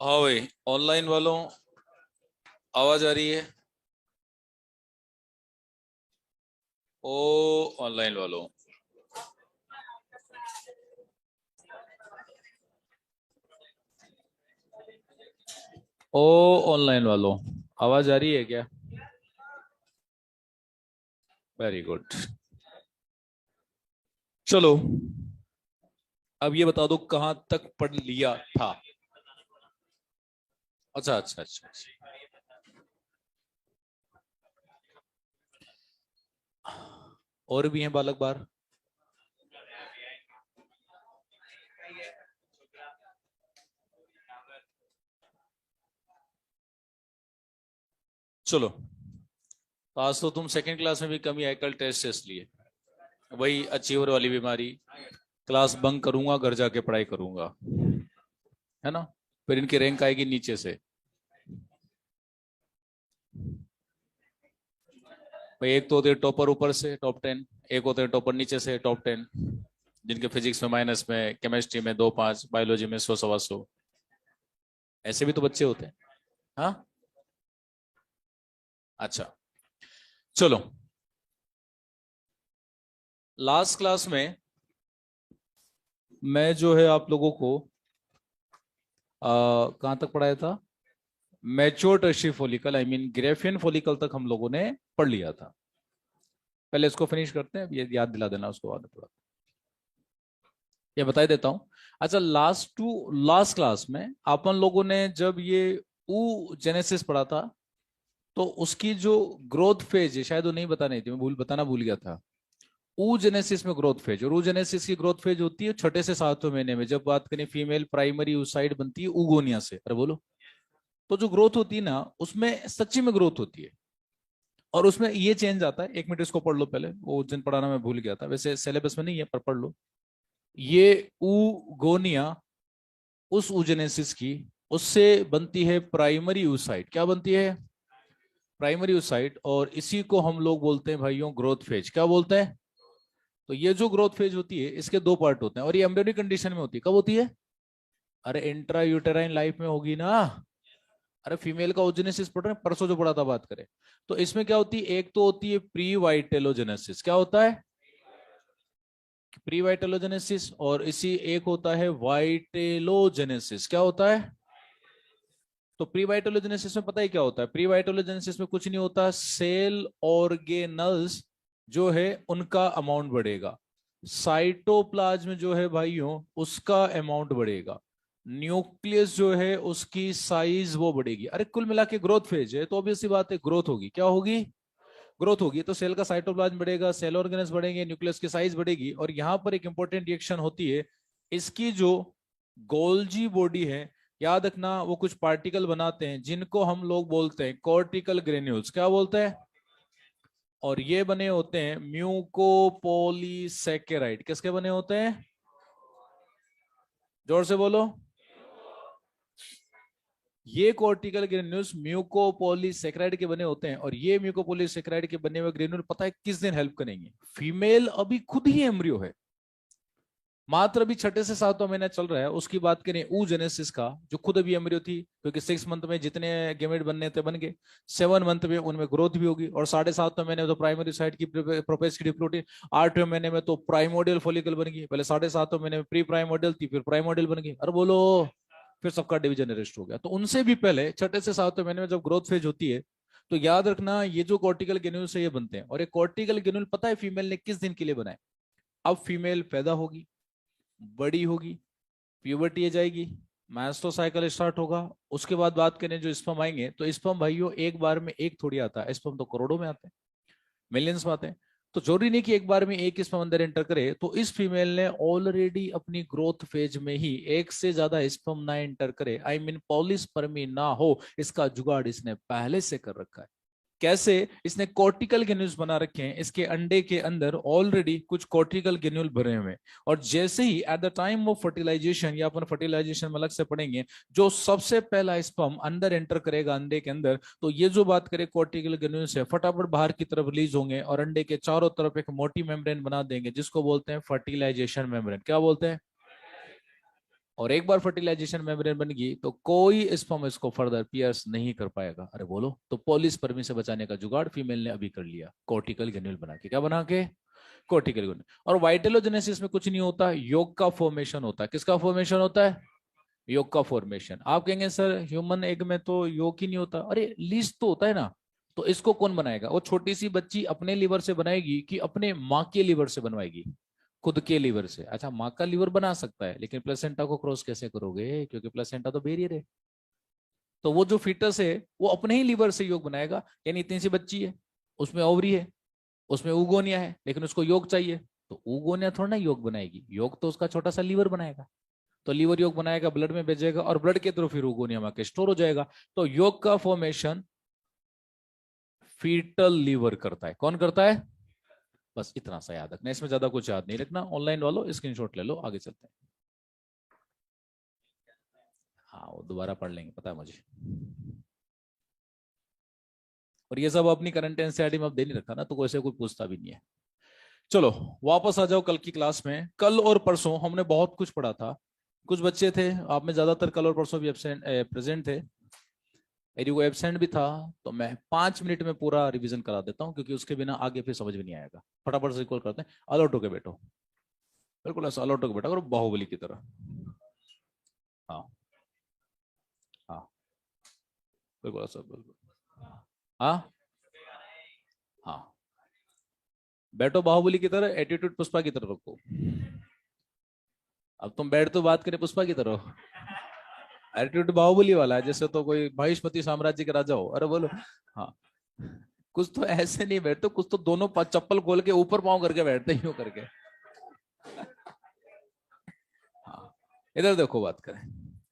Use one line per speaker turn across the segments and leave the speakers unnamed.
हाँ भाई, ऑनलाइन वालों आवाज आ रही है। ओ ऑनलाइन वालों, ओ ऑनलाइन वालों, आवाज आ रही है क्या? Very good. चलो, अब ये बता दो कहां तक पढ़ लिया था। अच्छा अच्छा अच्छा अच्छा। और भी हैं बालक बार? चलो, तो आज तो तुम सेकंड क्लास में भी कमी आई, कल टेस्ट टेस्ट लिए। वही अचीवर वाली बीमारी, क्लास बंक करूंगा, घर जाके पढ़ाई करूंगा, है ना? फिर इनकी रैंक आएगी नीचे से। भाई एक तो होते हैं टॉपर ऊपर से टॉप 10, एक होते हैं टॉपर नीचे से टॉप 10, जिनके फिजिक्स में माइनस में, केमिस्ट्री में 2-5, बायोलॉजी में 100 सवा 100। ऐसे भी तो बच्चे होते हैं। हाँ, अच्छा। चलो, लास्ट क्लास में मैं जो है आप लोगों को कहाँ तक पढ़ाया था? Mature tertiary follicle, I mean Graafian follicle तक हम लोगों ने पढ़ लिया था। पहले इसको फिनिश करते हैं, ये याद दिला देना उसको बाद में थोड़ा। ये बता ही देता हूं। अच्छा, लास्ट क्लास में अपन लोगों ने जब ये ऊ जेनेसिस पढ़ा था, तो उसकी जो ग्रोथ फेज है, शायद वो नहीं बतानी थी, मैं बताना भूल गया था। oogenesis में ग्रोथ फेज, और oogenesis की ग्रोथ फेज होती है छठे से सातवें महीने में। जब बात करें फीमेल प्राइमरी oocyte बनती है उगोनिया से, अरे बोलो। तो जो ग्रोथ होती है ना, उसमें सच्ची में ग्रोथ होती है। और उसमें ये चेंज आता है, 1 मिनट इसको पढ़ लो पहले, वो जिन पढ़ाना मैं भूल गया था, वैसे सिलेबस में नहीं है पर पढ़ लो। ये उगोनिया, उस oogenesis की, उससे बनती है प्राइमरी oocyte। क्या बनती है? Primary oocyte। और इसी को हम लोग बोलते हैं भाइयों ग्रोथ फेज। क्या बोलते हैं? तो ये जो ग्रोथ फेज होती है, इसके दो पार्ट होते हैं, और ये एम्ब्रियोनिक कंडीशन में होती है। कब होती है? अरे इंट्रा यूटेराइन लाइफ में होगी ना। अरे फीमेल का ओजेनेसिस पढ़ रहे हैं, परसों जो पढ़ा था, बात करें। तो इसमें क्या होती है? एक तो होती है प्री वाइटेलोजेनेसिस। क्या होता है? प्री वाइटेलोजेनेसिस। और इसी एक होता है वाइटेलोजेनेसिस। क्या होता है? तो प्री वाइटेलोजेनेसिस में पता है क्या होता है? प्री वाइटेलोजेनेसिस में कुछ नहीं होता, सेल ऑर्गेनल्स जो है उनका अमाउंट बढ़ेगा। साइटोप्लाज्म जो है भाइयों, उसका अमाउंट बढ़ेगा। न्यूक्लियस जो है उसकी साइज वो बढ़ेगी। अरे कुल मिला के ग्रोथ फेज है, तो ऑब्वियस सी बात है ग्रोथ होगी। क्या होगी? ग्रोथ होगी। तो सेल का साइटोप्लाज्म बढ़ेगा, सेल ऑर्गेनल्स बढ़ेंगे, न्यूक्लियस की साइज बढ़ेगी। और यहां पर एक इंपॉर्टेंट रिएक्शन होती है, इसकी जो गोल्जी बॉडी है, याद रखना, वो कुछ पार्टिकल बनाते हैं जिनको हम लोग बोलते हैं कॉर्टिकल ग्रेन्यूल्स। क्या बोलते हैं? और ये बने होते हैं म्यूकोपॉलीसैकेराइड। किसके बने होते हैं? जोर से बोलो। ये कॉर्टिकल ग्रेन्यूल्स म्यूकोपॉलीसैकेराइड के बने होते हैं। और ये म्यूकोपॉलीसैकेराइड के बने हुए ग्रेन्यूल पता है किस दिन हेल्प करेंगे? फीमेल अभी खुद ही एम्ब्रियो है, मात्र अभी छठे से सातवां महीना चल रहा है, उसकी बात करें oogenesis का, जो खुद अभी एम्ब्रियो थी, क्योंकि 6 मंथ में जितने गेमेट बनने थे बन गए, 7 मंथ में उनमें ग्रोथ भी होगी, और 7.5वें महीने में तो प्राइमरी साइट की प्रोपेस्किटी प्रोटीन, 8वें महीने में तो प्राइमोडियल फॉलिकल बन गई। पहले 7.5वें महीने में प्री प्राइमोडियल थी, फिर प्राइमोडियल बन गई। अरे बोलो। फिर सबका डिवीजन अरेस्ट हो गया। तो उनसे भी पहले छठे से सातवें महीने में जब ग्रोथ फेज होती है, तो याद रखना ये जो कॉर्टिकल ग्रेन्यूल से ये बनते हैं। और ये कॉर्टिकल ग्रेन्यूल पता है फीमेल ने किस दिन के लिए बनाए? अब फीमेल पैदा होगी, बड़ी होगी, प्यूबर्टी आ जाएगी, मैंस्ट्रुअल साइकिल स्टार्ट होगा। उसके बाद बात करें जो स्पर्म आएंगे, तो स्पर्म भाइयों एक बार में एक थोड़ी आता है, स्पर्म तो करोड़ों में आते हैं, मिलियंस में आते हैं। तो जरूरी नहीं कि एक बार में एक स्पर्म अंदर एंटर करे। तो इस फीमेल ने ऑलरेडी अपनी ग्रोथ फेज में ही एक से ज्यादा स्पर्म ना एंटर करे, आई मीन पॉलीस्पर्मी ना हो, इसका जुगाड़ इसने पहले से कर रखा है। कैसे? इसने कॉर्टिकल ग्रेन्यूल्स बना रखे हैं, इसके अंडे के अंदर ऑलरेडी कुछ कॉर्टिकल ग्रेन्यूल भरे हुए हैं। और जैसे ही at the time of fertilisation, या अपन फर्टिलाइजेशन में अलग से पढ़ेंगे, जो सबसे पहला स्पर्म अंदर एंटर करेगा अंडे के अंदर, तो ये जो बात करें कॉर्टिकल ग्रेन्यूल्स है, फटाफट बाहर की तरफ रिलीज होंगे और अंडे के चारों तरफ एक मोटी मेम्ब्रेन बना देंगे, जिसको बोलते हैं फर्टिलाइजेशन मेम्ब्रेन। क्या बोलते हैं? और एक बार फर्टिलाइजेशन मेम्ब्रेन बन गई तो कोई स्पर्म इसको फर्दर पियर्स नहीं कर पाएगा। अरे बोलो, तो पॉलीस्पर्मी से बचाने का जुगाड़ फीमेल ने अभी कर लिया, कॉर्टिकल ग्रेन्यूल बना के। क्या बना के? Cortical granule. और वाइटेलोजेनेसिस में कुछ नहीं होता, योग का फॉर्मेशन होता है। किसका फॉर्मेशन होता है? योग का फॉर्मेशन। आप कहेंगे सर ह्यूमन एग में तो योग ही नहीं होता। अरे लीस्ट तो होता है ना। तो इसको कौन बनाएगा? वो छोटी सी बच्ची अपने लीवर से बनाएगी कि अपने माँ के लीवर से बनवाएगी? खुद के लीवर से। अच्छा, माँ का लीवर बना सकता है, लेकिन प्लेसेंटा को क्रॉस कैसे करोगे? क्योंकि प्लेसेंटा तो बैरियर है। तो वो जो फीटस है वो अपने ही लीवर से योग बनाएगा। यानी इतनी सी बच्ची है, उसमें ओवरी है, उसमें उगोनिया है, लेकिन उसको योग चाहिए, तो उगोनिया थोड़ा ना योग बनाएगी, योग तो उसका छोटा सा लीवर बनाएगा। तो लीवर योग बनाएगा, ब्लड में भेजेगा, और ब्लड के थ्रू फिर उगोनिया में स्टोर हो जाएगा। तो योग का फॉर्मेशन फीटल लीवर करता है। कौन करता है? बस इतना सा याद रखना, इसमें ज्यादा कुछ याद नहीं रखना। ऑनलाइन वालों स्क्रीनशॉट ले लो, आगे चलते हैं। हाँ वो दोबारा पढ़ लेंगे, पता है मुझे। और ये सब अपनी करंट एनसीईआरटी में अब दे नहीं रखा ना, तो कोई से कोई पूछता भी नहीं है। चलो वापस आ जाओ कल की क्लास में। कल और परसों हमने बहुत कुछ पढ़ा था। कुछ बच्चे थे, आप में ज्यादातर कल और परसों भी एब्सेंट प्रेजेंट थे, यदि वो एब्सेंट भी था तो मैं 5 मिनट में पूरा रिवीजन करा देता हूँ, क्योंकि उसके बिना आगे फिर समझ में नहीं आएगा। फटाफट से रिकॉल करते हैं। अलर्ट होके बैठो, बिल्कुल ऐसा अलर्ट होके बैठा करो, बाहुबली की तरह। हाँ हाँ, बिल्कुल ऐसा, बिल्कुल। हाँ हाँ, बैठो बाहुबली की तरह, एटीट्यूड पुष्पा की तरह रखो। अब तुम बैठ तो बात करें पुष्पा की तरह, एटीट्यूड बाहुबली वाला है, जैसे तो कोई महिष्मती साम्राज्य के राजा हो। अरे बोलो। हाँ, कुछ तो ऐसे नहीं बैठते, कुछ तो दोनों चप्पल खोल के ऊपर पांव करके बैठते यूं करके। हाँ, इधर देखो, बात करें,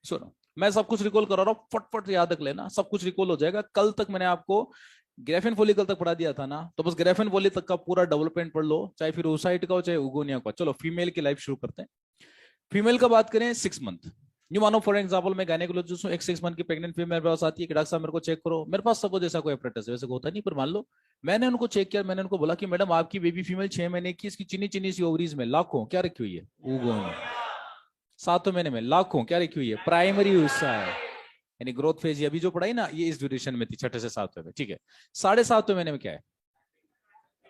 सुनो। मैं सब कुछ रिकॉल करा रहा हूँ, फटफट याद रख लेना, सब कुछ रिकॉल हो जाएगा। कल तक मैंने आपको ग्रेफिन फॉलिकल तक पढ़ा दिया था ना, तो बस ग्रेफिन फॉली तक का पूरा डेवलपमेंट पढ़ लो, चाहे फिर oocyte का हो चाहे उगोनिया का। चलो फीमेल की लाइफ शुरू करते हैं। फीमेल का बात करें, 6 मंथ। न्यू मानो फॉर एग्जाम्पल मैं गायनेकोलॉजिस्ट हूँ, एक 6 मंथ की प्रेग्नेंट फीमेल मेरे पास आती है कि डॉक्टर साहब मेरे को चेक करो। मेरे पास सपोज ऐसा कोई अपरेटस है, वैसे होता नहीं, पर मान लो मैंने उनको चेक किया, मैंने उनको बोला कि मैडम आपकी बेबी फीमेल 6 महीने की, इसकी चिनी चिनी सी ओवरीज में लाखों क्या रखी हुई है? उगोनिया। 7वें महीने में लाखों क्या रखी हुई है? Primary oocyte। यानी ग्रोथ फेज अभी जो पढ़ाई ना, ये इस ड्यूरेशन में थी, 6 से 7वें में, ठीक है। 7.5वें महीने में क्या है?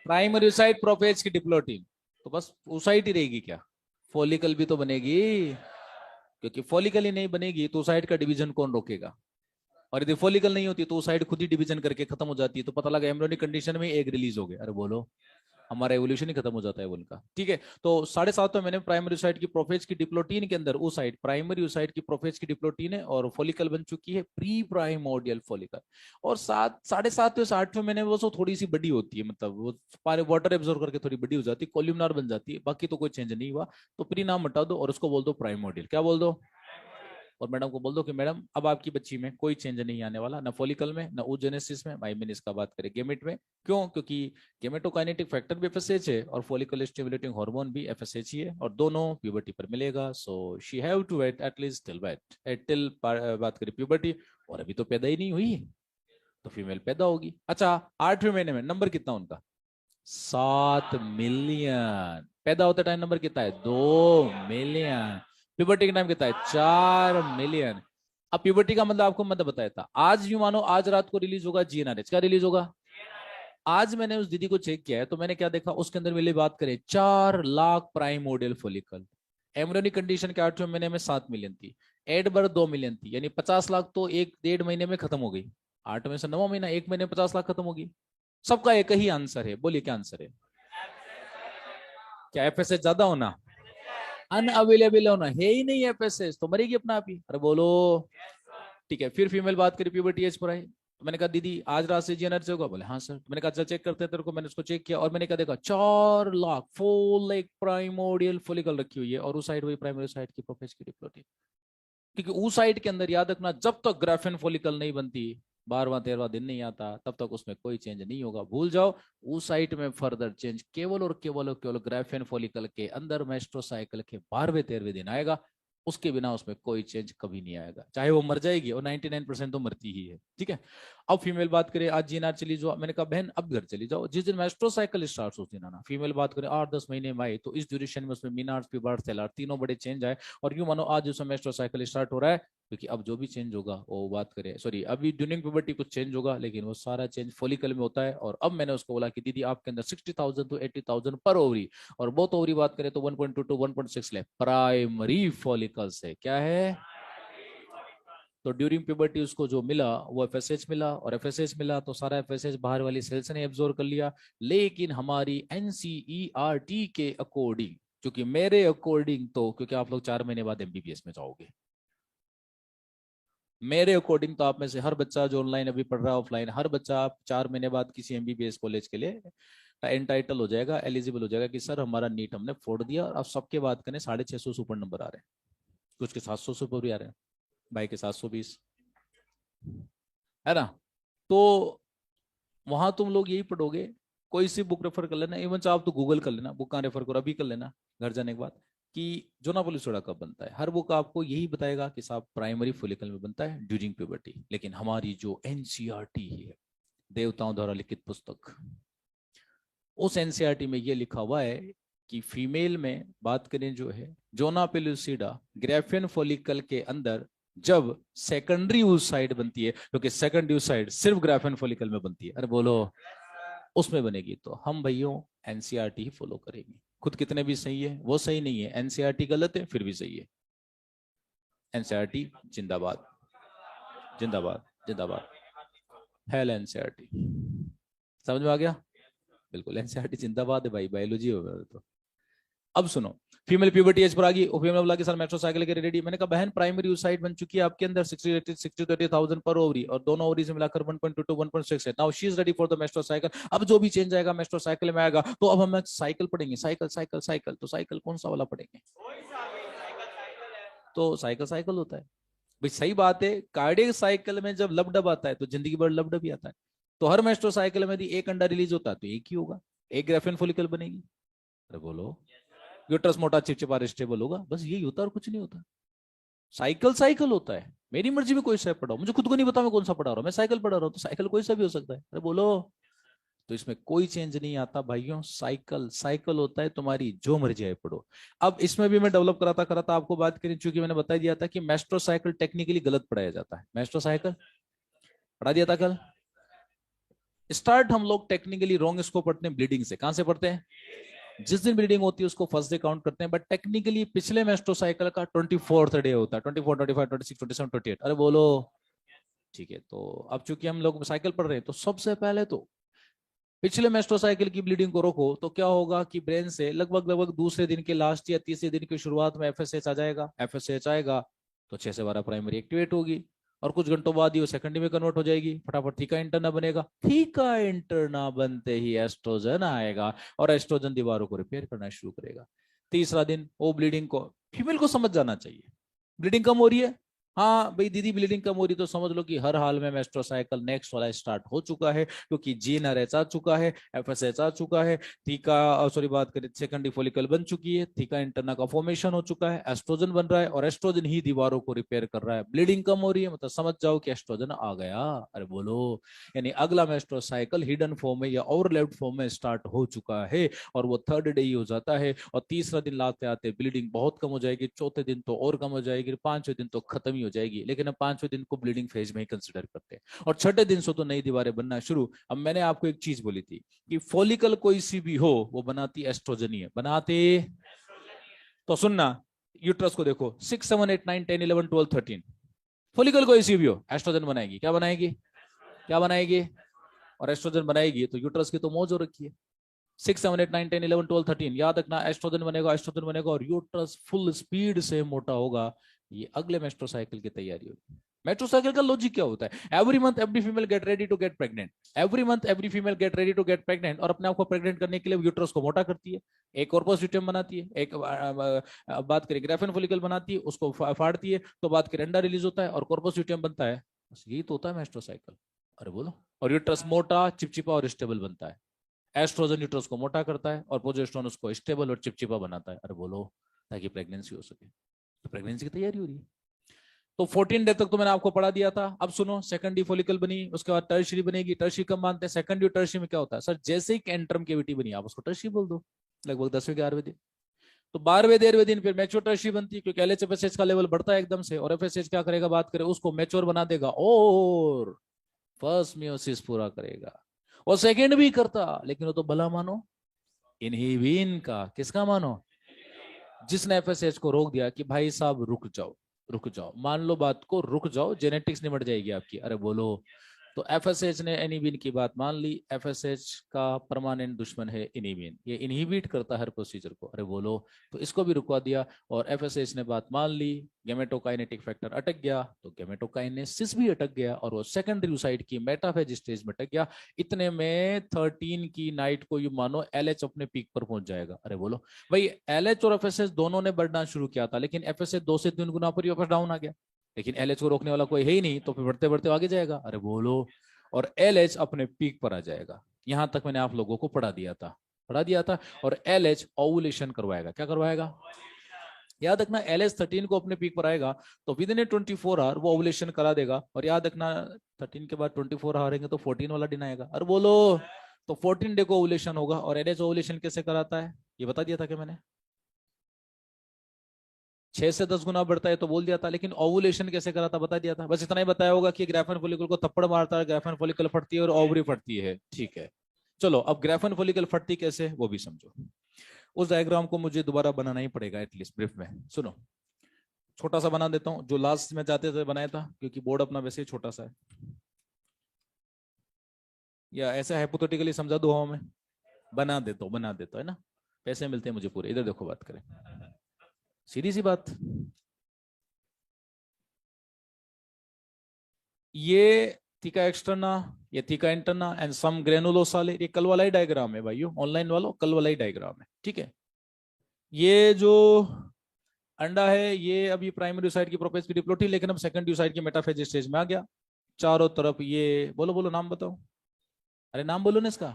प्राइमरी oocyte प्रोफेज की डिप्लोटीन। तो बस oocyte ही रहेगी क्या? फॉलिकल भी तो बनेगी, क्योंकि फॉलिकल ही नहीं बनेगी तो oocyte का डिवीजन कौन रोकेगा? और यदि फॉलिकल नहीं होती तो oocyte खुद ही डिवीजन करके खत्म हो जाती है, तो पता लगा एम्ब्रियोनिक कंडीशन में एग रिलीज हो गए। अरे बोलो, हमारा एवोल्यूशन ही खत्म हो जाता है उनका, ठीक है। तो 7.5वें महीने प्राइमरी साइट की प्रोफेज की डिप्लोटीन के अंदर वो साइट प्राइमरी oocyte की प्रोफेज की डिप्लोटीन है, और फॉलिकल बन चुकी है प्री प्राइमोर्डियल फॉलिकल। और 7.5 से 8वें महीने में वो थोड़ी सी बड़ी होती है, मतलब वो वाटर एब्जॉर्ब करके थोड़ी बड़ी हो जाती है, कोल्यूमनार बन जाती है, बाकी तो कोई चेंज नहीं हुआ। तो प्री नाम हटा दो और उसको बोल दो प्राइमोर्डियल। क्या बोल दो? और मैडम को बोल दो कि मैडम अब आपकी बच्ची में कोई चेंज नहीं आने वाला, ना फॉलिकल में ना oogenesis में। आई मीन इसका बात करें गेमेट में। क्यों? क्योंकि गेमेटोकाइनेटिक फैक्टर भी एफएसएच है और फॉलिकल स्टिमुलेटिंग हार्मोन भी एफएसएच ही है, और दोनों प्यूबर्टी पर मिलेगा। So she have to wait at least till बात करें प्यूबर्टी। और अभी तो पैदा ही नहीं हुई, तो फीमेल पैदा होगी। अच्छा, 8वें महीने में नंबर कितना उनका? 7 मिलियन। पैदा होते टाइम नंबर कितना है? 2 मिलियन। प्यूबर्टी का टाइम कितना है? 4 मिलियन। अब प्यूबर्टी का मतलब आपको मतलब बताया था। आज यूं मानो आज रात को रिलीज होगा जीएनआरएच। क्या रिलीज होगा? आज मैंने उस दीदी को चेक किया है, तो मैंने क्या देखा उसके अंदर, मेरी बात करें, 4 lakh primordial follicle. Embryonic condition के 8वें महीने में 7 मिलियन थी, एट बर्थ 2 मिलियन थी, यानी 50 लाख तो 1 1.5 महीने में खत्म हो गई। 8वें से 9वां महीना, 1 महीने में 50 लाख खत्म होगी। सबका एक ही आंसर है, बोलिए क्या आंसर है? क्या एफएसएच ज्यादा होना? अनअवेलेबल होना है ही नहीं एफएसएच, तो मरेगी अपना आप ही। अरे बोलो। ठीक है, फिर फीमेल बात करी, प्यूबर्टी एज पर आई, तो मैंने कहा दीदी आज रात से जीएनआरएच होगा? बोले हाँ सर। तो मैंने कहा चल चेक करते हैं तेरे को। मैंने उसको चेक किया और मैंने क्या देखा? 4 लाख 4 लाख प्राइमोडियल फॉलिकल रखी हुई है, और उस साइड वही प्राइमरी साइड की प्रोफेज की डिप्लोटी। क्योंकि उस साइड के अंदर याद रखना, जब तक ग्राफेन फॉलिकल नहीं बनती, 12वां 13वां दिन नहीं आता, तब तक उसमें कोई चेंज नहीं होगा, भूल जाओ। उस साइट में फर्दर चेंज केवल और केवल ग्राफेन फॉलिकल के अंदर मेस्ट्रोसाइकिल के 12वें 13वें दिन आएगा। उसके बिना उसमें कोई चेंज कभी नहीं आएगा, चाहे वो मर जाएगी, और 99% तो मरती ही है। ठीक है, अब फीमेल बात करें, आज जीना चली जाओ, मैंने कहा बहन अब घर चली जाओ, जिस दिन मेस्ट्रो साइकिल स्टार्ट होती ना, फीमेल बात करें 8-10 महीने में आई, तो इस ड्यूरेशन में उसमें मीनार्स पीबार्स सेलार तीनों बड़े चेंज आए। और यूं मानो आज उसमें मेस्ट्रो साइकिल स्टार्ट हो रहा है, क्योंकि अब जो भी चेंज होगा वो बात करें, सॉरी अभी ड्यूरिंग प्यूबर्टी कुछ चेंज होगा, लेकिन वो सारा चेंज फॉलिकल में होता है। और अब मैंने उसको बोला कि दीदी आपके अंदर 60,000 to 80,000 पर ओवरी, और बोथ ओवरी बात करें तो 1.2 to 1.6 ले प्राइमरी फॉलिकल से, क्या है। तो ड्यूरिंग प्यूबर्टी उसको जो मिला वो एफएसएच मिला, और एफएसएच मिला तो सारा एफएसएच बाहर वाली सेल्स ने एब्जॉर्ब कर लिया। लेकिन हमारी एनसीईआरटी के अकॉर्डिंग, क्योंकि मेरे अकॉर्डिंग तो, क्योंकि आप लोग 4 महीने बाद एमबीबीएस में जाओगे, मेरे अकॉर्डिंग तो आप में से हर बच्चा जो ऑनलाइन अभी पढ़ रहा है, ऑफलाइन, हर बच्चा आप 4 महीने बाद किसी एमबीबीएस कॉलेज के लिए एंटाइटल हो जाएगा, एलिजिबल हो जाएगा कि सर हमारा नीट हमने फोड़ दिया, और अब सबके बात करें 650 सुपर नंबर आ रहे हैं, कुछ के 700 सुपर भी आ रहे हैं, भाई के 720, है ना। तो वहां तुम लोग यही पढ़ोगे, कोई सी बुक रेफर कर लेना, इवन चाहे आप तो गूगल कर लेना, बुक कहाँ रेफर करो अभी कर लेना घर जाने के बाद, कि जोनापोली सोडा कब बनता है, हर बुक आपको यही बताएगा कि साहब प्राइमरी फोलिकल में बनता है ड्यूरिंग प्यूबर्टी। लेकिन हमारी जो एनसीईआरटी है, देवताओं द्वारा लिखित पुस्तक, उस एनसीईआरटी में ये लिखा हुआ है कि फीमेल में बात करें जो है जोना पेलुसिडा ग्रेफियन फॉलिकल के अंदर जब सेकेंडरी यूसाइड बनती है, क्योंकि सेकंड यूसाइड सिर्फ ग्रेफियन फॉलिकल में बनती है, अरे बोलो, उसमें बनेगी, तो हम भैयों एनसीईआरटी ही फॉलो करेंगे। खुद कितने भी सही है, वो सही नहीं है, एनसीईआरटी गलत है फिर भी सही है। एनसीईआरटी जिंदाबाद, जिंदाबाद, जिंदाबाद, हेल एनसीईआरटी। समझ में आ गया, बिल्कुल एनसीईआरटी जिंदाबाद है भाई, बायोलॉजी हो गया तो। अब सुनो, फीमेल प्यूबर्टी एज पर आ गई, फीमेल बोला कि सर मेट्रो साइकिल के रेडी, मैंने कहा बहन प्राइमरी यूसाइट बन चुकी है आपके अंदर 60,000 पर ओवरी, और दोनों ओवरी से मिलाकर 1.2 to 1.6 है। Now she is ready for the metro cycle. अब जो भी चेंज आएगा मेट्रो साइकिल में आएगा, तो अब हम साइकिल पढ़ेंगे, साइकिल साइकिल साइकिल, तो साइकिल कौन सा वाला पढ़ेंगे, तो साइकिल साइकिल होता है भाई, सही बात है। कार्डियक साइकिल में जब लबडब आता है तो जिंदगी भर लबडब ही आता है, तो हर मेट्रो साइकिल में यदि एक अंडा रिलीज होता है तो एक ही होगा, एक ग्रेफिन फॉलिकल बनेगी, अरे बोलो, यूट्रस मोटा चिपचिपा स्टेबल होगा, बस यही होता है और कुछ नहीं होता। साइकिल साइकिल होता है, मेरी मर्जी में कोई सा पढ़ाओ, मुझे खुद को नहीं पता मैं कौन सा पढ़ा रहा हूँ, मैं साइकिल पढ़ा रहा हूँ, तो साइकिल कोई सा भी हो सकता है, अरे बोलो। तो इसमें कोई चेंज नहीं आता भाइयों, साइकिल साइकिल होता है, तुम्हारी जो मर्जी है पढ़ो। अब इसमें भी मैं डेवलप कराता कराता आपको बात करी, चूंकि मैंने बता दिया था कि मेस्ट्रो साइकिल टेक्निकली गलत पढ़ाया जाता है, मेस्ट्रो साइकिल पढ़ा दिया था कल। स्टार्ट हम लोग टेक्निकली रॉन्ग इसको पढ़ते हैं ब्लीडिंग से, कहां से पढ़ते हैं, जिस दिन ब्लीडिंग होती है उसको फर्स्ट डे काउंट करते हैं, बट टेक्निकली पिछले मेस्ट्रो साइकिल का 24th डे होता है, 24, 25, 26, 27, 28, अरे बोलो। ठीक है, तो अब चूंकि हम लोग साइकिल पढ़ रहे हैं, तो सबसे पहले तो पिछले मेस्ट्रो साइकिल की ब्लीडिंग को रोको, तो क्या होगा कि ब्रेन से लगभग लगभग दूसरे दिन के लास्ट या तीसरे दिन की शुरुआत में एफएसएच आ जाएगा, एफएसएच आएगा तो 6 से 12 प्राइमरी एक्टिवेट होगी, और कुछ घंटों बाद ही वो सेकेंडरी में कन्वर्ट हो जाएगी, फटाफट थीका इंटरना बनेगा, थीका इंटरना बनते ही एस्ट्रोजन आएगा, और एस्ट्रोजन दीवारों को रिपेयर करना शुरू करेगा। तीसरा दिन वो ब्लीडिंग को, फीमेल को समझ जाना चाहिए ब्लीडिंग कम हो रही है, हाँ भाई दीदी ब्लीडिंग कम हो रही, तो समझ लो कि हर हाल में मेस्ट्रो साइकिल नेक्स्ट वाला स्टार्ट हो चुका है, क्योंकि जीएनआरएच आ चुका है, एफएसएच आ चुका है, थीका सॉरी बात करें सेकेंडरी फॉलिकल बन चुकी है, थीका इंटरना का फॉर्मेशन हो चुका है, एस्ट्रोजन बन रहा है, और एस्ट्रोजन ही दीवारों को रिपेयर कर रहा है, ब्लीडिंग कम हो रही है, मतलब समझ जाओ कि एस्ट्रोजन आ गया, अरे बोलो। यानी अगला मेस्ट्रो साइकिल हिडन फॉर्म में या ओवरलैप्ड फॉर्म में स्टार्ट हो चुका है, और वो थर्ड डे ही हो जाता है, और तीसरा दिन लाते आते ब्लीडिंग बहुत कम हो जाएगी, चौथे दिन तो और कम हो जाएगी, पांचवें दिन तो खत्म ही हो जाएगी, लेकिन अब पांचवें दिन को ब्लीडिंग फेज में ही कंसिडर करते हैं, और छठे दिन से तो नई दीवारें बनना शुरू। अब मैंने आपको एक चीज बोली थी कि फॉलिकल कोई सी भी हो वो बनाती एस्ट्रोजन ही है, बनाते, तो सुनना, यूट्रस को देखो 6, 7, 8, 9, 10, 11, 12, 13, फॉलिकल कोई सी भी हो एस्ट्रोजन बनाएगी, क्या बनाएगी, क्या बनाएगी, और एस्ट्रोजन बनाएगी तो यूट्रस की तो मौज हो रखी है। 6, 7, 8, 9, 10, 11, 12, 13 याद रखना, एस्ट्रोजन बनेगा, एस्ट्रोजन बनेगा, और यूट्रस फुल स्पीड से मोटा होगा, ये अगले मेस्ट्रो साइकिल की तैयारी होगी। मेट्रो साइकिल का लॉजिक क्या होता है, every month every female get ready to get pregnant, every month every female get ready to get pregnant, और अपने आप को प्रेग्नेंट करने के लिए यूट्रस को मोटा करती है, एक कॉर्पस ल्यूटियम बनाती है, एक बात करें ग्रेफिन फॉलिकल बनाती है, उसको फाड़ती है, तो बात करें अंडा रिलीज होता है और कॉर्पस ल्यूटियम बनता है, बस यही तो होता है मेस्ट्रो साइकिल, अरे बोलो। और यूट्रस मोटा चिपचिपा और स्टेबल बनता है, एस्ट्रोजन यूट्रस को मोटा करता है और प्रोजेस्टेरोन उसको स्टेबल और चिपचिपा बनाता है, अरे बोलो, ताकि प्रेगनेंसी हो सके। तो प्रेगनेंसी की तैयारी हो रही है। तो 14 डे तक तो मैंने आपको पढ़ा दिया था। अब सुनो, सेकेंडरी फॉलिकल बनी, उसके बाद टर्शियरी बनेगी। टर्शियरी कब मानते हैं? सेकेंडरी और टर्शियरी में क्या होता है सर? जैसे ही एंट्रम कैविटी बनी आप उसको टर्शियरी बोल दो, लगभग 10वें 11वें दिन। तो 12वें 13वें दिन फिर मैच्योर टर्शियरी बनती है, क्योंकि एलएच एफएसएच का लेवल बढ़ता है एकदम से, और एफएसएच क्या करेगा, बात करें, उसको मैच्योर बना देगा और फर्स्ट मियोसिस पूरा करेगा। और सेकेंड भी करता, लेकिन वो तो भला मानो इनहिबिन का, किसका मानो? जिसने एफएसएच को रोक दिया कि भाई साहब रुक जाओ, रुक जाओ, मान लो बात को, रुक जाओ, जेनेटिक्स निमट जाएगी आपकी। अरे बोलो। तो एफएसएच ने एनिबिन की बात मान ली। एफएसएच का परमानेंट दुश्मन है इनिबिन, ये इनहिबिट करता है हर प्रोसीजर को। अरे बोलो। तो इसको भी रुकवा दिया। और एफएसएच ने बात मान ली, गेमेटोकाइनेटिक फैक्टर अटक गया, तो गेमेटोकाइनेसिस भी अटक गया, और वो सेकेंडरी oocyte की मेटाफेज स्टेज में अटक गया। इतने में 13 की नाइट को यू मानो एलएच अपने पीक पर पहुंच जाएगा। अरे बोलो भाई, एलएच और एफएसएच दोनों ने बढ़ना शुरू किया था, लेकिन एफएसएच 2 से 3 गुना पर वापस डाउन आ गया। लेकिन एलएच को रोकने वाला कोई है ही नहीं, तो फिर बढ़ते बढ़ते आगे जाएगा। अरे बोलो। और एलएच अपने पीक पर आ जाएगा। यहां तक मैंने आप लोगों को पढ़ा दिया था। और एलएच ओवुलेशन करवाएगा। क्या करवाएगा? याद रखना, एलएच 13 को अपने पीक पर आएगा, तो विद इन 24 आवर वो ओवुलेशन करा देगा। और याद रखना, 13 के बाद 24 आवर आएंगे तो 14 वाला दिन आएगा। अरे बोलो। तो 14 डे को ओवुलेशन होगा। और एलएच ओवुलेशन कैसे कराता है ये बता दिया था क्या मैंने? 6 से 10 गुना बढ़ता है तो बोल दिया था, लेकिन ओवुलेशन कैसे कराता बता दिया था। बस इतना ही बताया होगा कि ग्राफन फॉलिकल को थप्पड़ मारता है, ग्राफन फॉलिकल फटती है और ओवरी फटती है। ठीक है, चलो अब ग्राफन फॉलिकल फटती कैसे वो भी समझो। उस डायग्राम को मुझे दोबारा बनाना ही पड़ेगा एटलीस्ट ब्रीफ में। सुनो, छोटा सा बना देता हूँ, जो लास्ट में जाते थे बनाया था, क्योंकि बोर्ड अपना वैसे ही छोटा सा है। या ऐसे हाइपोथेटिकली समझा दो हमें, बना देता है ना, पैसे मिलते हैं मुझे पूरे। इधर देखो, बात करें, सीधी सी बात। ये थीका एक्सटर्ना, ये थीका इंटरना एंड सम ग्रेनुलोसाले, ये कल वाला ही डायग्राम है भाइयों, ऑनलाइन वालों, कल वाला ही डायग्राम है। ठीक है, ये जो अंडा है ये अभी प्राइमरी साइड की प्रोपेस की डिप्लोटी, लेकिन अब सेकंडरी साइड की मेटाफेज स्टेज में आ गया। चारों तरफ ये बोलो बोलो, नाम बताओ, अरे नाम बोलो ना इसका।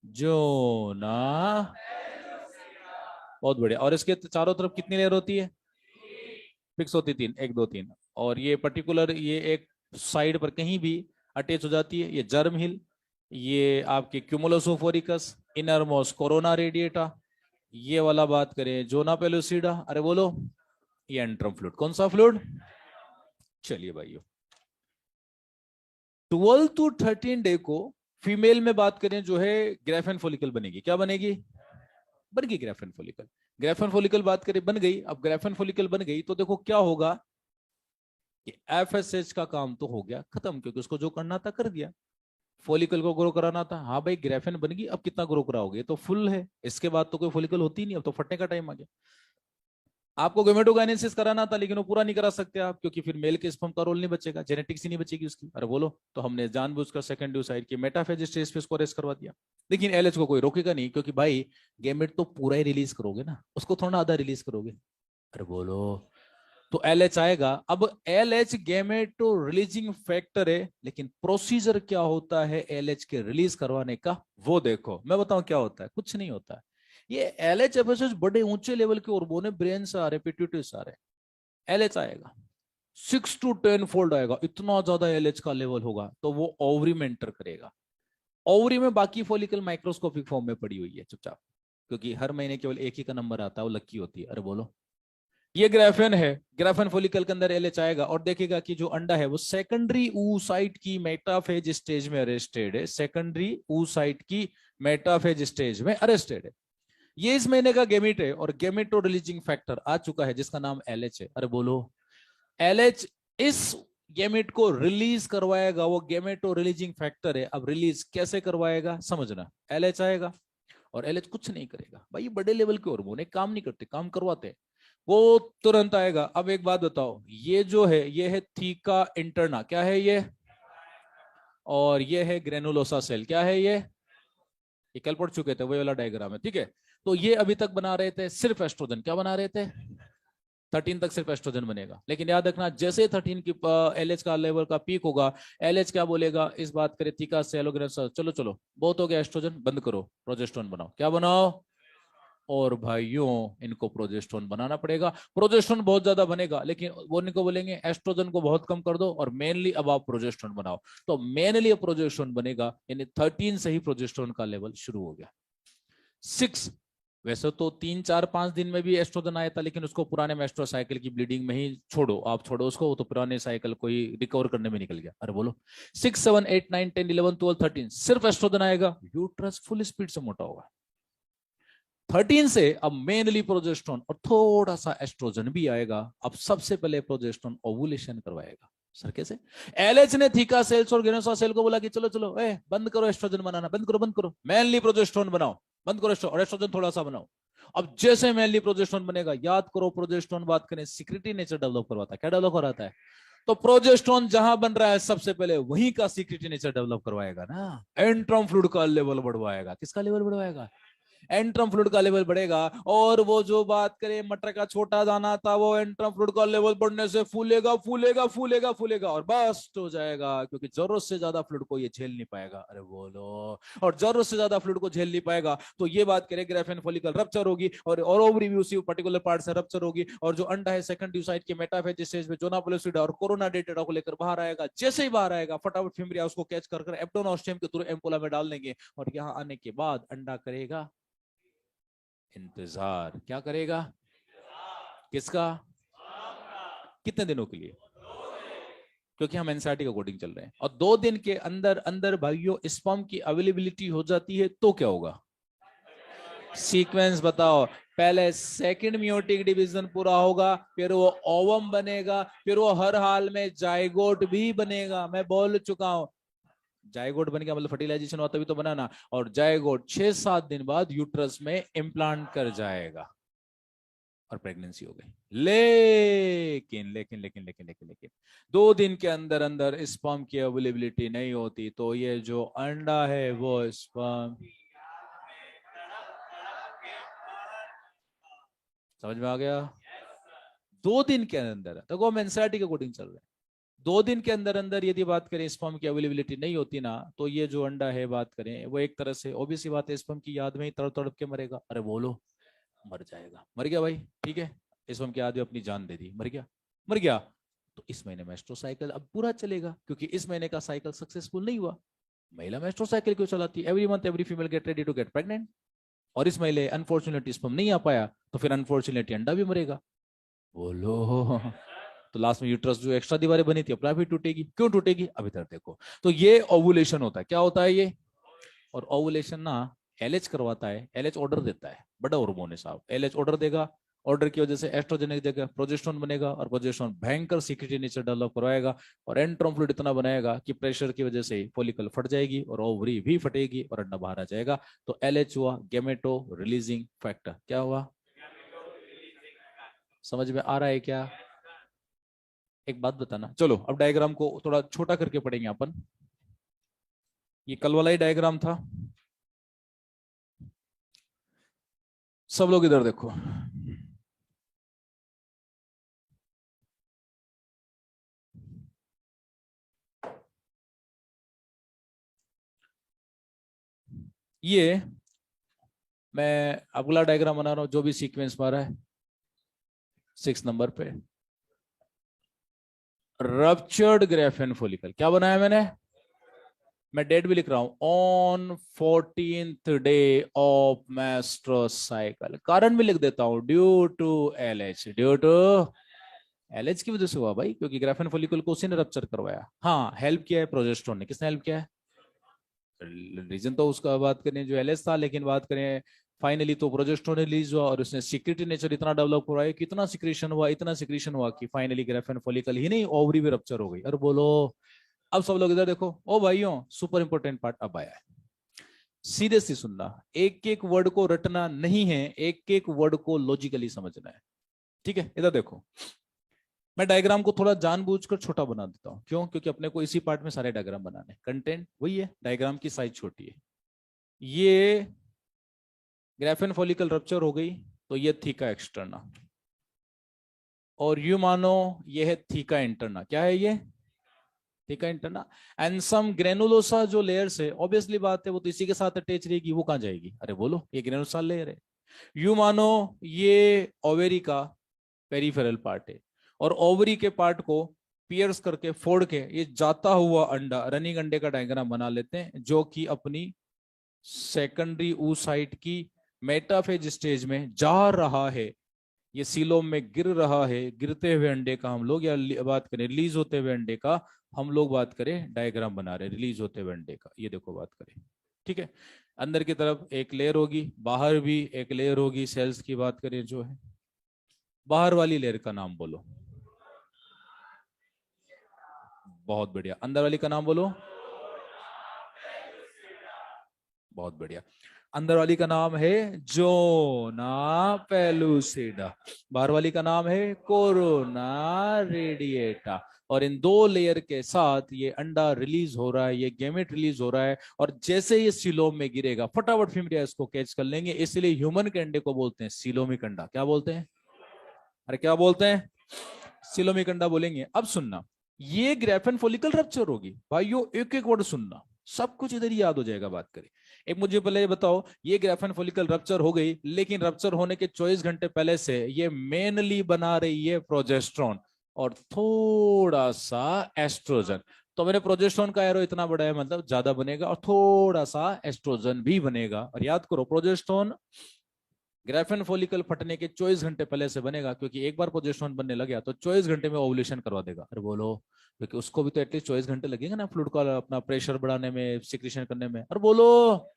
जोना, बहुत बढ़िया। और इसके चारों तरफ कितनी लेयर होती है? फिक्स होती 3, 1 2 3। और ये पर्टिकुलर, ये एक साइड पर कहीं भी अटैच हो जाती है। ये जर्म हिल, ये आपके क्यूमुलस ओफोरिकस, इनरमोस कोरोना रेडिएटा, ये वाला बात करें जोना पेलुसिडा। अरे बोलो, ये एंट्रम फ्लूइड। कौन सा फ्लूइड? चलिए भाइयों, 12 to 13 डे को फीमेल में बात करें जो है ग्रेफेन फॉलिकल बनेगी। क्या बनेगी? बन गई ग्रेफेन फॉलिकल। ग्रेफेन फॉलिकल बात करें बन गई। अब ग्रेफेन फॉलिकल बन गई तो देखो क्या होगा कि एफएसएच का काम तो हो गया खत्म, क्योंकि उसको जो करना था कर दिया। फॉलिकल को ग्रो कराना था, हाँ भाई ग्रेफेन बन गई, अब कितना ग्रो कराओगे? तो फुल है, इसके बाद तो कोई फॉलिकल होती नहीं, अब तो फटने का टाइम आ गया। आपको गेमेटोकाइनेसिस कराना था, लेकिन वो पूरा नहीं करा सकते आप, क्योंकि फिर मेल के स्पर्म का रोल नहीं बचेगा, जेनेटिक्स ही नहीं बचेगी उसकी। अरे बोलो। तो हमने जानबूझकर सेकेंडरी साइड की मेटाफेज स्टेज पे इसको रेस्ट करवा दिया। लेकिन एलएच को कोई रोकेगा नहीं, क्योंकि भाई गेमेट तो पूरा ही रिलीज करोगे ना, उसको थोड़ा आधा रिलीज करोगे। अरे बोलो। तो एलएच आएगा। अब एलएच गेमेटो रिलीजिंग फैक्टर है, लेकिन प्रोसीजर क्या होता है एलएच के रिलीज करवाने का, वो देखो। मैं बताऊं क्या होता है? कुछ नहीं होता है। ये एलएच एफएसएच बड़े ऊंचे लेवल के हार्मोन है, ब्रेन से आ रहे, पिट्यूटरी से आ रहे। एलएच आएगा 6 to 10 फोल्ड आएगा, इतना ज्यादा एलएच का लेवल होगा, तो वो ओवरी में एंटर करेगा। ओवरी में बाकी फॉलिकल माइक्रोस्कोपिक फॉर्म में पड़ी हुई है चुपचाप, क्योंकि हर महीने केवल एक ही का नंबर आता है, वो लक्की होती है। अरे बोलो। ये ग्राफेन है, ग्राफेन फॉलिकल के अंदर एलएच आएगा और देखेगा कि जो अंडा है वो सेकेंडरी oocyte की मेटाफेज स्टेज में अरेस्टेड है। सेकेंडरी oocyte की मेटाफेज स्टेज में अरेस्टेड है। ये इस महीने का गेमिट है और गेमेटो रिलीजिंग फैक्टर आ चुका है, जिसका नाम एलएच है। अरे बोलो। एलएच इस गेमेट को रिलीज करवाएगा, वो गेमेटो रिलीजिंग फैक्टर है। अब रिलीज कैसे करवाएगा समझना। एलएच आएगा और एलएच कुछ नहीं करेगा भाई, बड़े लेवल के हार्मोन काम नहीं करते, काम करवाते हैं, वो तुरंत आएगा। अब एक बात बताओ, ये जो है ये है थीका इंटरना, क्या है ये? और ये है ग्रेनुलोसा सेल, क्या है ये कल पढ़ चुके थे, वही वाला डायग्राम है। ठीक है, तो ये अभी तक बना रहे थे सिर्फ एस्ट्रोजन। क्या बना रहे थे? 13 तक सिर्फ एस्ट्रोजन बनेगा। लेकिन याद रखना, जैसे 13 की एलएच का लेवल का पीक होगा, एलएच क्या बोलेगा, इस बात करे थीका से एलोग्रेन, चलो चलो बहुत हो गया एस्ट्रोजन, बंद करो, प्रोजेस्टेरोन बनाओ। क्या बनाओ? और भाइयों इनको प्रोजेस्टेरोन बनाना पड़ेगा। प्रोजेस्टेरोन बहुत ज्यादा बनेगा, लेकिन वो इनको बोलेंगे एस्ट्रोजन को बहुत कम कर दो और मेनली अब आप प्रोजेस्टेरोन बनाओ। तो मेनली प्रोजेस्टेरोन बनेगा, यानी 13 से ही प्रोजेस्टेरोन का लेवल शुरू हो गया। 6, वैसे तो 3 4 5 दिन में भी एस्ट्रोजन आया था, लेकिन उसको पुराने मेस्ट्रो साइकिल की ब्लीडिंग में ही छोड़ो, आप छोड़ो उसको, वो तो पुराने साइकिल को ही रिकवर करने में निकल गया। अरे बोलो 6 7 8 9 10 11 12 13 सिर्फ एस्ट्रोजन आएगा, यूट्रस फुल स्पीड से मोटा होगा। 13 से अब मेनली प्रोजेस्टेरोन और थोड़ा सा एस्ट्रोजन भी आएगा। अब सबसे पहले प्रोजेस्टेरोन ओवुलेशन करवाएगा। सर कैसे? एलएच ने थीका सेल्स और गेनोसा सेल को बोला कि चलो चलो बंद करो एस्ट्रोजन बनाना, बंद करो मेनली प्रोजेस्टेरोन बनाओ, बंद करो और एस्ट्रोजन थोड़ा सा बनाओ। अब जैसे मेनली प्रोजेस्टेरोन बनेगा, याद करो प्रोजेस्टेरोन बात करें सिक्रेटरी नेचर डेवलप करवाता है। क्या डेवलप कराता है? तो प्रोजेस्टेरोन जहां बन रहा है सबसे पहले वहीं का सिक्रेटरी नेचर डेवलप करवाएगा ना, एंट्रम फ्लूइड का लेवल बढ़वाएगा। किसका लेवल बढ़वाएगा? एंट्रम फ्लूइड का लेवल बढ़ेगा। और वो जो बात करें मटर का छोटा दाना था, वो एंट्रम फ्लूइड का लेवल बढ़ने से फूलेगा फूलेगा फूलेगा फूलेगा और बस्ट हो जाएगा, क्योंकि जरूरत से ज्यादा फ्लूइड को ये झेल नहीं पाएगा। अरे बोलो, और जरूरत से ज्यादा फ्लूइड को झेल नहीं पाएगा तो ये बात करें ग्राफेन फॉलिकल रप्चर होगी और ओवरी भी उसी पर्टिकुलर पार्ट से रप्चर होगी, और जो अंडा है सेकंड यूसाइट के मेटाफेज स्टेज में जोना पेलोसिडा और कोरोना डेटा को लेकर बाहर आएगा। जैसे ही बाहर आएगा फटाफट फिम्ब्रिया उसको कैच कर एब्डोमेन ऑस्टियम के थ्रू एम्पोला में डाल देंगे, और यहाँ आने के बाद अंडा करेगा इंतजार। क्या करेगा? किसका? कितने दिनों के लिए? क्योंकि हम एनसीईआरटी का कोडिंग चल रहे हैं, और 2 दिन के अंदर अंदर भाइयों स्पर्म की अवेलेबिलिटी हो जाती है तो क्या होगा? सीक्वेंस बताओ। पहले सेकंड मियोटिक डिवीजन पूरा होगा, फिर वो ओवम बनेगा, फिर वो हर हाल में जाइगोट भी बनेगा। मैं बोल चुका हूं, जाइगोट बन गया मतलब फर्टिलाइजेशन हुआ तभी तो बनाना, और जाइगोट 6-7 दिन बाद यूट्रस में इम्प्लांट कर जाएगा और प्रेगनेंसी हो गई। लेकिन लेकिन लेकिन लेकिन लेकिन लेकिन 2 दिन के अंदर अंदर स्पर्म की अवेलेबिलिटी नहीं होती, तो ये जो अंडा है वो स्पर्म, समझ में आ गया? 2 दिन के अंदर, देखो हम एनसीईआरटी के अकॉर्डिंग चल रहे हैं, 2 दिन के अंदर अंदर यदि बात करें स्पर्म की अवेलेबिलिटी नहीं होती ना, तो ये जो अंडा है बात करें वो एक तरह से ऑब्वियस बात है स्पर्म की याद में ही तड़प तड़प के मरेगा। अरे बोलो, मर जाएगा, मर गया भाई, ठीक है, स्पर्म की याद में अपनी जान दे दी, मर गया, मर गया। तो इस महीने मेस्ट्रो साइकिल अब पूरा चलेगा, क्योंकि इस महीने का साइकिल सक्सेसफुल नहीं हुआ। महिला मेस्ट्रो साइकिल क्यों चलाती है? Every month every female get ready to get pregnant, और इस महीने अनफॉर्चुनेटली स्पर्म नहीं आ पाया, तो फिर अनफॉर्चुनेटली अंडा भी मरेगा। बोलो, तो लास्ट में यूट्रस जो एक्स्ट्रा दीवारें बनी थी अपना भी टूटेगी। क्यों टूटेगी? अभी तक देखो। तो ये ओवुलेशन होता है। क्या होता है ये? और ओवुलेशन ना एलएच करवाता है, एलएच ऑर्डर देता है, बड़ा हार्मोन है साहब, एलएच ऑर्डर देगा, ऑर्डर की वजह से एस्ट्रोजन एक जगह प्रोजेस्टेरोन बनेगा, और प्रोजेस्टेरोन भयंकर सीक्रेटरी नेचर डेवलप करवाएगा, और एंट्रम फ्लूइड इतना बनाएगा कि प्रेशर की वजह से फॉलिकल फट जाएगी और ओवरी भी फटेगी और अंडा बाहर आ जाएगा। तो एलएच हुआ गैमेटो रिलीजिंग फैक्टर। क्या हुआ? समझ में आ रहा है क्या? एक बात बताना, चलो अब डायग्राम को थोड़ा छोटा करके पढ़ेंगे अपन। ये कल वाला ही डायग्राम था, सब लोग इधर देखो। ये मैं अगला डायग्राम बना रहा हूं, जो भी सीक्वेंस मारा है 6 नंबर पे, रप्चर्ड ग्रेफेन फॉलिकल। क्या बनाया मैंने? मैं डेट भी लिख रहा हूं, on 14th day of menstrual cycle. कारण भी लिख देता हूं, due to LH, due to LH की वजह से हुआ भाई, क्योंकि ग्रेफेन फॉलिकल को उसी ने रप्चर करवाया। हाँ, हेल्प किया है प्रोजेस्टेरोन ने। किसने हेल्प किया है? रीजन तो उसका बात करें जो एलएच था, लेकिन बात करें फाइनली तो प्रोजेस्टेरोन रिलीज हुआ, और उसने सिक्रेटरी नेचर इतना डेवलप करवाया, कितना सिक्रेशन हुआ, इतना सिक्रेशन हुआ कि फाइनली ग्रेफेन फॉलिकल ही नहीं ओवरी भी रप्चर हो गई। और बोलो, अब सब लोग इधर देखो। ओ भाइयों, सुपर इंपोर्टेंट पार्ट अब आया है, सीधे से सुनना, एक एक वर्ड को रटना नहीं है, एक एक वर्ड को लॉजिकली समझना है, ठीक है? इधर देखो, मैं डायग्राम को थोड़ा जानबूझकर छोटा बना देता हूं। क्यों? क्योंकि अपने को इसी पार्ट में सारे डायग्राम बनाने, कंटेंट वही है, डायग्राम की साइज छोटी है। ये ग्रेफेन फॉलिकल रप्चर हो गई, तो ये थीका एक्सटर्ना, और यू मानो ये है थीका इंटरना। क्या है ये? Theca interna. And some granulosa जो लेयर्स है, ऑब्वियसली बात है वो तो इसी के साथ अटैच रहेगी, वो कहां जाएगी? अरे बोलो, ये ग्रेनुलोसा लेयर है। यू मानो ये ओवेरी का पेरिफेरल पार्ट है और ओवरी के पार्ट को पियर्स करके फोड़ के ये जाता हुआ अंडा, रनिंग अंडे का डायग्राम बना लेते हैं, जो कि अपनी सेकेंडरी oocyte की मेटाफेज स्टेज में जा रहा है। ये सीलोम में गिर रहा है। गिरते हुए अंडे का हम लोग, या बात करें रिलीज होते हुए अंडे का, हम लोग बात करें डायग्राम बना रहे हैं रिलीज होते हुए अंडे का। ये देखो बात करें, ठीक है। अंदर की तरफ एक लेयर होगी, बाहर भी एक लेयर होगी। सेल्स की बात करें जो है, बाहर वाली लेयर का नाम बोलो। बहुत बढ़िया। अंदर वाली का नाम बोलो। बहुत बढ़िया। अंदर वाली का नाम है जोना पेलुसिडा, बाहर वाली का नाम है कोरोना रेडिएटा। और इन दो लेयर के साथ ये अंडा रिलीज हो रहा है, ये गेमेट रिलीज हो रहा है। और जैसे ये सीलोम में गिरेगा, फटाफट फिमरिया इसको कैच कर लेंगे। इसलिए ह्यूमन के अंडे को बोलते हैं सीलोमिक अंडा। क्या बोलते हैं? अरे क्या बोलते हैं? सीलोमिक अंडा बोलेंगे। अब सुनना, ये ग्रेफेन फॉलिकल रप्चर होगी भाइयों। एक एक वर्ड सुनना, सब कुछ इधर ही याद हो जाएगा। बात करें, एक मुझे पहले ये बताओ, ये ग्रेफेन फॉलिकल रप्चर हो गई, लेकिन रप्चर होने के 24 घंटे पहले से ये मेनली बना रही है प्रोजेस्ट्रॉन और थोड़ा सा एस्ट्रोजन। तो मैंने प्रोजेस्ट्रॉन का एरो इतना बड़ा है, मतलब ज्यादा बनेगा, और थोड़ा सा एस्ट्रोजन भी बनेगा। और याद करो, प्रोजेस्ट्रॉन ग्रेफेन फॉलिकल फटने के 24 घंटे पहले से बनेगा, क्योंकि एक बार प्रोजेस्टेरोन बनने लग गया तो 24 घंटे में ओवुलेशन करवा देगा। अरे बोलो, क्योंकि उसको भी तो एटलीस्ट 24 घंटे लगेंगे ना फ्लूइड का अपना प्रेशर बढ़ाने में, सिक्रीशन करने में। अरे बोलो।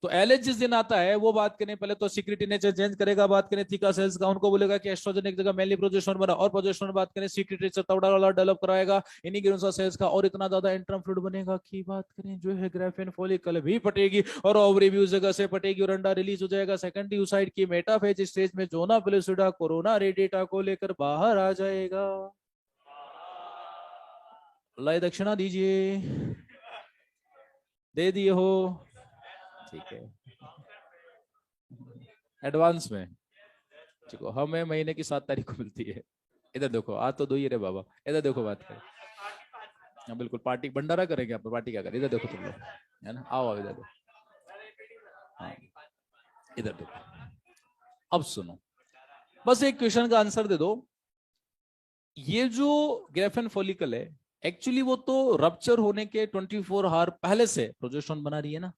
तो एलएच जिस दिन आता है, वो बात करें पहले तो सिक्रेटरी नेचर चेंज करेगा। बात करें थीका सेल्स का, उनको बोलेगा कि एस्ट्रोजन एक जगह मेनली प्रोजेस्टेरोन बना, और प्रोजेस्टेरोन बात करें सिक्रेटरी नेचर तगड़ा वाला डेवलप कराएगा इन्हीं गिरोसा सेल्स का, और इतना ज्यादा इंटरम फ्लूइड बनेगा कि बात करें जो है ग्रेफेन फॉलिकल भी फटेगी और ओवरी भी उस जगह से फटेगी और अंडा रिलीज हो जाएगा। सेकेंडरी oocyte की मेटाफेज स्टेज में जोना पेलुसिडा कोरोना रेडिएटा को लेकर बाहर आ जाएगा। लय दक्षिणा दीजिए। दे दिए हो? ठीक है, एडवांस में। ठीक है, हमें महीने की 7 तारीख को मिलती है। इधर देखो, आज तो दो ही रे बाबा। इधर देखो बात करें, हाँ बिल्कुल पार्टी भंडारा करेंगे। आप पार्टी क्या करें? इधर देखो तुम लोग, है ना, आओ आओ इधर देखो। हाँ, इधर देखो। अब सुनो, बस एक क्वेश्चन का आंसर दे दो। ये जो ग्रेफेन फॉलिकल है, एक्चुअली वो तो रप्चर होने के 24 आवर पहले से प्रोजेस्टेरोन बना रही है ना,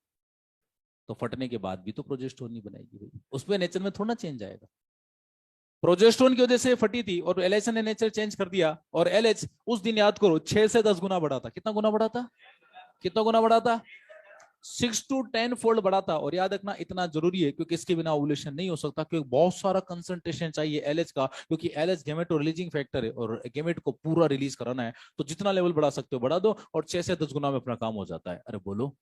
तो फटने के बाद भी तो प्रोजेस्टेरोन नहीं बनाएगी भाई, उसमें नेचर में थोड़ा चेंज आएगा। प्रोजेस्टेरोन की वजह से फटी थी और एलएच ने नेचर चेंज कर दिया, और एलएच उस दिन याद करो 6 से 10 गुना बढ़ा था। कितना गुना बढ़ा था? कितना गुना बढ़ा था? 6 to 10 फोल्ड बढ़ा था। और याद रखना इतना जरूरी है, क्योंकि इसके बिना ओवुलेशन नहीं हो सकता, क्योंकि बहुत सारा कंसंट्रेशन चाहिए एलएच का, क्योंकि एलएच गेमेटो रिलीजिंग फैक्टर है और गेमेट को पूरा रिलीज कराना है। तो जितना लेवल बढ़ा सकते हो बढ़ा दो, और 6 से 10 गुना में अपना काम हो जाता है। अरे बोलो।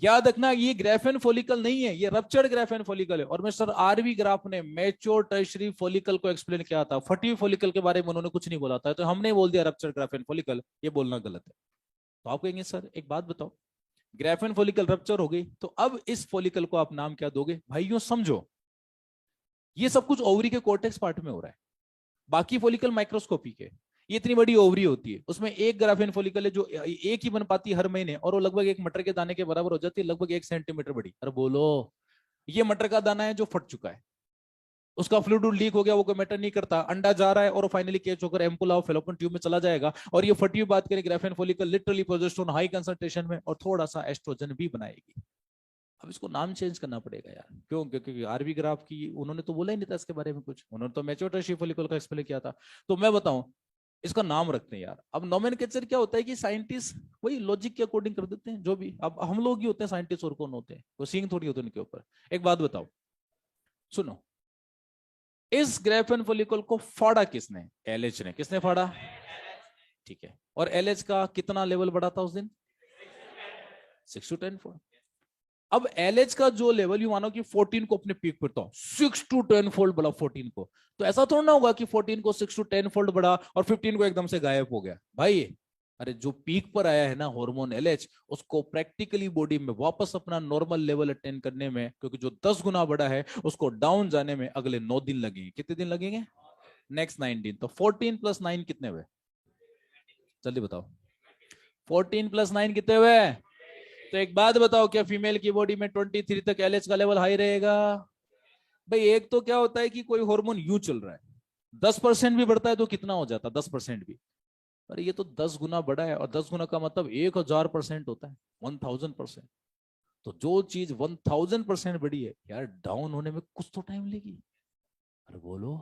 याद रखना, ये ग्रेफेन फॉलिकल नहीं है, ये रप्चर्ड ग्रेफेन फॉलिकल है। और मिस्टर आरवी ग्राफ ने मैच्योर टर्शियरी फॉलिकल को एक्सप्लेन किया था, फटी फॉलिकल के बारे में उन्होंने कुछ नहीं बोला था, तो हमने बोल दिया रप्चर्ड ग्रेफेन फॉलिकल। ये बोलना गलत है। तो आप कहेंगे सर एक बात बताओ, ग्रेफेन फॉलिकल रप्चर हो गई, तो अब इस फॉलिकल को आप नाम क्या दोगे? भाइयों समझो, ये सब कुछ ओवरी के कोर्टेक्स पार्ट में हो रहा है, बाकी फॉलिकल माइक्रोस्कोपिक है। ये इतनी बड़ी ओवरी होती है, उसमें एक ग्राफेन फॉलिकल है जो एक ही बन पाती है हर महीने, और वो लगभग एक मटर के दाने के बराबर हो जाती है, लगभग 1 सेंटीमीटर बड़ी। अरे बोलो, ये मटर का दाना है जो फट चुका है, उसका फ्लूइड लीक हो गया, वो कोई मैटर नहीं करता, अंडा जा रहा है और फाइनली कैच होकर एम्पुला ऑफ फेलोपियन ट्यूब में चला जाएगा। और ये फटी हुई बात करें Graafian follicle literally progesterone high concentration में और थोड़ा सा एस्ट्रोजन भी बनाएगी। अब इसको नाम चेंज करना पड़ेगा यार। क्यों? क्योंकि आरवी ग्राफ की उन्होंने तो बोला ही नहीं था इसके बारे में कुछ, उन्होंने तो मैच्योर टर्शियरी फॉलिकल का एक्सप्लेन किया था। तो मैं बताऊं, इसका नाम रखते हैं यार। अब नोमेनक्लेचर क्या होता है कि साइंटिस्ट वही लॉजिक के अकॉर्डिंग कर देते हैं जो भी। अब हम लोग ही होते हैं साइंटिस्ट, और कौन होते हैं? वो सींग थोड़ी होते हैं उनके ऊपर। एक बात बताओ, सुनो, इस ग्रेफेन फॉलिकल को फाड़ा किसने? एलएच ने। किसने फाड़ा? ठीक है। और एलएच का कितना लेवल बढ़ा था उस दिन? 6 to 10 फोल्ड। अब एलएच का जो लेवल, यू मानो कि 14 को अपने पीक पर था, 6 to 10 फोल्ड बढ़ा 14 को। तो ऐसा थोड़ा ना होगा कि 14 को 6 to 10 फोल्ड बढ़ा और 15 को एकदम से गायब हो गया भाई। अरे जो पीक पर आया है ना हार्मोन एलएच, उसको प्रैक्टिकली बॉडी में वापस अपना नॉर्मल लेवल अटेन करने में, क्योंकि जो 10 गुना बढ़ा है उसको डाउन जाने में अगले 9 दिन लगेंगे। कितने दिन लगेंगे? नेक्स्ट 9 दिन। तो 14 + 9 कितने हुए? जल्दी बताओ। 14 + 9 कितने हुए? तो एक बात बताओ, क्या फीमेल की बॉडी में 23 तक एलएच का लेवल हाई रहेगा? भाई एक तो क्या होता है कि कोई हार्मोन यूं चल रहा है, 10% भी बढ़ता है तो कितना हो जाता है, 10% भी। अरे ये तो 10 गुना बड़ा है, और 10 गुना का मतलब 1000% होता है, 1000%। तो जो चीज 1000% बड़ी है यार, डाउन होने में कुछ तो टाइम लेगी। अरे बोलो।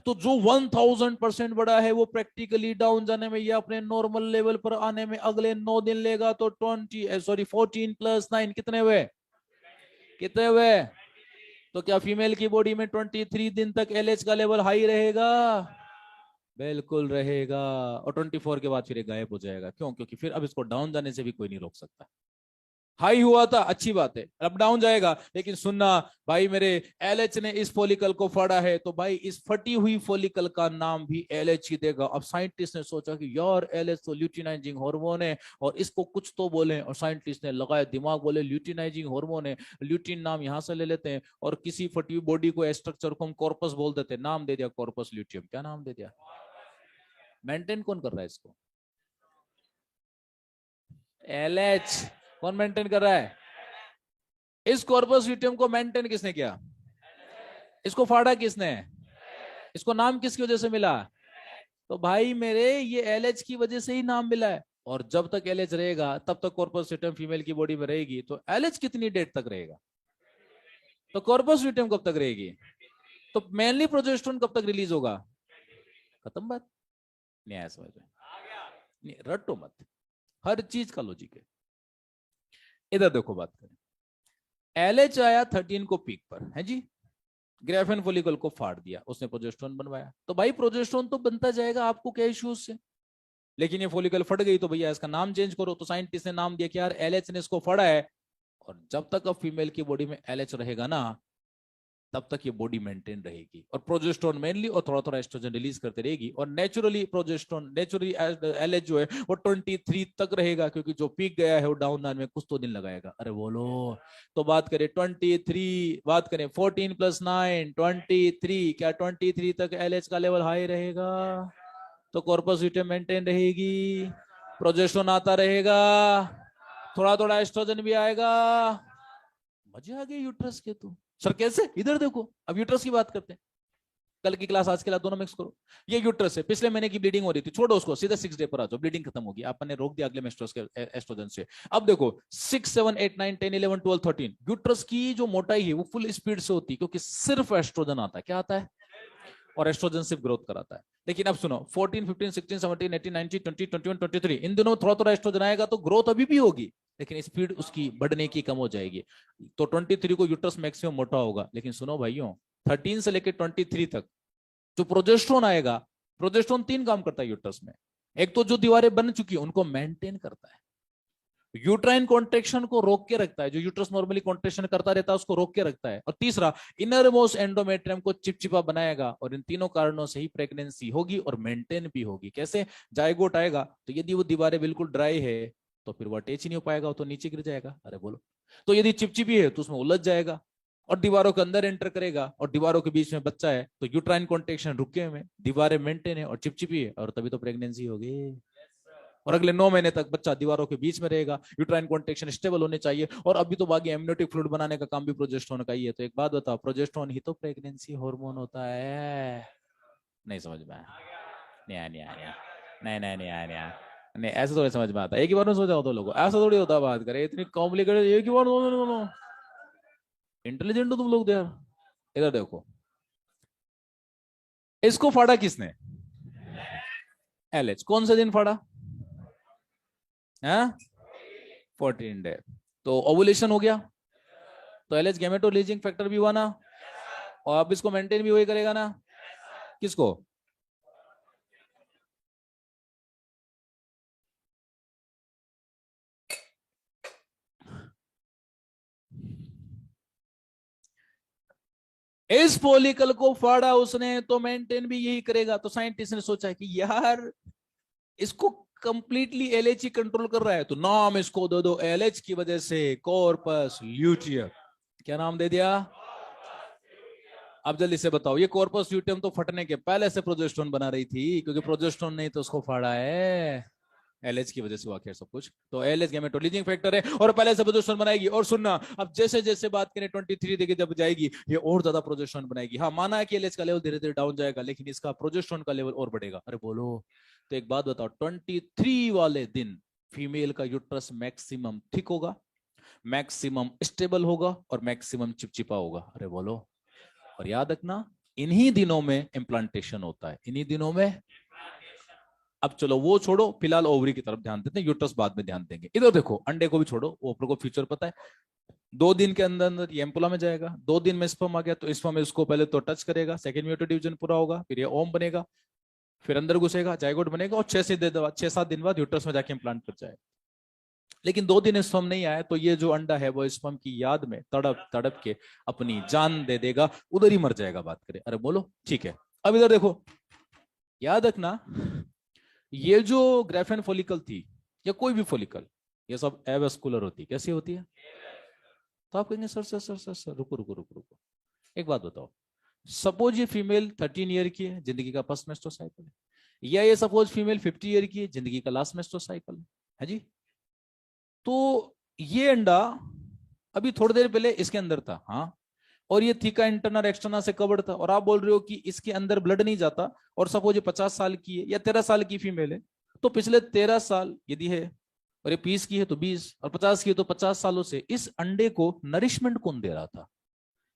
तो जो 1000% बड़ा है वो प्रैक्टिकली डाउन जाने में या अपने नॉर्मल लेवल पर आने में अगले 9 दिन लेगा। तो 14 + 9 कितने हुए, कितने हुए? तो क्या फीमेल की बॉडी में 23 दिन तक एलएच का लेवल हाई रहेगा? बिल्कुल रहेगा। और 24 के बाद फिर ये गायब हो जाएगा। क्यों? क्योंकि फिर अब इसको डाउन जाने से भी कोई नहीं रोक सकता। हाई हुआ था, अच्छी बात है, अब डाउन जाएगा। लेकिन सुनना भाई मेरे, एलएच ने इस फोलिकल को फाड़ा है, तो भाई इस फटी हुई फोलिकल का नाम भी एलएच ही देगा। अब साइंटिस्ट ने सोचा कि यार एलएच तो ल्यूटिनाइजिंग हार्मोन है, और इसको कुछ तो बोले। और साइंटिस्ट ने लगाया दिमाग, बोले ल्यूटिनाइजिंग हार्मोन है, ल्यूटिन नाम यहां से ले लेते हैं, और किसी फटी हुई बॉडी को स्ट्रक्चर को हम कॉर्पस बोल देते हैं। नाम दे दिया कॉर्पस ल्यूटियम। क्या नाम दे दिया? मेंटेन कौन कर रहा है इसको? एलएच। कौन मेंटेन कर रहा है? इस कॉर्पस ल्यूटियम को मेंटेन किसने किया? इसको फाड़ा किसने? इसको नाम किसकी वजह से मिला? तो भाई मेरे, ये एलएच की वजह से ही नाम मिला है। और जब तक एलएच रहेगा तब तक कॉर्पस ल्यूटियम फीमेल की बॉडी में रहेगी। तो एलएच कितनी डेट तक रहेगा? तो कॉर्पस ल्यूटियम कब तक रहेगी? तो मेनली प्रोजेस्टेरोन कब तक रिलीज होगा? खत्म बात। नहीं आया समझ में? नहीं रटो मत, हर चीज का लॉजिक है। इधर देखो, बात करें। एलएच आया 13 को पीक पर, है जी। ग्रेफेन फोलिकल को फाड़ दिया, उसने प्रोजेस्टेरोन बनवाया। तो भाई प्रोजेस्टेरोन तो बनता जाएगा, आपको क्या इश्यूज से। लेकिन ये फोलिकल फट गई तो भैया इसका नाम चेंज करो। तो साइंटिस्ट ने नाम दिया कि यार एलएच ने इसको फड़ा है। और जब तक अब फीमेल की बॉडी में एलएच रहेगा ना, तब तक ये बॉडी मेंटेन रहेगी। और प्रोजेस्टेरोन मेनली और थोड़ा थोड़ा एस्ट्रोजन रिलीज करते रहेगी। और नेचुरली प्रोजेस्टेरोन, नेचुरली एलएच जो है वो 23 तक रहेगा, क्योंकि जो पीक गया है वो डाउन आने में कुछ तो दिन लगाएगा। अरे बोलो। तो बात करें 23, बात करें 14 + 9 23, क्या 23 तक एलएच का लेवल हाई रहेगा? तो कॉर्पस ल्यूटियम मेंटेन रहेगी, प्रोजेस्टेरोन आता रहेगा, थोड़ा थोड़ा एस्ट्रोजन भी आएगा। मजे आ गए यूट्रस के तो। सर कैसे? इधर देखो, अब यूट्रस की बात करते हैं। कल की क्लास आज की क्लास दोनों मिक्स करो। ये यूट्रस है, पिछले महीने की ब्लीडिंग हो रही थी, छोड़ो उसको, सीधा 6 डे पर आ जाओ, ब्लीडिंग खत्म होगी, आपने रोक दिया अगले मेस्ट्रोस के एस्ट्रोजन से। अब देखो 6 7 8 9 10 11 12 13, यूट्रस की जो मोटाई है वो फुल स्पीड से होती है, क्योंकि सिर्फ एस्ट्रोजन आता है। क्या आता है? और एस्ट्रोजन सिर्फ ग्रोथ कराता है। लेकिन अब सुनो, 14 15 16 17 18 19 20 21 23, इन दिनों थोड़ा थोड़ा एस्ट्रोजन आएगा तो ग्रोथ अभी भी होगी, लेकिन स्पीड उसकी बढ़ने की कम हो जाएगी। तो 23 को यूट्रस मैक्सिमम मोटा होगा। लेकिन सुनो भाइयों, 13 से लेकर 23 तक जो प्रोजेस्ट्रोन आएगा, प्रोजेस्ट्रोन 3 काम करता है यूट्रस में। एक तो जो दीवारें बन चुकी है उनको मेंटेन करता है, यूट्राइन कॉन्ट्रेक्शन को रोक के रखता है, जो यूट्रस नॉर्मली कॉन्ट्रेक्शन करता रहता है उसको रोक के रखता है, और तीसरा इनरमोस्ट एंडोमेट्रियम को चिपचिपा बनाएगा। और इन तीनों कारणों से ही प्रेगनेंसी होगी और मेंटेन भी होगी। कैसे? जायगोट आएगा तो यदि वो दीवारें बिल्कुल ड्राई है तो फिर वो अटैच ही नहीं हो पाएगा, तो नीचे गिर जाएगा। अरे बोलो। तो यदि चिपचिपी है तो उसमें उलझ जाएगा और दीवारों के अंदर एंटर करेगा, और दीवारों के बीच में बच्चा है तो यूट्राइन कॉन्ट्रेक्शन रुके हुए, दीवारें मेंटेन है और चिपचिपी है, और तभी तो प्रेगनेंसी होगी। और अगले 9 महीने तक बच्चा दीवारों के बीच में रहेगा। यूट्राइन कॉन्ट्रेक्शन स्टेबल होने चाहिए। और अभी तो बाकी एमनियोटिक फ्लूइड बनाने का काम भी प्रोजेस्टेरोन का ही है। तो एक बात बताओ, प्रोजेस्टेरोन ही तो प्रेगनेंसी हार्मोन होता है। नहीं समझ में आया? नहीं आया, नहीं आया, नहीं नहीं नहीं आया, नहीं आया। नहीं, ऐसे थोड़ी समझ में आता, एक ही बार में समझ आता लोगों, ऐसा थोड़ी होता। बात करें इतनी कॉम्प्लिकेटेड, एक ही बार दोनों इंटेलिजेंट हो तुम लोग तो यार। इधर देखो, इसको फाड़ा किसने? एलएच। कौन सा दिन फाड़ा? है 14 डे। तो ओवुलेशन हो गया, तो एलएच गैमेटो रिलीजिंग फैक्टर भी हुआ ना, और अब इसको मेंटेन भी वही करेगा ना। किसको? इस फॉलिकल को फाड़ा उसने तो मेंटेन भी यही करेगा। तो साइंटिस्ट ने सोचा कि यार इसको कंप्लीटली एलएच ही कंट्रोल कर रहा है, तो नाम इसको दे दो एलएच की वजह से कॉर्पस ल्यूटियम। क्या नाम दे दिया? अब जल्दी से बताओ, ये कॉर्पस ल्यूटियम तो फटने के पहले से प्रोजेस्टेरोन बना रही थी, क्योंकि प्रोजेस्टेरोन नहीं तो उसको फाड़ा है। एलएच की वजह से हुआ क्या सब कुछ। तो एलएच गैमेटोलीजिंग फैक्टर है और पहले से प्रोजेस्टेरोन बनाएगी। और सुनना, अब जैसे जैसे बात करें 23 देखिए जब जाएगी ये और ज्यादा प्रोजेस्टेरोन बनाएगी। हाँ माना है कि एलएच का लेवल धीरे धीरे डाउन जाएगा, लेकिन इसका प्रोजेस्टेरोन का लेवल और बढ़ेगा। अरे बोलो, तो एक बात बताओ, 23 वाले दिन फीमेल का यूट्रस मैक्सिमम थिक होगा, मैक्सिमम स्टेबल होगा और मैक्सिमम चिपचिपा होगा। अरे बोलो, और याद रखना इन्हीं दिनों में इम्प्लांटेशन होता है, इन्हीं दिनों में। अब चलो वो छोड़ो, फिलहाल ओवरी की तरफ ध्यान देते हैं, यूट्रस बाद में ध्यान देंगे। इधर देखो, अंडे को भी छोड़ो, वो अपने को फ्यूचर पता है। 2 दिन के अंदर अंदर ये एम्पुला में जाएगा। 2 दिन में स्पर्म आ गया तो स्पर्म में उसको पहले तो टच करेगा, सेकंड म्यूटेटिव डिवीजन पूरा होगा, फिर ये ओम बनेगा, फिर अंदर घुसेगा, जाइगोट बनेगा और 6-7 दिन बाद यूट्रस में जाके इम्प्लांट कर जाएगा। लेकिन 2 दिन स्पर्म नहीं आया तो ये जो अंडा है वो स्पर्म की याद में तड़प तड़प के अपनी जान दे देगा, उधर ही मर जाएगा। बात करें, अरे बोलो ठीक है। अब इधर देखो, याद रखना ये जो ग्रेफेन फॉलिकल थी या कोई भी फॉलिकल, ये सब एवेस्कुलर होती है। कैसी होती है? तो आप कहेंगे sir sir sir sir sir रुको रुको रुको रुको, एक बात बताओ, सपोज ये फीमेल 13 ईयर की है, जिंदगी का फर्स्ट मेस्ट्रुअल साइकिल है, या ये सपोज फीमेल 50 ईयर की है, जिंदगी का लास्ट मेस्ट्रुअल साइकिल है जी। तो ये अंडा अभी थोड़ी देर पहले इसके अंदर था, हाँ, और ये थीका इंटरनल एक्सटर्नल से कवर्ड था, और आप बोल रहे हो कि इसके अंदर ब्लड नहीं जाता, और सपोज ये 50 साल की है या 13 साल की फीमेल है, तो पिछले 13 साल यदि है और ये 20 की है तो 20 और 50 की है तो 50 सालों से इस अंडे को नरिशमेंट कौन दे रहा था?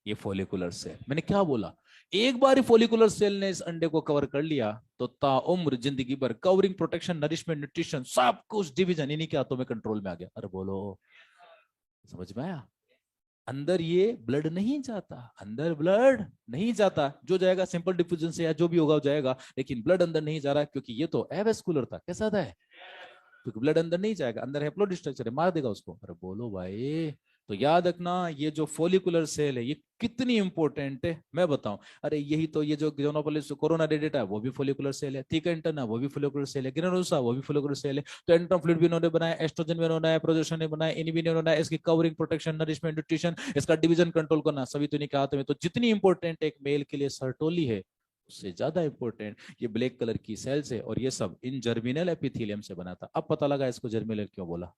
ये फॉलिकुलर सेल। मैंने क्या बोला, एक बार फॉलिकुलर सेल ने इस अंडे को कवर कर लिया तो ताउम्र जिंदगी भर कवरिंग, प्रोटेक्शन, नरिशमेंट, न्यूट्रिशन सब कुछ डिवीजन इन्हीं के हाथों में कंट्रोल में आ गया। अरे बोलो, समझ में आया? अंदर ये ब्लड नहीं जाता, अंदर ब्लड नहीं जाता, जो जाएगा सिंपल डिफ्यूजन से या जो भी होगा वो जाएगा, लेकिन ब्लड अंदर नहीं जा रहा क्योंकि ये तो एवेस्कुलर था। कैसा था? क्योंकि ब्लड अंदर नहीं जाएगा, अंदर हेप्लोडिस्ट्रक्चर है, मार देगा उसको। अरे बोलो भाई, तो याद रखना ये जो फोलिकुलर सेल है ये कितनी इंपॉर्टेंट है मैं बताऊं। अरे यही तो ये जो ग्रेनोपोलिस कोरोना डेटा है वो भी फोलिकुलर सेल है, थीका इंटरना वो भी फोलिकुलर सेल है, ग्रेनुलोसा वो भी फोलिकुलर सेल है। तो एंट्रम फ्लूइड भी इन्होंने बनाया, एस्ट्रोजन भी इन्होंने बनाया, प्रोजेस्टेरोन ने बनाया, इनहिबिन ने बनाया, इसकी कवरिंग, प्रोटेक्शन, नरिशमेंट, न्यूट्रिशन, इसका डिवीजन कंट्रोल करना सभी तो नहीं कहा तुम्हें। तो जितनी इंपॉर्टेंट एक मेल के लिए सर्टोली है उससे ज्यादा इंपॉर्टेंट ये ब्लैक कलर की सेल्स है, और ये सब इन जर्मिनल एपिथेलियम से बना था। अब पता लगा इसको जर्मिनल क्यों बोला।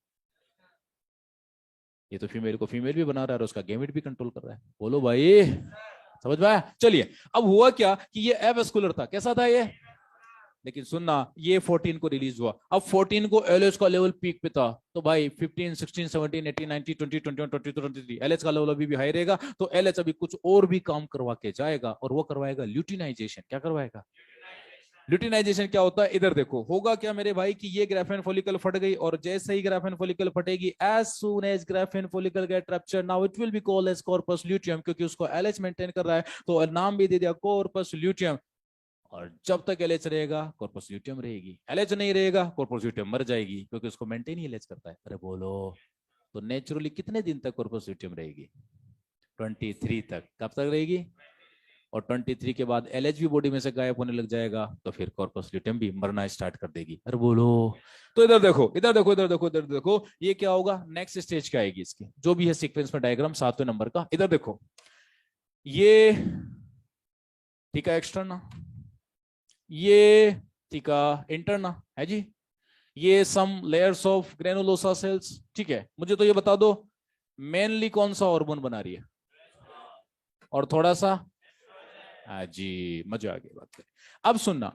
ये तो फीमेल को फीमेल भी बना रहा है और उसका गेमेट भी कंट्रोल कर रहा है। बोलो भाई, समझ में आया? चलिए, अब हुआ क्या कि ये एवेस्कुलर था। कैसा था ये? लेकिन सुनना, ये 14 को रिलीज हुआ। अब 14 को एलएच का लेवल पीक पे था, तो भाई 15, 16, 17, 18, 19, 20, 21, 22, 23 एलएच का लेवल अभी भी हाई रहेगा। तो एलएच अभी कुछ और भी काम करवा के जाएगा, और वो करवाएगा ल्यूटिनाइजेशन। क्या करवाएगा? ल्यूटिनाइजेशन क्या होता है? इधर देखो, होगा क्या मेरे भाई कि ये ग्राफेन फॉलिकल फट गई, और जैसे ही ग्राफेन फॉलिकल फटेगी, as soon as Graafian follicle get rupture, now it will be called as corpus luteum, क्योंकि उसको एलएच मेंटेन कर रहा है तो नाम भी दे दिया कॉर्पस ल्यूटियम। और जब तक एलएच रहेगा कॉर्पस ल्यूटियम रहेगी, एलएच नहीं रहेगा कॉर्पस ल्यूटियम मर जाएगी, क्योंकि उसको मेंटेन ही एलएच करता है। अरे बोलो, तो नेचुरली कितने दिन तक कॉर्पस ल्यूटियम रहेगी? 23 तक। कब तक रहेगी? और 23 के बाद एलएच भी बॉडी में से गायब होने लग जाएगा, तो फिर कॉर्पस ल्यूटियम भी मरना स्टार्ट कर देगी। अरे बोलो, तो इधर देखो इधर देखो इधर देखो इधर देखो, ये क्या होगा? नेक्स्ट स्टेज क्या आएगी इसकी, जो भी है सीक्वेंस में डायग्राम 7वें नंबर का। इधर देखो, ये थीका एक्सटर्ना, ये थीका इंटरना है जी, ये सम लेयर्स ऑफ ग्रेनुलोसा सेल्स। ठीक है, मुझे तो ये बता दो मेनली कौन सा हार्मोन बना रही है, और थोड़ा सा जी, मजा आ गया बात करें। अब सुनना,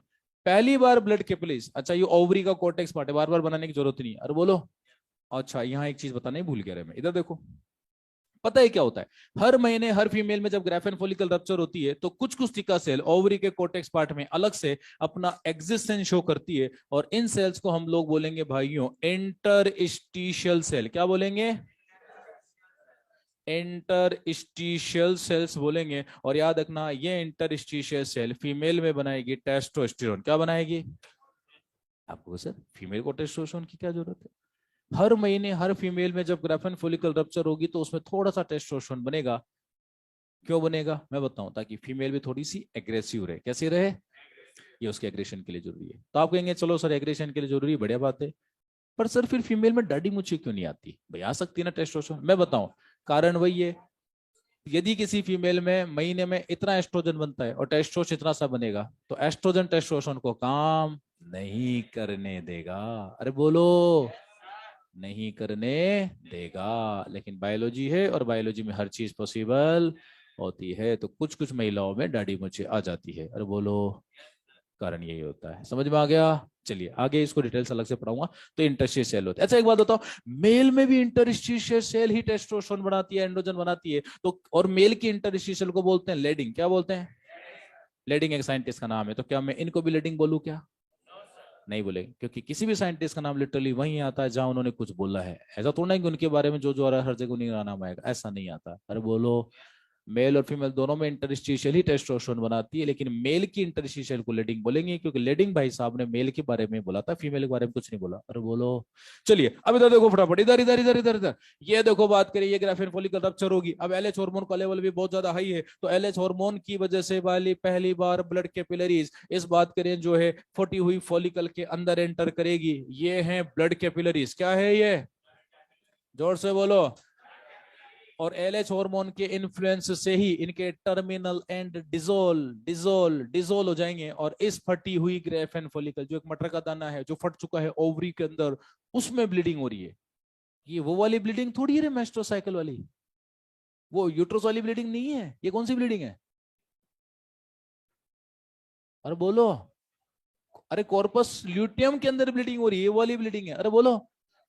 पहली बार ब्लड कैपिलरीज, अच्छा ये ओवरी का कोर्टेक्स पार्ट है, बार बार बनाने की जरूरत नहीं है। अरे बोलो, अच्छा यहाँ एक चीज बताना ही भूल गया मैं। इधर देखो, पता है क्या होता है? हर महीने हर फीमेल में जब ग्राफेन फॉलिकल रप्चर होती है तो कुछ कुछ थीका सेल ओवरी के कोर्टेक्स पार्ट में अलग से अपना एग्जिस्टेंस शो करती है, और इन सेल्स को हम लोग बोलेंगे भाइयों इंटरस्टिशियल सेल। क्या बोलेंगे? इंटरस्टिशियल सेल्स बोलेंगे। और याद रखना, ये इंटरस्टिशियल सेल फीमेल में बनाएगी टेस्टोस्टेरोन। क्या बनाएगी? आपको सर फीमेल को टेस्टोस्टेरोन की क्या जरूरत है? हर महीने हर फीमेल में जब ग्राफेन फॉलिकल रप्चर होगी तो उसमें थोड़ा सा टेस्टोस्टेरोन बनेगा। क्यों बनेगा मैं बताऊं, ताकि फीमेल भी थोड़ी सी एग्रेसिव रहे। कैसी रहे? ये उसके एग्रेशन के लिए जरूरी है। तो आप कहेंगे चलो सर एग्रेशन के लिए जरूरी है, बढ़िया बात है, पर सर फिर फीमेल में दाढ़ी मुच्छी क्यों नहीं आती? भाई आ सकती है ना टेस्टोस्टेरोन। मैं बताऊं, कारण वही है, यदि किसी फीमेल में महीने में इतना एस्ट्रोजन बनता है और टेस्टोस्टेरोन इतना सा बनेगा, तो एस्ट्रोजन टेस्टोस्टेरोन को काम नहीं करने देगा। अरे बोलो, नहीं करने देगा। लेकिन बायोलॉजी है और बायोलॉजी में हर चीज पॉसिबल होती है। तो कुछ कुछ महिलाओं में दाढ़ी मूंछें आ जाती है। अरे बोलो, कारण यही होता है। समझ में आ गया? चलिए आगे इसको डिटेल्स अलग से पढ़ाऊंगा। तो इंटरस्टिशियल सेल होते हैं। अच्छा एक बात बताओ, मेल में भी इंटरस्टिशियल सेल ही टेस्टोस्टेरोन बनाती है, एंड्रोजन बनाती है। तो और मेल की इंटरस्टिशियल को बोलते हैं लेडिंग। क्या बोलते हैं? लेडिंग एक साइंटिस्ट का नाम है। तो क्या मैं इनको भी लेडिंग बोलूं क्या? नहीं बोलेंगे, क्योंकि किसी भी साइंटिस्ट का नाम लिटरली वहीं आता है जहां उन्होंने कुछ बोला है। ऐसा थोड़ा नहीं कि उनके बारे में जो आ रहा है हर जगह उन्हीं का नाम आएगा, ऐसा नहीं आता। अरे बोलो, मेल और फीमेल दोनों में इंटरस्टिशियल ही टेस्टोस्टेरोन बनाती है, लेकिन मेल की इंटरस्टिशियल को लेडिंग बोलेंगे, क्योंकि लेडिंग भाई साहब ने मेल के बारे में बोला था, फीमेल के बारे में कुछ नहीं बोला। अरे बोलो। चलिए अब इधर देखो फटाफट, इधर इधर इधर इधर इधर। ये देखो, बात करें, ये ग्राफिन फॉलिकल रप्चर होगी। अब एलएच हार्मोन का लेवल भी बहुत ज्यादा हाई है, तो एलएच हार्मोन की वजह से वाली पहली बार ब्लड कैपिलरीज, इस बात करें जो है फटी हुई फॉलिकल के अंदर एंटर करेगी। ये है ब्लड कैपिलरीज। क्या है ये? जोर से बोलो। और एलएच हार्मोन के इन्फ्लुएंस से ही इनके टर्मिनल एंड डिजोल हो जाएंगे। और इस फटी हुई ग्रेफेन फॉलिकल, जो एक मटर का दाना है जो फट चुका है ओवरी के अंदर, उसमें ब्लीडिंग हो रही है। ये वो वाली ब्लीडिंग थोड़ी है मेंस्ट्रुअल साइकिल वाली, वो यूट्रस वाली ब्लीडिंग नहीं है। ये कौन सी ब्लीडिंग है? अरे बोलो। अरे कॉर्पस ल्यूटियम के अंदर ब्लीडिंग हो रही है, ये वाली ब्लीडिंग है। अरे बोलो।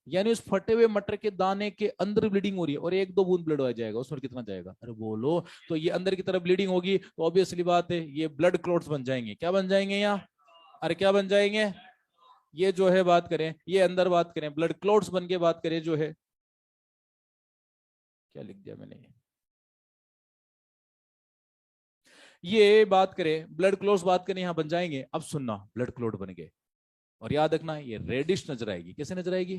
यानी उस फटे हुए मटर के दाने के अंदर ब्लीडिंग हो रही है, और एक दो बूंद ब्लड आ जाएगा, उसमें कितना जाएगा? अरे बोलो। तो ये अंदर की तरफ ब्लीडिंग होगी, तो ऑब्वियसली बात है ये ब्लड क्लॉट्स बन जाएंगे। क्या बन जाएंगे यहाँ? अरे क्या बन जाएंगे? ये जो है बात करें, ये अंदर बात करें ब्लड क्लॉट्स बन के बात करें जो है, क्या लिख दिया मैंने, ये बात करें ब्लड क्लॉट्स बात करें यहाँ बन जाएंगे। अब सुनना, ब्लड क्लॉट बन गए, और याद रखना ये रेडिश नजर आएगी। कैसे नजर आएगी?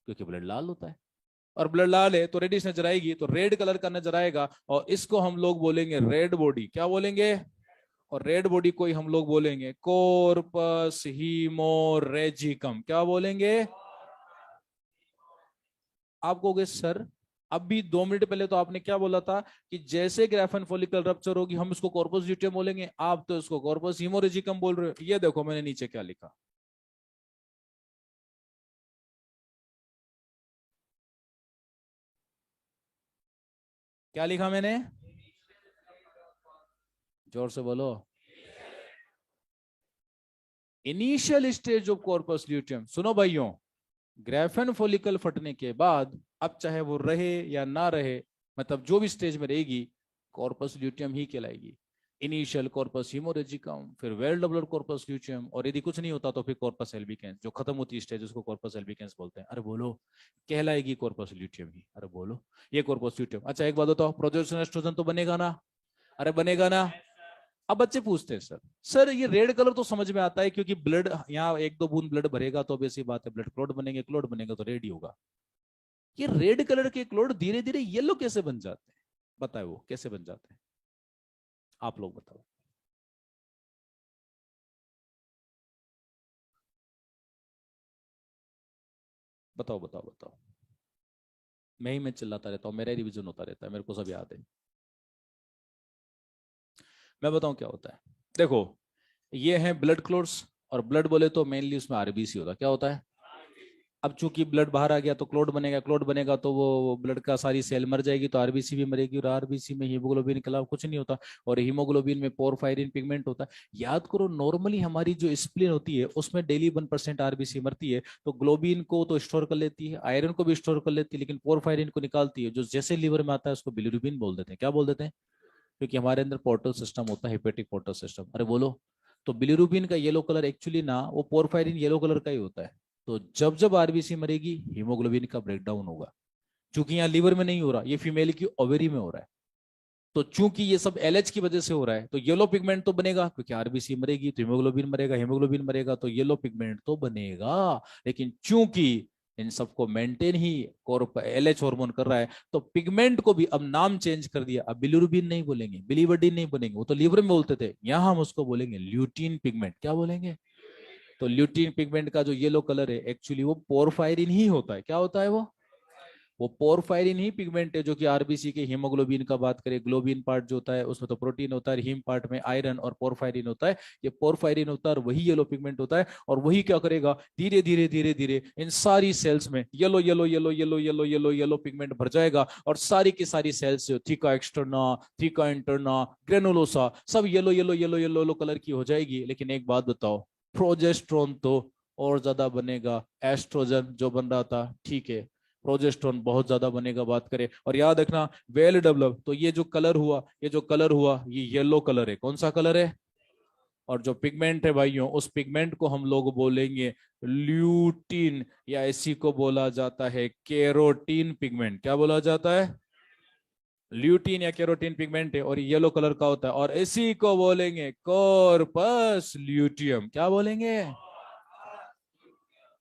क्योंकि ब्लड लाल होता है, और ब्लड लाल है तो रेडिश नजर आएगी, तो रेड कलर का नजर आएगा। और इसको हम लोग बोलेंगे रेड बॉडी। क्या बोलेंगे? और रेड बॉडी को ही हम लोग बोलेंगे कॉर्पस हीमोरेजिकम। क्या बोलेंगे? आप कहोगे सर, अभी 2 मिनट पहले तो आपने क्या बोला था कि जैसे ग्राफन फॉलिकल रप्चर होगी हम उसको कॉर्पस ल्यूटियम बोलेंगे, आप तो इसको कॉर्पस हीमोरेजिकम बोल रहे हो। ये देखो मैंने नीचे क्या लिखा, क्या लिखा मैंने? जोर से बोलो। Initial stage of corpus luteum. सुनो भाइयों, ग्राफेन फॉलिकल फटने के बाद अब चाहे वो रहे या ना रहे, मतलब जो भी स्टेज में रहेगी, कॉर्पस ल्यूटियम ही कहलाएगी। इनिशियल कॉर्पस हीमोरेजिकम, फिर वेल डेवलप्ड कॉर्पस ल्यूटियम, और यदि कुछ नहीं होता तो फिर कॉर्पस एल्बिकेंस, जो खत्म होती है स्टेज उसको कॉर्पस एल्बिकेंस बोलते हैं। अरे बोलो, कहलाएगी कॉर्पस ल्यूटियम ही। अरे बोलो, ये कॉर्पस ल्यूटियम। अच्छा एक बात बताओ, प्रोजेस्टेरोन एस्ट्रोजन तो बनेगा ना? अरे बनेगा ना? अब बच्चे पूछते हैं सर, सर ये रेड कलर तो समझ में आता है, क्योंकि ब्लड यहाँ एक दो बूंद ब्लड भरेगा तो ऐसी बात है ब्लड क्लॉट बनेंगे, क्लॉट बनेगा तो रेड ही होगा। ये रेड कलर के क्लॉट धीरे धीरे येलो कैसे बन जाते हैं? बताए वो कैसे बन जाते हैं? आप लोग बताओ। बताओ बताओ बताओ। मैं चिल्लाता रहता हूँ, मेरा रिवीजन होता रहता है, मेरे को सब याद है। मैं बताऊं क्या होता है। देखो, ये है ब्लड क्लॉट्स, और ब्लड बोले तो मेनली उसमें आरबीसी होता है। क्या होता है? अब चूंकि ब्लड बाहर आ गया तो क्लॉट बनेगा, क्लॉट बनेगा तो वो ब्लड का सारी सेल मर जाएगी, तो आरबीसी भी मरेगी, और आरबीसी में हीमोग्लोबिन के अलावा कुछ नहीं होता। और हीमोग्लोबिन में पोरफायरिन पिगमेंट होता है। याद करो, नॉर्मली हमारी जो स्प्लीन होती है उसमें डेली 1% आरबीसी मरती है, तो ग्लोबिन को तो स्टोर कर लेती है, आयरन को भी स्टोर कर लेती है, लेकिन पोरफायरिन को निकालती है, जो जैसे लीवर में आता है उसको बिलिरुबिन बोल देते हैं। क्या बोल देते हैं? क्योंकि हमारे अंदर पोर्टल सिस्टम होता है, हेपेटिक पोर्टल सिस्टम। अरे बोलो। तो बिलिरुबिन का येलो कलर एक्चुअली ना, वो पोरफायरिन येलो कलर का ही होता है। तो जब जब आरबीसी मरेगी हीमोग्लोबिन का ब्रेकडाउन होगा। चूंकि यहाँ लीवर में नहीं हो रहा, ये फीमेल की ओवेरी में हो रहा है, तो चूंकि ये सब एलएच की वजह से हो रहा है, तो येलो पिगमेंट तो बनेगा, क्योंकि आरबीसी मरेगी तो हीमोग्लोबिन मरेगा, हीमोग्लोबिन मरेगा तो येलो पिगमेंट तो बनेगा। लेकिन चूंकि इन सबको मेंटेन ही एलएच हार्मोन कर रहा है, तो पिगमेंट को भी अब नाम चेंज कर दिया। अब बिलिरुबिन नहीं बोलेंगे, बिलीवर्डिन नहीं बोलेंगे, वो तो लीवर में बोलते थे, यहां हम उसको बोलेंगे ल्यूटीन पिगमेंट। क्या बोलेंगे? तो ल्यूटीन पिगमेंट का जो येलो कलर है एक्चुअली वो पोरफायरिन ही होता है। क्या होता है वो? वो पोरफायरिन ही पिगमेंट है जो कि आरबीसी के हीमोग्लोबिन का बात करें, ग्लोबिन पार्ट जो होता है उसमें तो प्रोटीन होता है, हीम पार्ट में आयरन और पोरफायरिन होता है। ये पोरफायरिन होता है और वही येलो पिगमेंट होता है, और वही क्या करेगा, धीरे धीरे धीरे धीरे इन सारी सेल्स में yellow yellow yellow yellow yellow yellow yellow pigment भर जाएगा, और सारी की सारी cells theca externa, theca interna, granulosa सब yellow yellow yellow yellow yellow colour की हो जाएगी। लेकिन एक बात बताओ, प्रोजेस्टेरोन तो और ज्यादा बनेगा, एस्ट्रोजन जो बन रहा था ठीक है, प्रोजेस्टेरोन बहुत ज्यादा बनेगा बात करें। और याद रखना वेल डेवलप, तो ये जो कलर हुआ, ये जो कलर हुआ ये येलो कलर है, कौन सा कलर है, और जो पिगमेंट है भाइयों उस पिगमेंट को हम लोग बोलेंगे ल्यूटीन, या इसी को बोला जाता है केरोटीन पिगमेंट। क्या बोला जाता है, ल्यूटीन या केरोटीन पिगमेंट है, और येलो कलर का होता है, और इसी को बोलेंगे कॉर्पस ल्यूटियम। क्या बोलेंगे,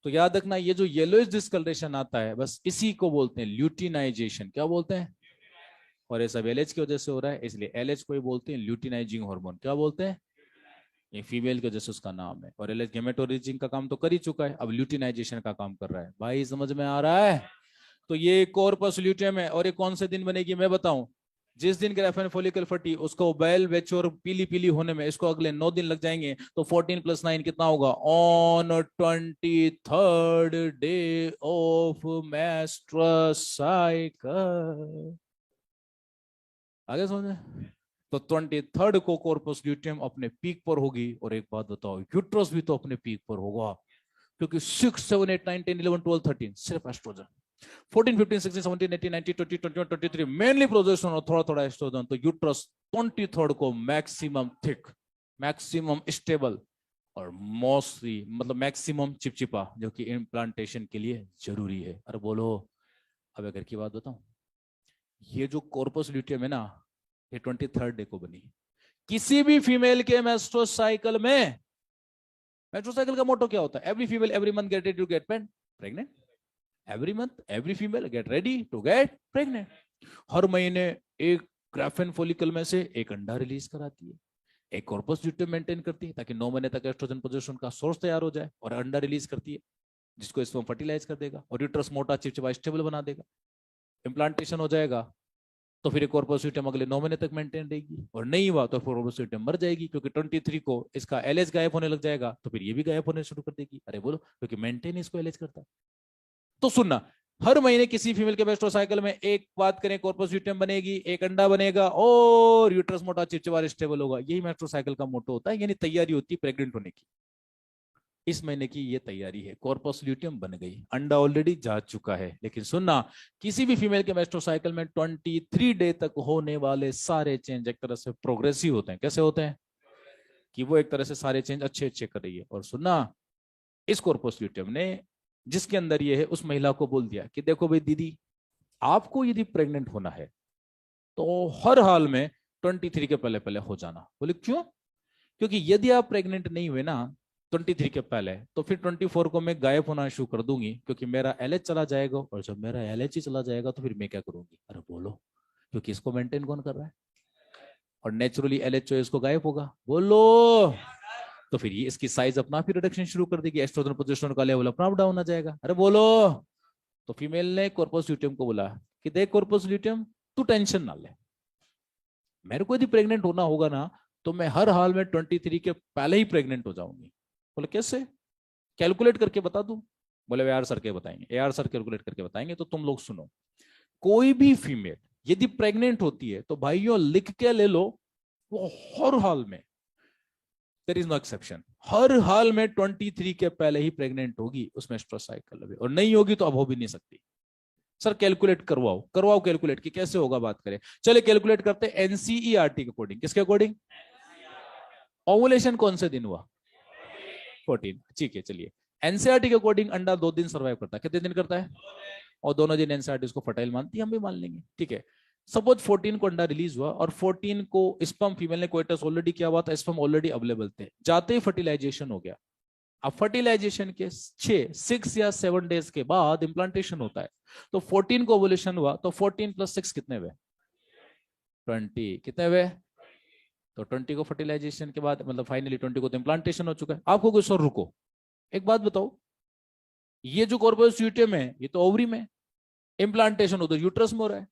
तो याद रखना ये जो येलोइश डिस्कलरेशन आता है बस इसी को बोलते हैं ल्यूटिनाइजेशन। क्या बोलते हैं, और ये सब एलएच की वजह से हो रहा है, इसलिए एलएच को ही बोलते हैं ल्यूटिनाइजिंग हार्मोन। क्या बोलते हैं, ये फीमेल की वजह से उसका नाम है, और एलएच गेमेटोरिजिंग का काम तो कर ही चुका है, अब ल्यूटिनाइजेशन का काम कर रहा है। भाई समझ में आ रहा है, तो ये कॉर्पस ल्यूटियम है, और ये कौन से दिन बनेगी मैं बताऊं, जिस दिन ग्रेफेन फॉलिकल फटी उसको बैल वेचोर पीली पीली होने में इसको अगले 9 दिन लग जाएंगे, तो 14 + 9 कितना होगा, on 23rd day of menstrual cycle. आगे समझे, तो 23rd को कॉर्पस ल्यूटियम अपने पीक पर होगी। और एक बात बताओ, यूट्रस भी तो अपने पीक पर होगा, क्योंकि 6, 7, 8, 9, 10, 11, 12, 13 सिर्फ एस्ट्रोजन, 14, 15, 16, 17, 18, 19, 20, 21, 23 मेनली प्रोजेस्टेरोन और थोड़ा थोड़ा एस्ट्रोजन। तो यूट्रस 23rd को मैक्सिमम थिक, मैक्सिमम स्टेबल, और मोस्टली मतलब मैक्सिमम चिपचिपा, जो कि इम्प्लांटेशन के लिए जरूरी है। अरे बोलो, अब अगर की बात बताऊं, ये जो कॉर्पस ल्यूटियम है ना, ये 23rd डे को बनी। किसी भी फीमेल के मेस्ट्रुअल साइकिल में, मेस्ट्रुअल साइकिल का मोटो क्या होता है, every female every month get ready to get pregnant, every month every female get ready to get pregnant. हर महीने एक ग्राफेन फॉलिकल में से एक अंडा रिलीज कराती है, एक कॉर्पस ल्यूटियम मेंटेन करती है ताकि 9 महीने तक एस्ट्रोजन प्रोजेस्टेरोन का सोर्स तैयार हो जाए, और अंडा रिलीज करती है जिसको इसमें फर्टिलाइज कर देगा, और यूट्रस मोटा चिपचिपा स्टेबल बना देगा। इम्प्लांटेशन हो जाएगा तो फिर कॉर्पस ल्यूटियम अगले 9 महीने तक मेंटेन रहेगी, और नहीं हुआ तो कॉर्पस ल्यूटियम मर जाएगी, क्योंकि 23 को इसका एलएच गायब होने लग जाएगा, तो फिर ये भी गायब होने शुरू कर देगी। अरे बोलो, क्योंकि मेंटेन इसको एलएच करता है। तो सुनना, हर महीने किसी फीमेल के मेस्ट्रुअल साइकिल में एक बात करें कॉर्पस ल्यूटियम बनेगी, एक अंडा बनेगा, और यूट्रस मोटा चिपचिपा स्टेबल होगा। यही मेस्ट्रुअल साइकिल का मोटो होता है, यानी तैयारी होती है प्रेग्नेंट होने की। इस महीने की ये तैयारी है, कॉर्पस ल्यूटियम बन गई, अंडा ऑलरेडी जा चुका है। लेकिन सुनना, किसी भी फीमेल के मेस्ट्रुअल साइकिल में 23 डे तक होने वाले सारे चेंज एक तरह से प्रोग्रेसिव होते हैं। कैसे होते हैं, कि वो एक तरह से सारे चेंज अच्छे अच्छे कर रही है। और सुनना, इस कॉर्पस ल्यूटियम ने जिसके अंदर ये है उस महिला को बोल दिया कि देखो भाई दीदी, आपको यदि प्रेग्नेंट होना है तो हर हाल में 23 के पहले पहले हो जाना। बोले क्यों, क्योंकि यदि आप प्रेग्नेंट नहीं हुए ना 23 के पहले, तो फिर 24 को मैं गायब होना शुरू कर दूंगी, क्योंकि मेरा एलएच चला जाएगा, और जब मेरा एलएच ही चला जाएगा तो फिर मैं क्या करूंगी। अरे बोलो, क्योंकि इसको मेंटेन कौन कर रहा है, और नेचुरली एलएच जो है इसको गायब होगा। बोलो, तो फिर ये इसकी साइज अपना आप ही रिडक्शन शुरू कर देगी, एस्ट्रोजन प्रोजेस्टेरोन का लेवल अपना डाउन आ जाएगा। अरे बोलो, तो फीमेल ने कॉर्पस ल्यूटियम को बोला कि देख कॉर्पस ल्यूटियम, तू टेंशन ना ले, मेरे को यदि प्रेग्नेंट होना होगा ना तो मैं हर हाल में 23 के पहले ही प्रेग्नेंट हो जाऊंगी। बोले कैसे, कैलकुलेट करके बता दूं। बोले यार सर के बताएंगे, यार सर कैलकुलेट करके बताएंगे। तो तुम लोग सुनो, कोई भी फीमेल यदि प्रेग्नेंट होती है तो भाइयों लिख के ले लो, वो हर हाल में, देयर इज नो एक्सेप्शन, हर हाल में 23 के पहले ही प्रेग्नेंट होगी, उसमें स्ट्रेस साइकिल, और नहीं होगी तो अब हो भी नहीं सकती। सर कैलकुलेट करवाओ, करवाओ कैलकुलेट कि कैसे होगा, बात करें। चले कैलकुलेट करते हैं एनसीईआरटी के अकॉर्डिंग। किसके अकॉर्डिंग, ओवुलेशन कौन से दिन हुआ, 14, ठीक है। चलिए, एनसीईआरटी के अकॉर्डिंग अंडा 2 दिन सर्वाइव करता है, कितने दिन करता है, और दोनों दिन एनसीईआरटी उसको फर्टाइल मानती है, हम भी मान लेंगे, ठीक है। सपोज 14 को अंडा रिलीज हुआ, और 14 को स्पर्म, फीमेल ने कोइटस ऑलरेडी किया हुआ था, स्पर्म ऑलरेडी अवेलेबल थे, जाते ही फर्टिलाइजेशन हो गया। अब फर्टिलाइजेशन के 6 या 7 डेज के बाद इम्प्लांटेशन होता है, तो 14 को ओवुलेशन हुआ, तो 14 + 6 कितने हुए, 20, कितने हुए, तो 20 को फर्टिलाइजेशन के बाद मतलब फाइनली 20 को तो इम्प्लांटेशन हो चुका है। आपको कुछ और रुको, एक बात बताओ, ये जो कॉर्पस ल्यूटियम है ये तो ओवरी में, इम्प्लांटेशन उधर यूट्रस में हो रहा है।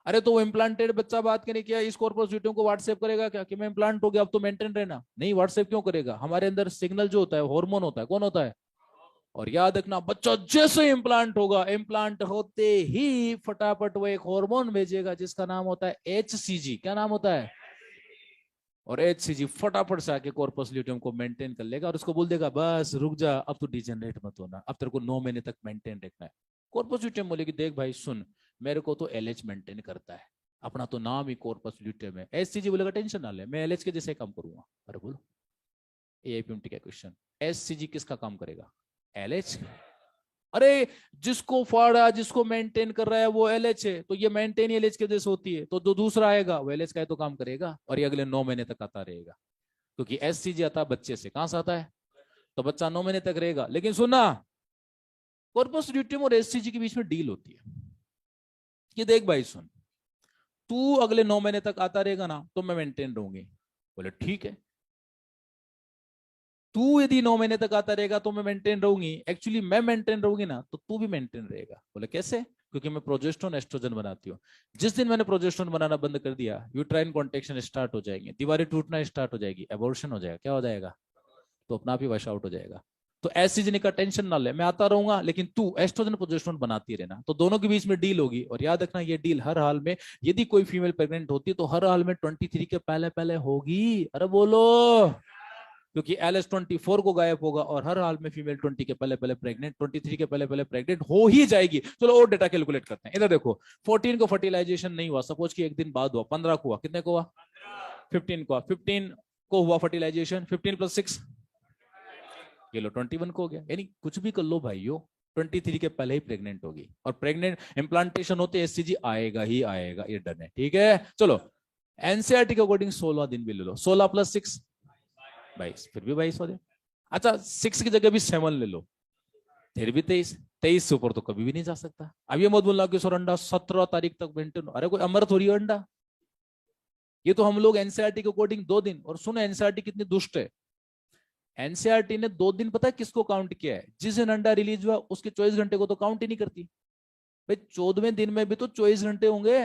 अरे तो वो इम्प्लांटेड बच्चा बात करें क्या इस कॉर्पस ल्यूटियम को व्हाट्सएप करेगा क्या कि मैं इम्प्लांट हो गया अब तो मेंटेन रहना? नहीं, व्हाट्सएप क्यों करेगा? हमारे अंदर सिग्नल जो होता है हार्मोन होता है, कौन होता है? और याद रखना, बच्चा जैसे इम्प्लांट होगा, इम्प्लांट होते ही फटाफट वो एक हार्मोन भेजेगा जिसका नाम होता है HCG। क्या नाम होता है? और HCG फटाफट से आके कॉर्पस ल्यूटियम को मेंटेन कर लेगा और उसको बोल देगा बस रुक जा, अब तो डिजेनरेट मत होना, अब तेरे को 9 महीने तक मेंटेन रखना है। कॉर्पस ल्यूटियम बोलेगी देख भाई सुन, मेरे को तो LH मेंटेन करता है, अपना तो नाम ही कॉर्पस ल्यूटियम है। HCG बोलेगा टेंशन ना ले, मैं LH के जैसे काम करूंगा। अरे बोलो, AIPMT का क्वेश्चन, HCG किसका काम करेगा? LH। अरे जिसको फाड़ा, जिसको मेंटेन कर रहा है वो LH है, तो ये मेंटेन LH के जैसे होती है, तो जो दूसरा आएगा वो LH का है तो काम करेगा और ये अगले 9 महीने तक आता रहेगा। क्योंकि HCG आता है बच्चे से, कहां से आता है? तो बच्चा 9 महीने तक रहेगा। लेकिन सुनना, कॉर्पस ल्यूटियम और HCG के बीच में डील होती है कि देख भाई सुन, तू अगले 9 महीने तक आता रहेगा ना तो मैं मेंटेन रहूंगी। बोले ठीक है। तू यदि 9 महीने तक आता रहेगा तो मैं मेंटेन रहूंगी, एक्चुअली मैं मेंटेन रहूंगी ना तो तू भी मेंटेन रहेगा। बोले कैसे? क्योंकि मैं प्रोजेस्टेरोन एस्ट्रोजन बनाती हूँ। जिस दिन मैंने प्रोजेस्टेरोन बनाना बंद कर दिया, यूट्राइन कॉन्ट्रैक्शन स्टार्ट हो जाएंगे, दीवारें टूटना स्टार्ट हो जाएगी, एबॉर्शन हो जाएगा। क्या हो जाएगा? तो अपना आप ही वॉश आउट हो जाएगा। तो एस्ट्रोजन का टेंशन ना ले, मैं आता रहूंगा लेकिन तू एस्ट्रोजन प्रोजेस्टेरोन बनाती रहना। तो दोनों के बीच में डील होगी। और याद रखना ये डील हर हाल में, यदि कोई फीमेल प्रेग्नेंट होती है तो हर हाल में 23 के पहले पहले होगी। अरे बोलो, क्योंकि LH24 को गायब होगा और हर हाल में फीमेल 20 के पहले पहले प्रेग्नेंट, 23 के पहले पहले प्रेग्नेंट हो ही जाएगी। चलो और डेटा कैलकुलेट करते हैं। इधर देखो, 14 को फर्टिलाइजेशन नहीं हुआ, सपोज कि एक दिन बाद हुआ, 15 को हुआ, कितने को हुआ? 15 को हुआ। 15 को हुआ फर्टिलाइजेशन, 15 + 6 ये लो 21 को हो गया। यानी कुछ भी कर लो भाइयों, 23 के पहले ही प्रेग्नेंट होगी। और प्रेग्नेंट इम्प्लांटेशन होते HCG आएगा ही आएगा, ये डन है। ठीक है चलो, NCERT के अकॉर्डिंग 16 दिन भी ले लो, 16 + 6 22, फिर भी 22 हो जाए। अच्छा 6 की जगह भी 7 ले लो, फिर भी 23। 23 से ऊपर तो कभी भी नहीं जा सकता। अब ये मत बोलना कि सर अंडा 17 तारीख तक मेंटेन, अरे कोई अमर थोड़ी है अंडा। ये तो हम लोग NCERT के अकॉर्डिंग 2 दिन। और सुनो NCERT कितनी दुष्ट है, NCERT ने 2 दिन पता है किसको काउंट किया है? जिस दिन अंडा रिलीज हुआ उसके 24 घंटे को तो काउंट ही नहीं करती। भाई 14वें दिन में भी तो 24 घंटे होंगे।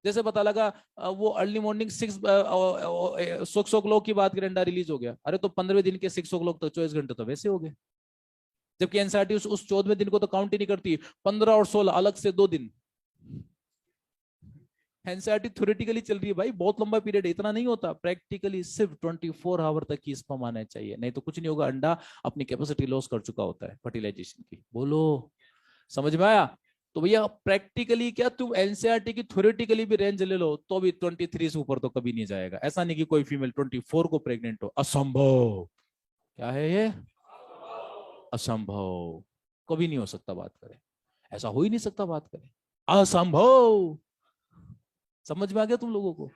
जैसे पता लगा वो अर्ली मॉर्निंग 6 o'clock की बात करें, अंडा रिलीज हो गया, अरे तो 15वें दिन के 6 o'clock तक 24 घंटे तो वैसे हो गए। जबकि एनसीईआरटी उस 14वें दिन को तो काउंट ही नहीं करती। 15 और 16 अलग से 2 दिन। एनसीईआरटी थ्योरेटिकली चल रही है भाई, बहुत लंबा पीरियड है, इतना नहीं होता। प्रैक्टिकली सिर्फ 24 आवर तक की स्पर्म आना चाहिए, नहीं तो कुछ नहीं होगा। अंडा अपनी कैपेसिटी लॉस कर चुका होता है फर्टिलाइजेशन की। बोलो समझ में आया? तो भैया प्रैक्टिकली क्या, तुम एनसीईआरटी की थ्योरेटिकली भी रेंज ले लो तो भी 23 से ऊपर तो कभी नहीं जाएगा। ऐसा नहीं कि कोई फीमेल 24 को प्रेग्नेंट हो, असंभव। क्या है ये? असंभव। कभी नहीं हो सकता, बात करें ऐसा हो ही नहीं सकता, बात करें असंभव। समझ में आ गया तुम लोगों को?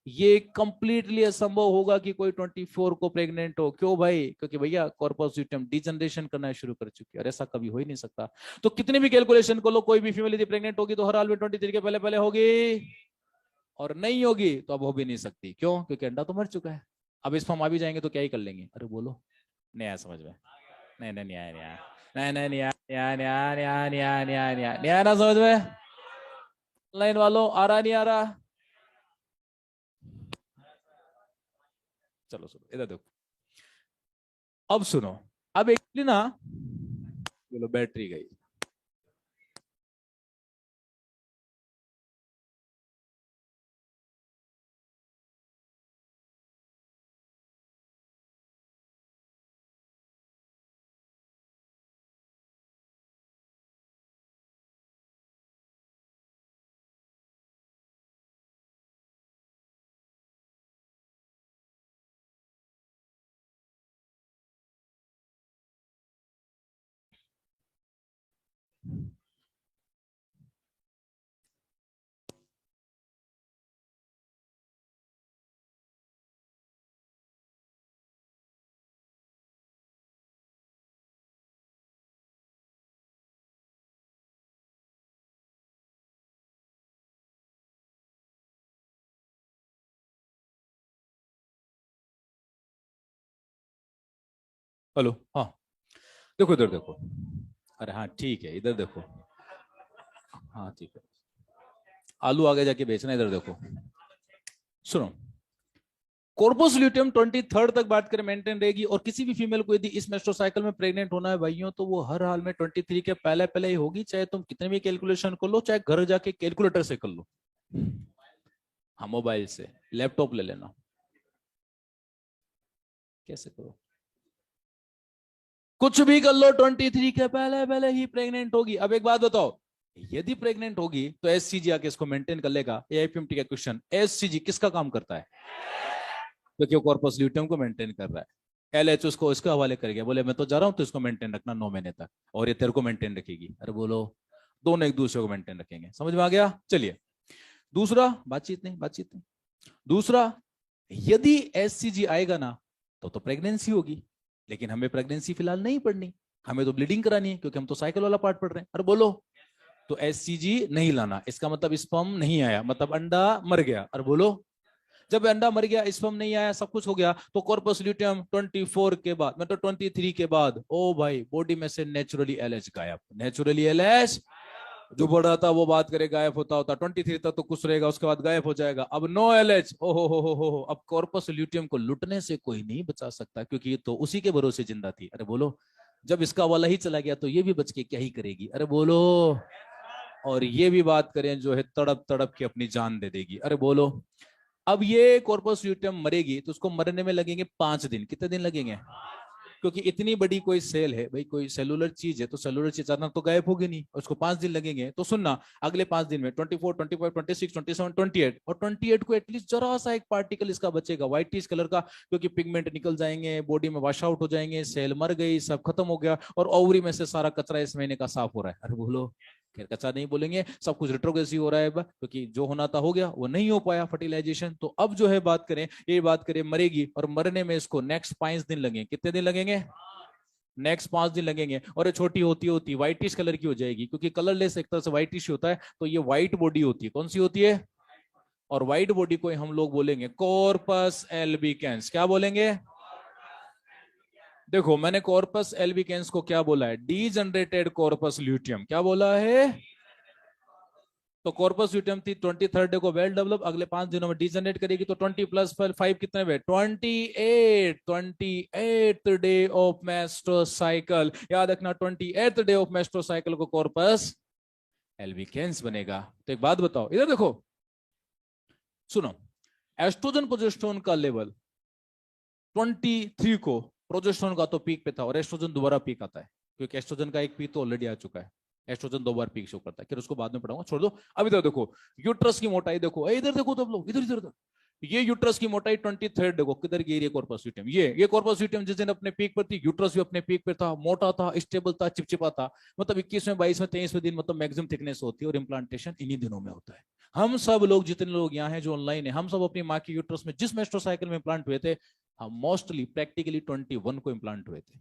ये कंप्लीटली असंभव होगा कि कोई 24 को प्रेग्नेंट हो। क्यों भाई? क्योंकि भैया कॉर्पस ल्यूटियम डिजनरेशन करना शुरू कर चुकी है और ऐसा कभी हो ही नहीं सकता। तो कितने भी कैलकुलेशन कर लो, कोई भी फीमेल यदि प्रेग्नेंट होगी तो हर हाल में 23 के पहले पहले होगी, और नहीं होगी तो अब हो भी नहीं सकती। क्यों? क्योंकि अंडा तो मर चुका है। अब इस फॉर्म आ भी जाएंगे तो क्या ही कर लेंगे। अरे बोलो, नहीं आया समझ में? नहीं नहीं नहीं आया, नहीं आया, नहीं नहीं नहीं आया, नहीं आया, नहीं आया, नहीं आया, नहीं आया, नहीं आया, नहीं आया ना समझ में? ऑनलाइन वालों आ रहा नहीं आ रहा? चलो सुनो इधर देखो, अब सुनो। अब एक्चुअली ना, चलो बैटरी गई। हेलो हाँ, देखो इधर देखो। अरे हाँ ठीक है, इधर देखो। हाँ ठीक है, आलू आगे जाके बेचना, इधर देखो सुनो, कॉर्पस ल्यूटियम 23 तक बात करें मेंटेन रहेगी, और किसी भी फीमेल को यदि इस मेस्ट्रुअल साइकिल में प्रेग्नेंट होना है भाइयों, तो वो हर हाल में 23 के पहले पहले ही होगी, चाहे तुम कितने भी कैलकुलेशन कर लो, चाहे घर जाके कैलकुलेटर से कर लो, हाँ मोबाइल से, लैपटॉप ले लेना, कैसे करो, कुछ भी कर लो, 23 के पहले पहले ही प्रेग्नेंट होगी। अब एक बात बताओ, यदि प्रेग्नेंट होगी तो एससीजी आके इसको मेंटेन कर लेगा। एआईपीएमटी का क्वेश्चन, एससीजी किसका काम करता है? क्योंकि वो कॉर्पस ल्यूटियम को मेंटेन कर रहा है। एलएच उसको इसके हवाले कर गया, बोले मैं तो जा रहा हूं, तो इसको मेंटेन रखना 9 महीने तक, और ये तेरे को मेंटेन रखेगी। अरे बोलो, दोनों एक दूसरे को मेंटेन रखेंगे। समझ में आ गया? चलिए दूसरा, बातचीत नहीं। दूसरा, यदि एससीजी आएगा ना तो प्रेगनेंसी होगी, लेकिन हमें प्रेगनेंसी फिलहाल नहीं पढ़नी, हमें तो ब्लीडिंग करानी है, क्योंकि हम तो साइकिल वाला पार्ट पढ़ रहे हैं। अरे बोलो, तो एससीजी नहीं लाना, इसका मतलब स्पर्म नहीं आया, मतलब अंडा मर गया। अरे बोलो, जब अंडा मर गया, स्पर्म नहीं आया, सब कुछ हो गया, तो कॉर्पस ल्यूटियम 24 के बाद, मतलब 23 के बाद, ओ भाई बॉडी में से नेचुरली एलएच गायब। नेचुरली एलएच जो बढ़ा था वो बात करे गायब होता 23 तक तो कुछ रहेगा, उसके बाद गायब हो जाएगा। अब नो एलएच, ओहो हो, अब कॉर्पस ल्यूटियम को लुटने से कोई नहीं बचा सकता, क्योंकि ये तो उसी के भरोसे जिंदा थी। अरे बोलो, जब इसका वाला ही चला गया तो ये भी बच के क्या ही करेगी? अरे बोलो, और ये भी बात करें जो है तड़प तड़प के अपनी जान दे देगी। अरे बोलो, अब ये कॉर्पस ल्यूटियम मरेगी तो उसको मरने में लगेंगे 5 दिन। कितने दिन लगेंगे? क्योंकि इतनी बड़ी कोई सेल है भाई, कोई सेलुलर चीज है, तो सेलुलर चीज अचानक तो गायब होगी नहीं, उसको 5 दिन लगेंगे। तो सुनना, अगले 5 दिन में 24, 25, 26, 27, 28, और 28 को एटलीस्ट जरा सा एक पार्टिकल इसका बचेगा व्हाइटिश कलर का, क्योंकि पिगमेंट निकल जाएंगे, बॉडी में वॉश आउट हो जाएंगे, सेल मर गई, सब खत्म हो गया, और ओवरी में से सारा कचरा इस महीने का साफ हो रहा है। अरे बोलो, खैर कच्चा नहीं बोलेंगे, सब कुछ रिट्रोग्रेसिव हो रहा है, क्योंकि जो होना था हो गया, वो नहीं हो पाया फर्टिलाइजेशन। तो अब जो है बात करें, ये बात करें मरेगी, और मरने में इसको नेक्स्ट 5 दिन लगेंगे। कितने दिन लगेंगे? नेक्स्ट 5 दिन लगेंगे। और ये छोटी होती होती व्हाइटिश कलर की हो जाएगी, क्योंकि कलरलेस एक तरह से व्हाइटिश होता है, तो ये व्हाइट बॉडी होती है। कौन सी होती है? और व्हाइट बॉडी को हम लोग बोलेंगे कॉर्पस एल्बिकेंस। क्या बोलेंगे? देखो, मैंने कॉर्पस एल्बिकेंस को क्या बोला है? Degenerated corpus luteum. क्या बोला है? तो कॉर्पस ल्यूटियम थी 23 डे को वेल डेवलप, अगले 5 दिनों में डीजनरेट करेगी, तो 20 प्लस 5 कितने हुए? 28 डे ऑफ मेस्ट्रोसाइकिल। याद रखना, 28 डे ऑफ मेस्ट्रोसाइकिल को कॉर्पस एल्बिकेंस बनेगा। तो एक बात बताओ, इधर देखो, सुनो, एस्ट्रोजन प्रोजेस्टेरोन का लेवल 23 को, प्रोजेस्टेरोन का तो पीक पे था, और एस्ट्रोजन दोबारा पीक आता है, क्योंकि एस्ट्रोजन का एक पीक तो ऑलरेडी आ चुका है। एस्ट्रोजन 2 बार पीक शो करता है, फिर उसको बाद में पढ़ाऊंगा, छोड़ दो। अब इधर देखो, यूट्रस की मोटाई देखो, इधर देखो तो लोग, इधर इधर, ये यूट्रस की मोटाई 23 देखो, किधर गई ये कॉर्पस ल्यूटियम? ये कॉर्पस ल्यूटियम जिस दिन अपने पीक पर थी, यूट्रस भी अपने पीक पर था, मोटा था, स्टेबल था, चिपचिपा था। मतलब 21वें, 22वें, 23वें दिन मतलब मैक्सिमम थिकनेस होती है, और इम्प्लांटेशन इन्हीं दिनों में होता है। हम सब लोग, जितने लोग यहाँ हैं जो ऑनलाइन है, हम सब अपनी माँ की यूट्रस में जिस मेस्ट्रोसाइकिल में इम्प्लांट हुए थे, हम मोस्टली प्रैक्टिकली 21 को इम्प्लांट हुए थे।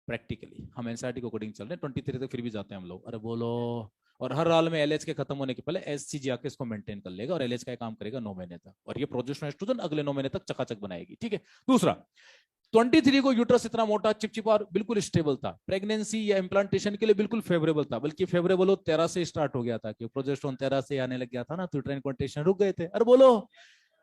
प्रैक्टिकली हम एनसीईआरटी के अकॉर्डिंग चल रहे हैं, 23 तक फिर भी जाते हैं हम लोग। अरे बोलो, और हर हाल में एलएच के खत्म होने के पहले एससीजी आके इसको मेंटेन कर लेगा, और एलएच का काम करेगा 9 महीने तक, और ये प्रोजेस्टेरोन एस्ट्रोजन अगले 9 महीने तक चकाचक बनाएगी। ठीक है। दूसरा, 23 को यूट्रस इतना मोटा, चिपचिपा और बिल्कुल स्टेबल था, प्रेगनेंसी या इम्प्लांटेशन के लिए बिल्कुल फेवरेबल था, बल्कि फेवरेबल हो 13 से स्टार्ट हो गया था, क्योंकि प्रोजेस्टेरोन 13 से आने लग गया था ना, तो यूट्राइन कॉन्ट्रैक्शन रुक गए थे। अरे बोलो,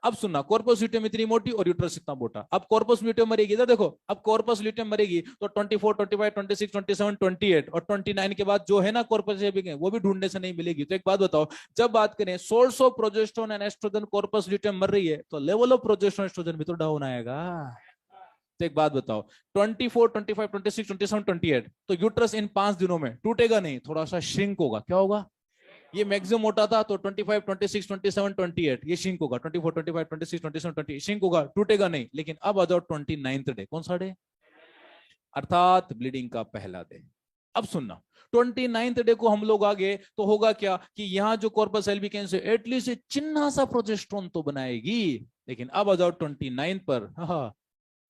अब सुनना, कॉर्पस ल्यूटियम इतनी मोटी और यूट्रस इतना मोटा। अब कॉर्पस ल्यूटियम मरेगी, इधर देखो, अब कॉर्पस ल्यूटियम मरेगी तो 24, 25, 26, 27, 28 और 29 के बाद जो है ना कॉर्पस वो भी ढूंढने से नहीं मिलेगी। तो एक बात बताओ, जब बात करें source of progesterone and estrogen, corpus luteum मर रही है, तो लेवल ऑफ प्रोजेस्टेरोन एस्ट्रोजन भी तो डाउन आएगा। तो एक बात बताओ, 24, 25, 26, 27, 28, तो यूट्रस इन 5 दिनों में टूटेगा नहीं, थोड़ा सा श्रिंक होगा। क्या होगा? ये मैक्सिमम मोटा था, तो 25, 26, 27, 28 ये श्रिंक होगा, 24, 25, 26, 27, 28 श्रिंक होगा, टूटेगा नहीं। लेकिन अब आ जाओ 29th डे, कौन सा डे? अर्थात ब्लीडिंग का पहला डे। अब सुनना, 29th डे को हम लोग आगे तो होगा क्या कि यहाँ जो कॉर्पस एल्बिकेंस है एटलीस्ट चिन्ना सा प्रोजेस्टेरोन तो बनाएगी, लेकिन अब आ जाओ 29 पर,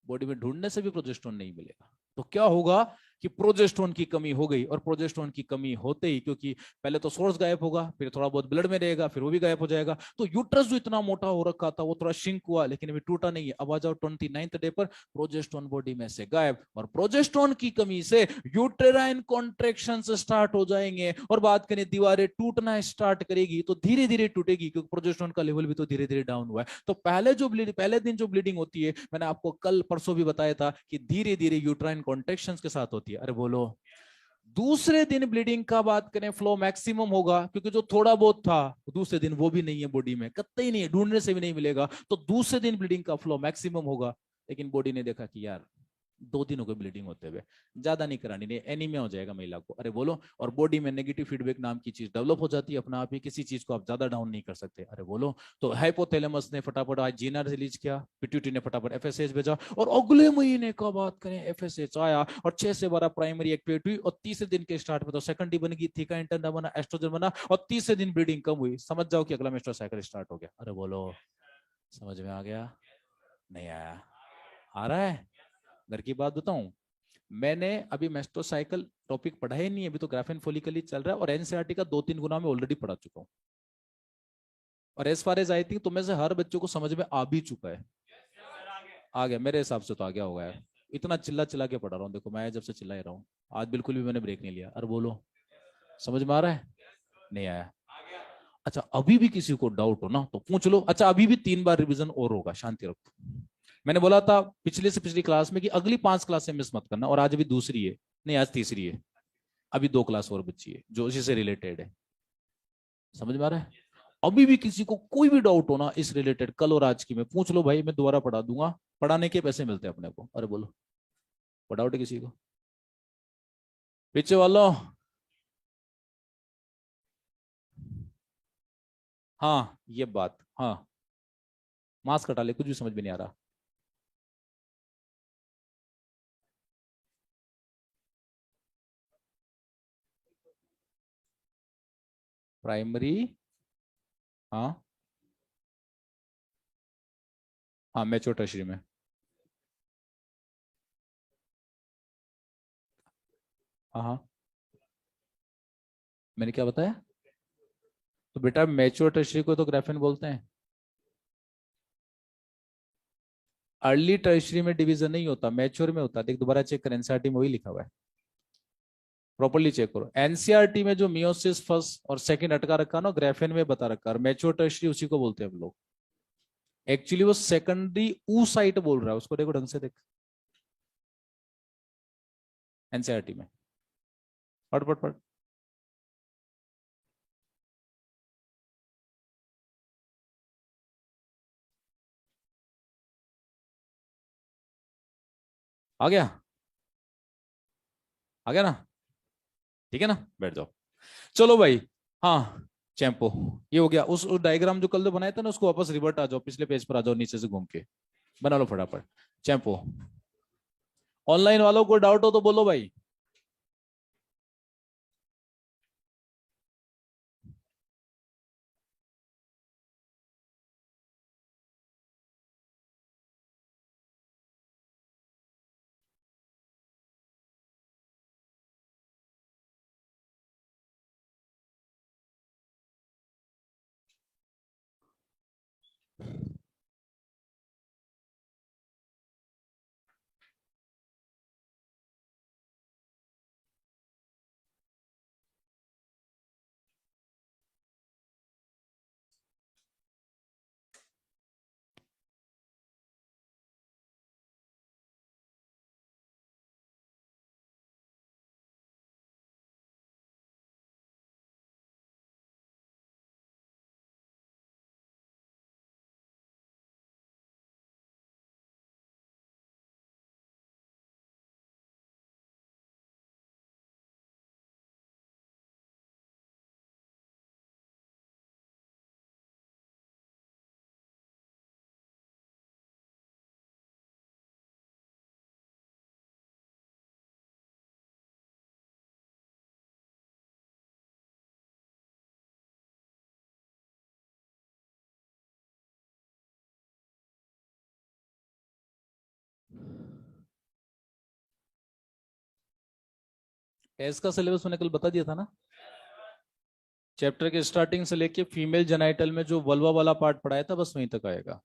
बॉडी में ढूंढने से भी प्रोजेस्टेरोन नहीं मिलेगा। तो क्या होगा कि प्रोजेस्टेरोन की कमी हो गई, और प्रोजेस्टेरोन की कमी होते ही, क्योंकि पहले तो सोर्स गायब होगा, फिर थोड़ा बहुत ब्लड में रहेगा, फिर वो भी गायब हो जाएगा, तो यूट्रस जो इतना मोटा हो रखा था वो थोड़ा श्रिंक हुआ, लेकिन अभी टूटा नहीं है। अब आ जाओ 29th डे पर, प्रोजेस्टेरोन बॉडी में से गायब, और प्रोजेस्टेरोन की कमी से यूटेराइन कॉन्ट्रेक्शन स्टार्ट हो जाएंगे, और बात करें दीवारें टूटना स्टार्ट करेगी, तो धीरे धीरे टूटेगी, क्योंकि प्रोजेस्टेरोन का लेवल भी तो धीरे धीरे डाउन हुआ है। तो पहले दिन जो ब्लीडिंग होती है, मैंने आपको कल परसों भी बताया था कि धीरे धीरे यूट्राइन कॉन्ट्रेक्शन के साथ होती है। अरे बोलो। दूसरे दिन ब्लीडिंग का बात करें, फ्लो मैक्सिमम होगा, क्योंकि जो थोड़ा बहुत था दूसरे दिन वो भी नहीं है बॉडी में, कतई नहीं है, ढूंढने से भी नहीं मिलेगा, तो दूसरे दिन ब्लीडिंग का फ्लो मैक्सिमम होगा। लेकिन बॉडी ने देखा कि यार 2 दिन हो गए ब्लीडिंग होते हुए, ज्यादा नहीं करानी, नहीं एनीमिया हो जाएगा महिला को। अरे बोलो। और बॉडी में नेगेटिव फीडबैक नाम की चीज डेवलप हो जाती है अपना आप ही, किसी चीज को आप ज्यादा डाउन नहीं कर सकते। अरे बोलो। तो हाइपोथैलेमस ने फटाफट आज जीएनआर रिलीज किया, पिट्यूटरी ने फटाफट एफएसएच भेजा, और अगले महीने का बात करें एफएसएच आया, और 6 से 12 प्राइमरी एक्टिवेट हुई, और तीसरे दिन के स्टार्ट में तो सेकंड डी बन गई, थीका इंटरना बना, एस्ट्रोजन बना, और तीसरे दिन ब्लीडिंग कम हुई। समझ जाओ कि अगला मेस्ट्रुअल साइकिल स्टार्ट हो गया। अरे बोलो। समझ में आ गया? नहीं आया? आ रहा है? घर की बात बताऊं, मैंने अभी मेस्ट्रोसाइकिल टॉपिक पढ़ा ही नहीं, अभी तो ग्राफेन फॉलिकल ही चल रहा है, और एनसीईआरटी का 2-3 गुना में ऑलरेडी पढ़ा चुका हूं, और as far as I think तुम्हें से हर बच्चों को समझ में आ भी चुका है। आ गया मेरे हिसाब से, तो आ गया होगा यार। इतना चिल्ला चिल्ला के पढ़ा रहा हूँ, देखो मैं जब से चिल्ला ही रहा हूँ, आज बिल्कुल भी मैंने ब्रेक नहीं लिया। अरे बोलो। समझ में आ रहा है? नहीं आया? अच्छा, अभी भी किसी को डाउट हो ना तो पूछ लो। अच्छा, अभी भी 3 बार रिवीजन और होगा, शांति रखो। मैंने बोला था पिछले से पिछली क्लास में कि अगली 5 क्लासें मिस मत करना, और आज अभी दूसरी है, नहीं आज तीसरी है, अभी 2 क्लास और बची है जो इसी से रिलेटेड है। समझ में आ रहा है? अभी भी किसी को कोई भी डाउट हो ना इस रिलेटेड, कल और आज की, में पूछ लो भाई, मैं दोबारा पढ़ा दूंगा, पढ़ाने के पैसे मिलते हैं अपने को। अरे बोलो। डाउट है किसी को? पीछे वालों। हाँ ये बात, हाँ। मास्क हटा ले, कुछ भी समझ में नहीं आ रहा। प्राइमरी। हाँ। हाँ मैच्योर टर्शियरी में। हाँ हाँ। मैंने क्या बताया? तो बेटा मैच्योर टर्शियरी को तो ग्राफेन बोलते हैं। अर्ली टर्शियरी में डिवीजन नहीं होता, मैच्योर में होता है। देख दोबारा चेक कर, एनसीईआरटी में वही लिखा हुआ है, प्रॉपर्ली चेक करो। एनसीईआरटी में जो मियोसिस फर्स्ट और सेकंड अटका रखा ना, ग्राफेन में बता रखा, और मैच्योर टर्शियरी उसी को बोलते हैं हम लोग। एक्चुअली वो सेकेंडरी ऊ साइट बोल रहा है उसको, देखो ढंग से देख, एनसीईआरटी में। पढ़ पढ़ पढ़। आ गया? आ गया ना? ठीक है ना, बैठ जाओ। चलो भाई। हाँ। चैंपो। ये हो गया। उस डायग्राम जो कल जो बनाया था ना, उसको वापस रिवर्ट आ जाओ, पिछले पेज पर आ जाओ, नीचे से घूम के बना लो फटाफट। चैंपो। ऑनलाइन वालों को डाउट हो तो बोलो भाई। एस का सिलेबस मैंने कल बता दिया था ना। चैप्टर के स्टार्टिंग से लेके फीमेल जेनाइटल में जो वल्वा वाला पार्ट पढ़ाया था बस वहीं तक आएगा।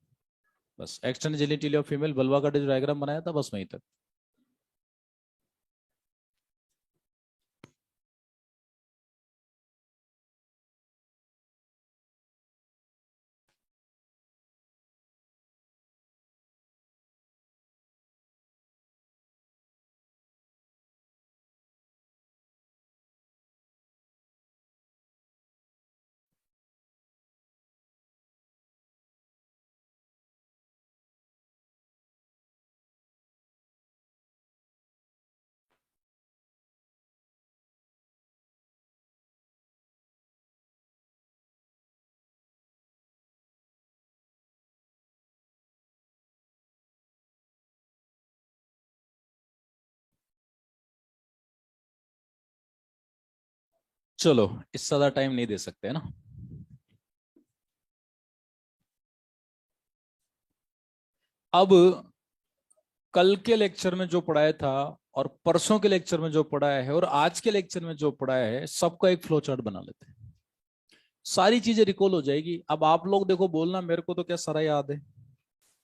बस external genital of female vulva का जो डायग्राम बनाया था बस वहीं तक। चलो, इससे ज्यादा टाइम नहीं दे सकते है ना। अब कल के लेक्चर में जो पढ़ाया था और परसों के लेक्चर में जो पढ़ाया है और आज के लेक्चर में जो पढ़ाया है सबका एक फ्लो चार्ट बना लेते हैं। सारी चीजें रिकॉल हो जाएगी। अब आप लोग देखो बोलना, मेरे को तो क्या सारा याद है,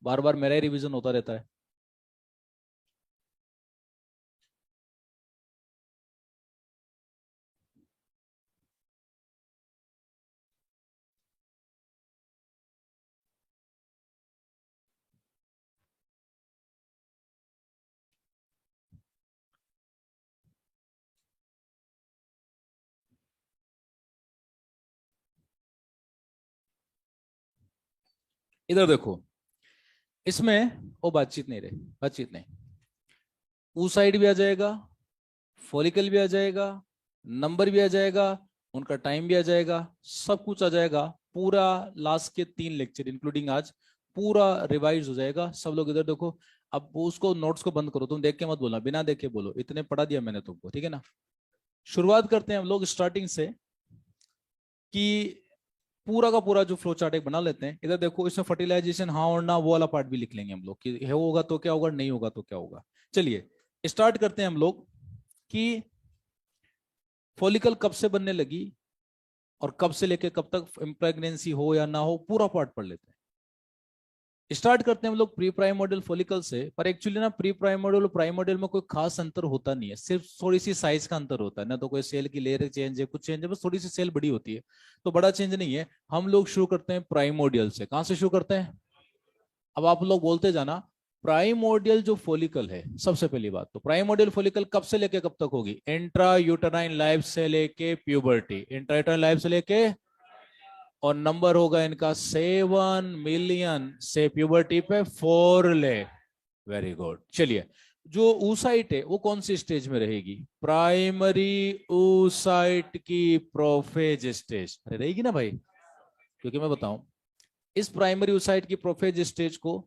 बार बार मेरा ही रिवीजन होता रहता है। इधर देखो, इसमें वो बातचीत नहीं रही, बातचीत नहीं। ऊ साइड भी आ जाएगा, फॉलिकल भी आ जाएगा, नंबर भी आ जाएगा, उनका टाइम भी आ जाएगा, सब कुछ आ जाएगा। पूरा लास्ट के 3 लेक्चर इंक्लूडिंग आज पूरा रिवाइज हो जाएगा। सब लोग इधर देखो। अब उसको नोट्स को बंद करो, तुम देख के मत बोलना, बिना देखे बोलो, इतने पढ़ा दिया मैंने तुमको, ठीक है ना। शुरुआत करते हैं हम लोग स्टार्टिंग से कि पूरा का पूरा जो फ्लो चार्ट एक बना लेते हैं। इधर देखो, इसमें फर्टिलाइजेशन हाँ और ना वो वाला पार्ट भी लिख लेंगे हम लोग कि है होगा तो क्या होगा, नहीं होगा तो क्या होगा। चलिए स्टार्ट करते हैं हम लोग कि फॉलिकल कब से बनने लगी और कब से लेके कब तक प्रेगनेंसी हो या ना हो, पूरा पार्ट पढ़ लेते हैं। स्टार्ट करते हैं हम लोग प्री प्राइमोर्डियल फॉलिकल से। पर एक्चुअली ना प्री प्राइमोर्डियल और प्राइमोर्डियल में कोई खास अंतर होता नहीं है, सिर्फ थोड़ी सी साइज का अंतर होता है ना। तो कोई सेल की लेयर चेंज है, कुछ चेंज है, बस थोड़ी सी सेल बड़ी होती है, तो बड़ा चेंज नहीं है। हम लोग शुरू करते हैं प्राइमोर्डियल से। कहां से शुरू करते हैं? अब आप लोग बोलते जाना। प्राइमोर्डियल जो फॉलिकल है, सबसे पहली बात तो प्राइमोर्डियल फॉलिकल कब से लेके कब तक होगी? इंट्रा यूटराइन लाइफ से लेके प्यूबर्टी, इंट्रा यूटराइन लाइफ से लेके, और नंबर होगा इनका 7 मिलियन से प्यूबर्टी पे 4 ले। Very good. चलिए, जो ऊसाइट है वो कौन सी स्टेज में रहेगी? प्राइमरी ऊसाइट की प्रोफेज स्टेज। अरे रहेगी ना भाई, क्योंकि मैं बताऊं, इस प्राइमरी ऊसाइट की प्रोफेज स्टेज को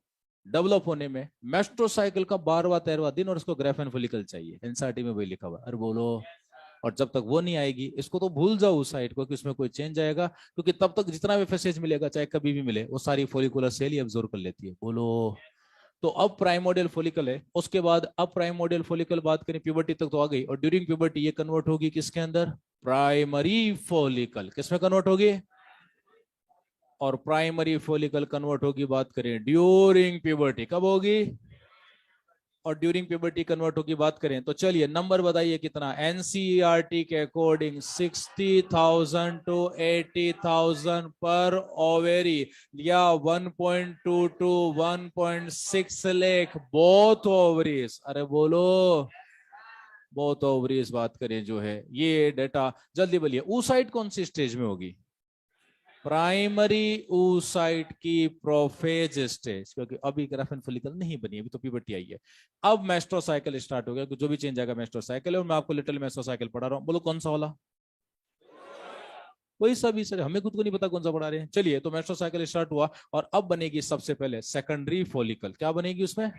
डेवलप होने में मेस्ट्रोसाइकिल का 12वां 13वां दिन और इसको ग्रेफेन फॉलिकल चाहिए। एनसीईआरटी में वही लिखा हुआ। अरे बोलो। और जब तक वो नहीं आएगी, इसको तो भूल जाओ उस साइड को कि उसमें कोई चेंज आएगा, क्योंकि तब तक जितना भी फैसेज मिलेगा चाहे कभी भी मिले, वो सारी फोलिकुलर सेल ही एब्जॉर्ब कर लेती है। बोलो। तो अब प्राइमोडियल फोलिकल है, उसके बाद अब प्राइमोडियल फोलिकल बात करें, प्यूबर्टी तक तो आ गई, और ड्यूरिंग प्यूबर्टी ये कन्वर्ट होगी किसके अंदर? Primary follicle. किसमें कन्वर्ट होगी? और प्राइमरी फोलिकल कन्वर्ट होगी, बात करें ड्यूरिंग प्यूबर्टी, कब होगी? और ड्यूरिंग प्यूबर्टी कन्वर्ट होगी, बात करें तो चलिए नंबर बताइए कितना? एनसीईआरटी के अकॉर्डिंग 60,000 to 80,000 पर ओवेरी, या 1.2 to 1.6 लाख बोथ ओवरीज। अरे बोलो, बोथ ओवरीज बात करें जो है ये डेटा, जल्दी बोलिए ऊसाइट कौन सी स्टेज में होगी? प्राइमरी oocyte की प्रोफेज स्टेज, क्योंकि अभी ग्राफेन फॉलिकल नहीं बनी, अभी तो प्यूबर्टी आई है। अब मेस्ट्रोसाइकिल स्टार्ट हो गया, जो भी चेंज आएगा मेस्ट्रोसाइकिल है, और मैं आपको लिटिल मेस्ट्रोसाइकिल पढ़ा रहा हूं। बोलो कौन सा वाला? वही सभी सर, हमें खुद को नहीं पता कौन सा पढ़ा रहे हैं। चलिए, तो मेस्ट्रोसाइकिल स्टार्ट हुआ और अब बनेगी सबसे पहले सेकेंडरी फॉलिकल। क्या बनेगी उसमें?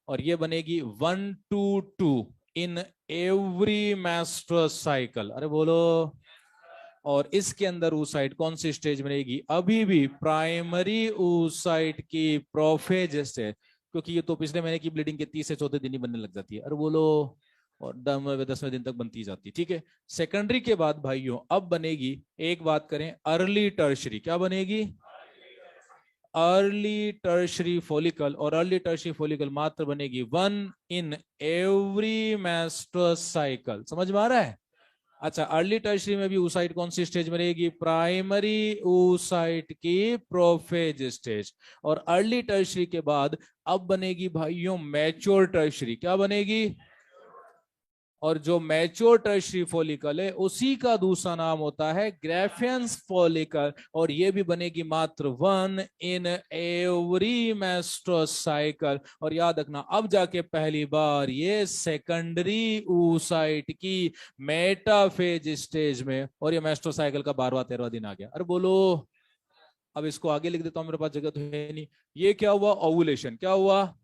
और ये बनेगी 1 to 2 इन एवरी मेस्ट्रोसाइकिल। अरे बोलो। और इसके अंदर oocyte कौन सी स्टेज में रहेगी? अभी भी प्राइमरी oocyte की प्रोफेज स्टेज, क्योंकि ये तो पिछले महीने की ब्लीडिंग के 30 से 34 दिन ही बनने लग जाती है। अरे बोलो। और 10वें दिन तक बनती जाती है, ठीक है। सेकेंडरी के बाद भाइयों अब बनेगी, एक बात करें, अर्ली टर्शरी। क्या बनेगी? Early tertiary follicle. और अर्ली टर्शरी फॉलिकल मात्र बनेगी 1 इन एवरी मेस्ट्रुअस साइकिल। समझ में आ रहा है? अच्छा, अर्ली टर्शरी में भी oocyte कौन सी स्टेज में रहेगी? प्राइमरी oocyte की प्रोफेज स्टेज। और अर्ली टर्शरी के बाद अब बनेगी भाइयों मैच्योर टर्शरी। क्या बनेगी? और जो मैच्योर टर्शरी फॉलिकल है उसी का दूसरा नाम होता है ग्रेफियंस फॉलिकल। और ये भी बनेगी मात्र 1 इन एवरी मेस्ट्रुअस साइकिल। और याद रखना, अब जाके पहली बार ये सेकेंडरी oocyte की मेटाफेज स्टेज में, और ये मेस्ट्रुअस साइकिल का 12वां-13वां दिन आ गया। अरे बोलो, अब इसको आगे लिख देता हूं, मेरे पास जगह तो है नहीं। ये क्या हुआ? ओवुलेशन। क्या हुआ?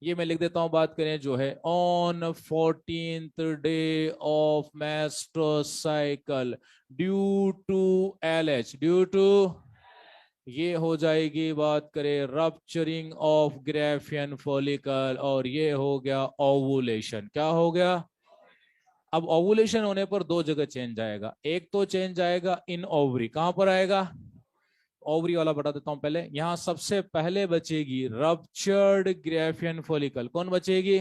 ये मैं लिख देता हूं, बात करें जो है, on 14th day of menstrual cycle due to LH, due to, ये हो जाएगी बात करें रप्चरिंग ऑफ ग्रेफियन फॉलिकल, और ये हो गया ओवुलेशन। क्या हो गया? अब ओवुलेशन होने पर दो जगह चेंज आएगा। एक तो चेंज आएगा इन ओवरी। कहां पर आएगा? ओवरी वाला बता देता हूं पहले। यहां सबसे पहले बचेगी रप्चर्ड ग्रेफियन फॉलिकल। कौन बचेगी?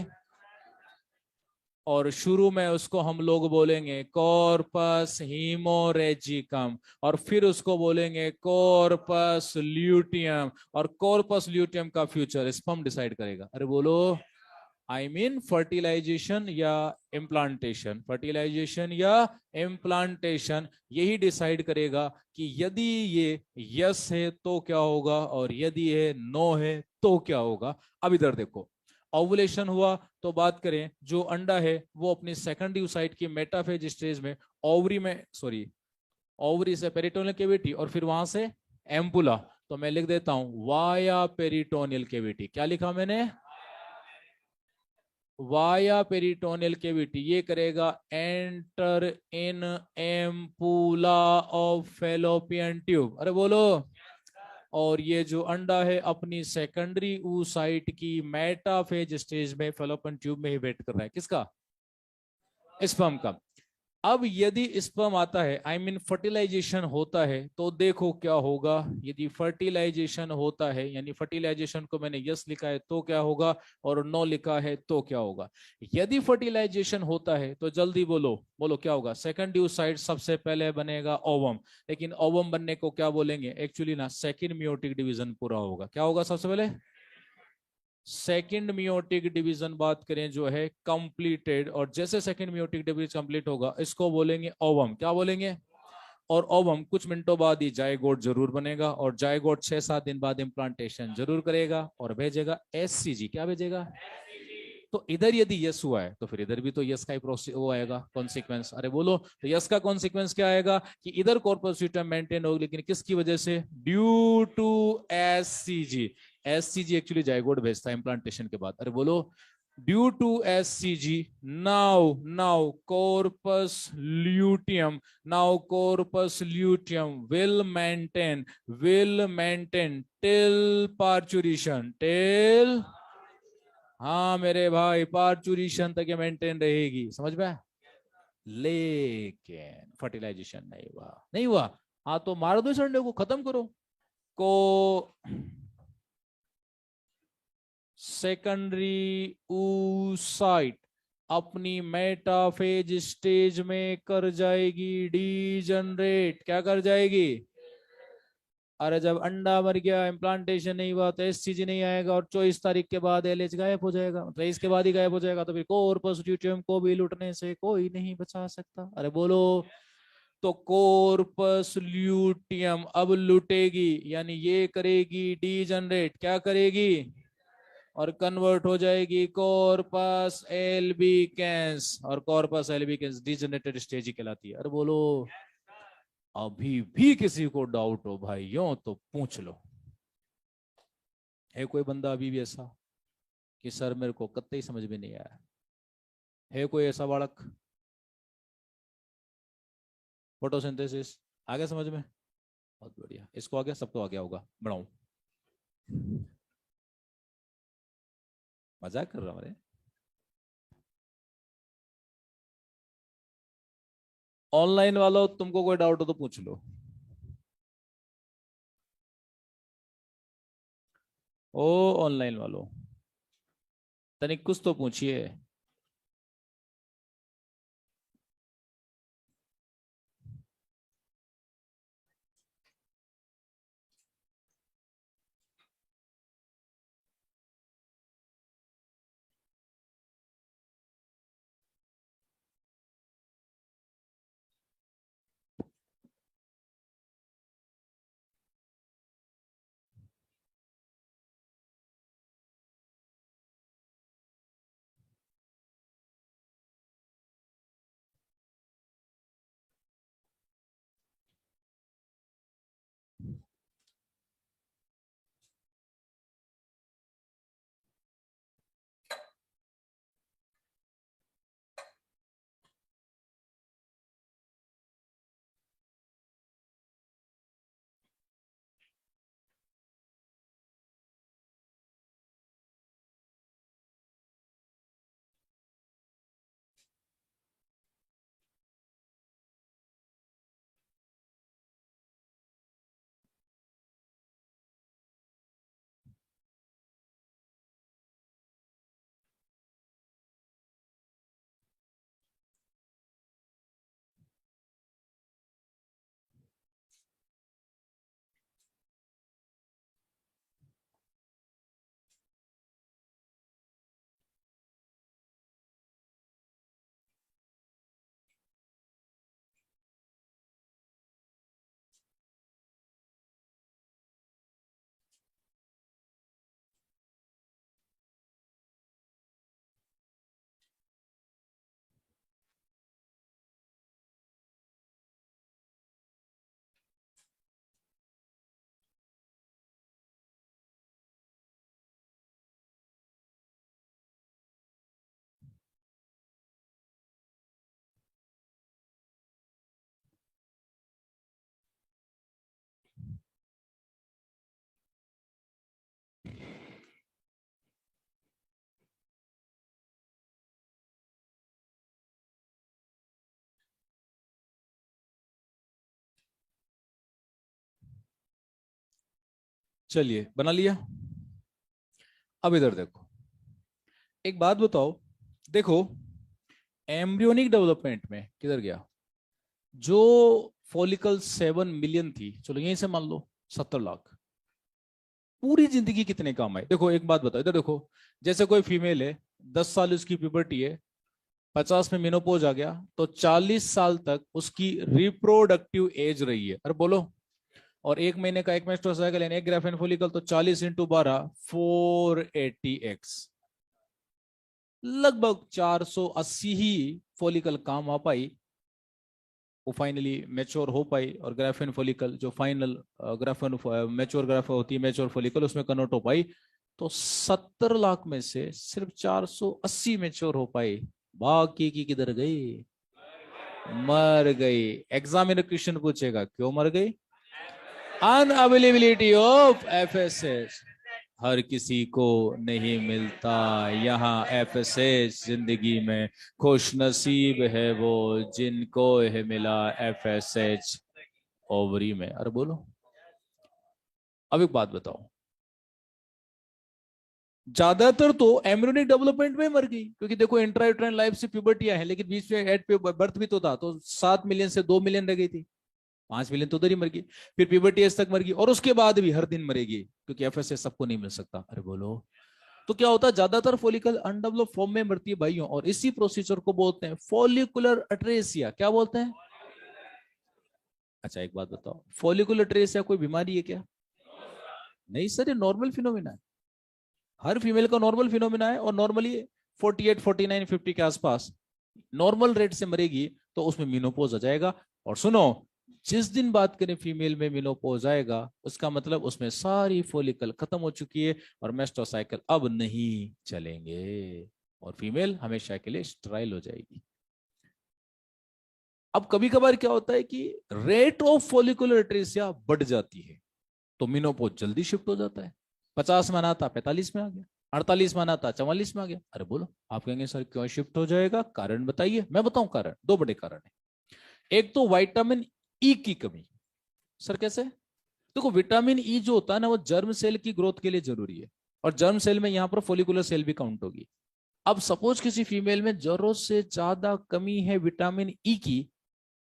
और शुरू में उसको हम लोग बोलेंगे कॉर्पस हीमोरेजिकम, और फिर उसको बोलेंगे कॉर्पस ल्यूटियम। और कॉर्पस ल्यूटियम का फ्यूचर स्पर्म डिसाइड करेगा। अरे बोलो, आई मीन फर्टिलाइजेशन या इम्प्लांटेशन। फर्टिलाइजेशन या इम्प्लांटेशन यही डिसाइड करेगा कि यदि ये यस है तो क्या होगा, और यदि ये नो है तो क्या होगा। अब इधर देखो, ओवुलेशन हुआ तो बात करें जो अंडा है वो अपनी सेकेंडरी oocyte की मेटाफेज स्टेज में ओवरी में, सॉरी, ओवरी से पेरिटोनियल कैविटी, और फिर वहां से एम्पुला। तो मैं लिख देता हूं वाया पेरिटोनियल कैविटी। क्या लिखा मैंने? Via peritoneal cavity. ये करेगा enter in ampulla of fallopian tube. अरे बोलो, और ये जो अंडा है अपनी सेकेंडरी oocyte की मेटाफेज स्टेज में फेलोपियन ट्यूब में ही वेट कर रहा है। किसका? स्पर्म का। अब यदि स्पर्म आता है, आई मीन फर्टिलाइजेशन होता है, तो देखो क्या होगा। यदि फर्टिलाइजेशन होता है, यानी फर्टिलाइजेशन को मैंने यस लिखा है तो क्या होगा, और नो लिखा है तो क्या होगा। यदि फर्टिलाइजेशन होता है तो जल्दी बोलो, बोलो क्या होगा। सेकंड oocyte सबसे पहले बनेगा ओवम। लेकिन ओवम बनने को क्या बोलेंगे एक्चुअली ना, सेकंड मियोटिक डिवीजन पूरा होगा। क्या होगा सबसे पहले? सेकंड मियोटिक डिवीजन बात करें जो है कंप्लीटेड। और जैसे सेकंड मियोटिक डिवीजन कंप्लीट होगा इसको बोलेंगे ओवम। क्या बोलेंगे? और ओवम कुछ मिनटों बाद ही जायगोट जरूर बनेगा, और जायगोट 6-7 दिन बाद इम्प्लांटेशन जरूर करेगा और भेजेगा SCG। क्या भेजेगा? तो इधर यदि यस हुआ है तो फिर इधर भी तो यस का ही प्रोसेस वो आएगा, कॉन्सिक्वेंस। अरे बोलो, तो यस का कॉन्सिक्वेंस क्या आएगा कि इधर कॉर्पस ल्यूटियम मेंटेन होगी, लेकिन किसकी वजह से? Due to SCG। SCG actually zygote भेजता है इम्प्लांटेशन के बाद। अरे बोलो, due to SCG now corpus luteum will maintain till parturition, till, हाँ मेरे भाई, पार्चुरेशन तक ये मेंटेन रहेगी। समझ में? लेकिन फर्टिलाइजेशन नहीं हुआ, नहीं हुआ। हाँ तो मार दो इस अंडे को, खत्म करो। को सेकेंडरी oocyte अपनी मेटाफेज स्टेज में कर जाएगी डीजनरेट। क्या कर जाएगी? अरे जब अंडा मर गया, इम्प्लांटेशन नहीं हुआ, तो SCG नहीं आएगा, और 24 तारीख के बाद LH गायब हो जाएगा, 23 के बाद ही गायब हो जाएगा। तो फिर कॉर्पस ल्यूटियम को भी लूटने से कोई नहीं बचा सकता। अरे बोलो, तो कॉर्पस ल्यूटियम अब लूटेगी, यानी ये करेगी डीजनरेट। क्या करेगी? और कन्वर्ट हो जाएगी कॉर्पस एल्बिकेंस, और कॉर्पस एल्बिकेंस डीजनरेटेड स्टेज ही कहलाती है। अरे बोलो, अभी भी किसी को डाउट हो भाइयों तो पूछ लो। है कोई बंदा अभी भी ऐसा कि सर मेरे को कत्ते ही समझ में नहीं आया? है कोई ऐसा बालक? फोटोसिंथेसिस आ गया समझ में? बहुत बढ़िया, इसको आ गया, सबको आ गया होगा। बढ़ाऊं? मजाक कर रहा हूं? ऑनलाइन वालों तुमको कोई डाउट हो तो पूछ लो। ओ ऑनलाइन वालों, तनिक कुछ तो पूछिए। चलिए बना लिया। अब इधर देखो, एक बात बताओ। देखो, एम्ब्रियोनिक डेवलपमेंट में किधर गया, जो फॉलिकल 7 मिलियन थी, चलो यहीं से मान लो 70 लाख, पूरी जिंदगी कितने काम आए? देखो एक बात बताओ, इधर देखो। जैसे कोई फीमेल है, 10 साल उसकी प्यूबर्टी है, 50 में मेनोपॉज आ गया, तो 40 साल तक उसकी रिप्रोडक्टिव एज रही है। अरे बोलो। और एक महीने का एक मेस्ट्रुअल साइकिल यानी एक ग्राफेन फॉलिकल, तो 40 × 12 480x, लगभग 480 ही फॉलिकल काम आ पाई, वो फाइनली मेच्योर हो पाई, और ग्राफेन फॉलिकल जो फाइनल ग्राफेन मेच्योर ग्राफ होती है, मेच्योर फॉलिकल, उसमें कन्वर्ट हो पाई। तो 70 लाख में से सिर्फ 480 मेच्योर हो पाई, बाकी की किधर गई? मर गई। एग्जामिनर क्वेश्चन पूछेगा क्यों मर गई? Unavailability of FSH. हर किसी को नहीं मिलता यहाँ एफएसएच जिंदगी में, खुश नसीब है वो जिनको है मिला एफएसएच ओवरी में। अरे बोलो। अब एक बात बताओ, ज्यादातर तो एम्ब्रियोनिक डेवलपमेंट में मर गई, क्योंकि देखो इंट्रायूट्राइन लाइफ से प्यूबर्टी है, लेकिन बीच में एट बर्थ भी तो था, तो 7 मिलियन से 2 मिलियन रह गई थी, 5 मिलियन तो उधर ही मर गई। फिर प्यूबर्टी एज तक मर गई, और उसके बाद भी हर दिन मरेगी, क्योंकि एफएसएस सबको नहीं मिल सकता। अरे बोलो। तो क्या होता है, ज्यादातर फॉलिकल अनडेवलप्ड फॉर्म में मरती है भाइयों, और इसी प्रोसीजर को बोलते हैं फॉलिकुलर अट्रेसिया। क्या बोलते हैं? अच्छा एक बात बताओ, फॉलिकुलर अट्रेसिया कोई बीमारी है क्या? नहीं सर, ये नॉर्मल फिनोमिना है, हर फीमेल का नॉर्मल फिनोमिना है, और नॉर्मली 48 49 50 के आसपास नॉर्मल रेट से मरेगी, तो उसमें मीनोपोज आ जाएगा। और सुनो, जिस दिन बात करें फीमेल में मीनोपोज आएगा, उसका मतलब उसमें सारी फॉलिकल खत्म हो चुकी है, और मेस्टोसाइकिल अब नहीं चलेंगे, और फीमेल हमेशा के लिए स्टराइल हो जाएगी। अब कभी कभार क्या होता है कि रेट ऑफ फॉलिकुलर एट्रेसिया बढ़ जाती है, तो मीनोपोज जल्दी शिफ्ट हो जाता है। 50 में आना था 45 में आ गया, 48 में आना था 44 में आ गया। अरे बोलो, आप कहेंगे सर क्यों शिफ्ट हो जाएगा, कारण बताइए। मैं बताऊं कारण, दो बड़े कारण है। एक तो विटामिन ई की कमी। सर कैसे? देखो विटामिन ई जो होता है ना वो जर्म सेल की ग्रोथ के लिए जरूरी है, और जर्म सेल में यहां पर फोलिकुलर सेल भी काउंट होगी। अब सपोज किसी फीमेल में जरूरत से ज्यादा कमी है विटामिन ई की,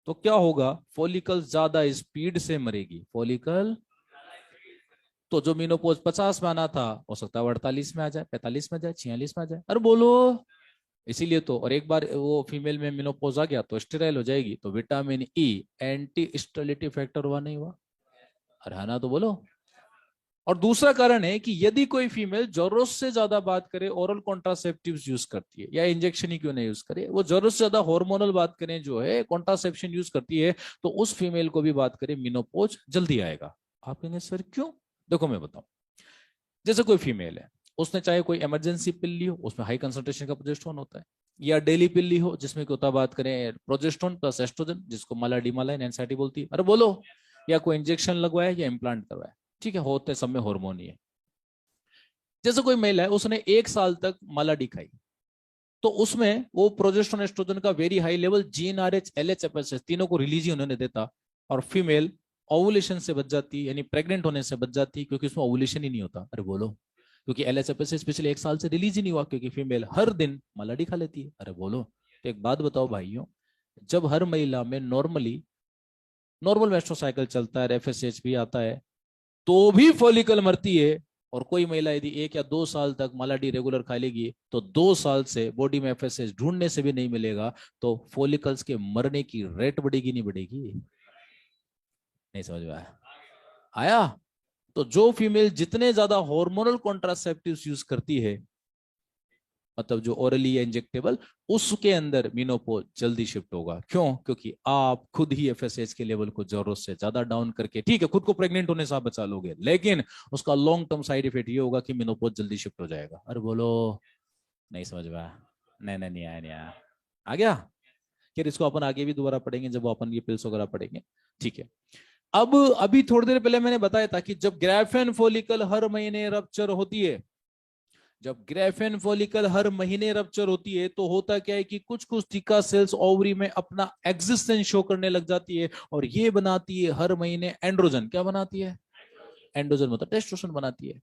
तो क्या होगा? फॉलिकल ज्यादा स्पीड से मरेगी। फॉलिकल, तो जो मीनोपोज 50 में आना था हो सकता है 48 में आ जाए, 45 में आ जाए, 46 में आ जाए। अरे बोलो। इसीलिए तो, और एक बार वो फीमेल में मीनोपोज आ गया तो स्टेराइल हो जाएगी। तो vitamin E anti sterility factor हुआ नहीं हुआ? अरे है ना, तो बोलो। और दूसरा कारण है कि यदि कोई फीमेल जरूरत से ज्यादा बात करे, ओरल कॉन्ट्रासेप्टिव्स यूज करती है, या इंजेक्शन ही क्यों नहीं यूज करे, वो जरूरत से ज्यादा हार्मोनल बात करें जो है कॉन्ट्रासेप्शन यूज करती है, तो उस फीमेल को भी बात करें मीनोपोज जल्दी आएगा। आप कहेंगे सर क्यों? देखो मैं बताऊं। जैसे कोई फीमेल है, उसने चाहे कोई इमरजेंसी पिल ली हो, उसमें हाई कंसंट्रेशन का प्रोजेस्टेरोन होता है, या डेली पिल ली हो जिसमें क्या होता है, बात करें प्रोजेस्टेरोन प्लस एस्ट्रोजन, जिसको मालाडीमालाइन एनएसआईटी बोलती है। अरे बोलो। या कोई इंजेक्शन लगवाया या इम्प्लांट करवाया, ठीक है, होते सब में हार्मोन ही है। जैसे कोई महिला है, उसने 1 साल तक मालाडी खाई, तो उसमें वो प्रोजेस्टेरोन एस्ट्रोजन का वेरी हाई लेवल जीएनआरएच एलएचएफएसएच तीनों को रिलीज ही उन्होंने देता, और फीमेल ओवुलेशन से बच जाती, यानी प्रेग्नेंट होने से बच जाती, क्योंकि उसमें ओवुलेशन ही नहीं होता। अरे बोलो। क्योंकि एलएचएफएसएच पिछले 1 साल से रिलीज ही नहीं हुआ, क्योंकि फीमेल हर दिन मालाडी खा लेती है। अरे बोलो। तो एक बात बताओ भाइयों, जब हर महिला में नॉर्मल मेस्ट्रुअल साइकिल चलता है, एफएसएच भी आता है, तो भी फॉलिकल मरती है, और कोई महिला यदि 1 या 2 साल तक मालाडी रेगुलर खा लेगी, तो 2 साल से बॉडी में एफएसएच ढूंढने से भी नहीं मिलेगा, तो फॉलिकल्स के मरने की रेट बढ़ेगी नहीं बढ़ेगी? नहीं समझ में आया? आया? तो जो फीमेल जितने ज्यादा हार्मोनल कॉन्ट्रासेप्टिव्स यूज करती है, मतलब जो ओरली या इंजेक्टेबल, उसके अंदर मीनोपोज जल्दी शिफ्ट होगा। क्यों? क्योंकि आप खुद ही एफएसएच के लेवल को जरूरत से ज्यादा डाउन करके, ठीक है, खुद को प्रेग्नेंट होने से आप बचा लोगे, लेकिन उसका लॉन्ग टर्म साइड इफेक्ट ये होगा कि मीनोपोज जल्दी शिफ्ट हो जाएगा। अरे बोलो। नहीं समझ में आया? नहीं नहीं, नहीं आया, नहीं आया। आ गया? फिर इसको अपन आगे भी दोबारा पढ़ेंगे जब अपन ये पिल्स वगैरह पढ़ेंगे। ठीक है। अब अभी थोड़ी देर पहले मैंने बताया था कि जब ग्राफेन फॉलिकल हर महीने रप्चर होती है, जब ग्रेफेन फॉलिकल हर महीने रप्चर होती है, तो होता क्या है कि कुछ कुछ टिका सेल्स ओवरी में अपना एग्जिस्टेंस शो करने लग जाती है, और ये बनाती है हर महीने एंड्रोजन। क्या बनाती है? एंड्रोजन मतलब टेस्टोस्टेरोन बनाती है।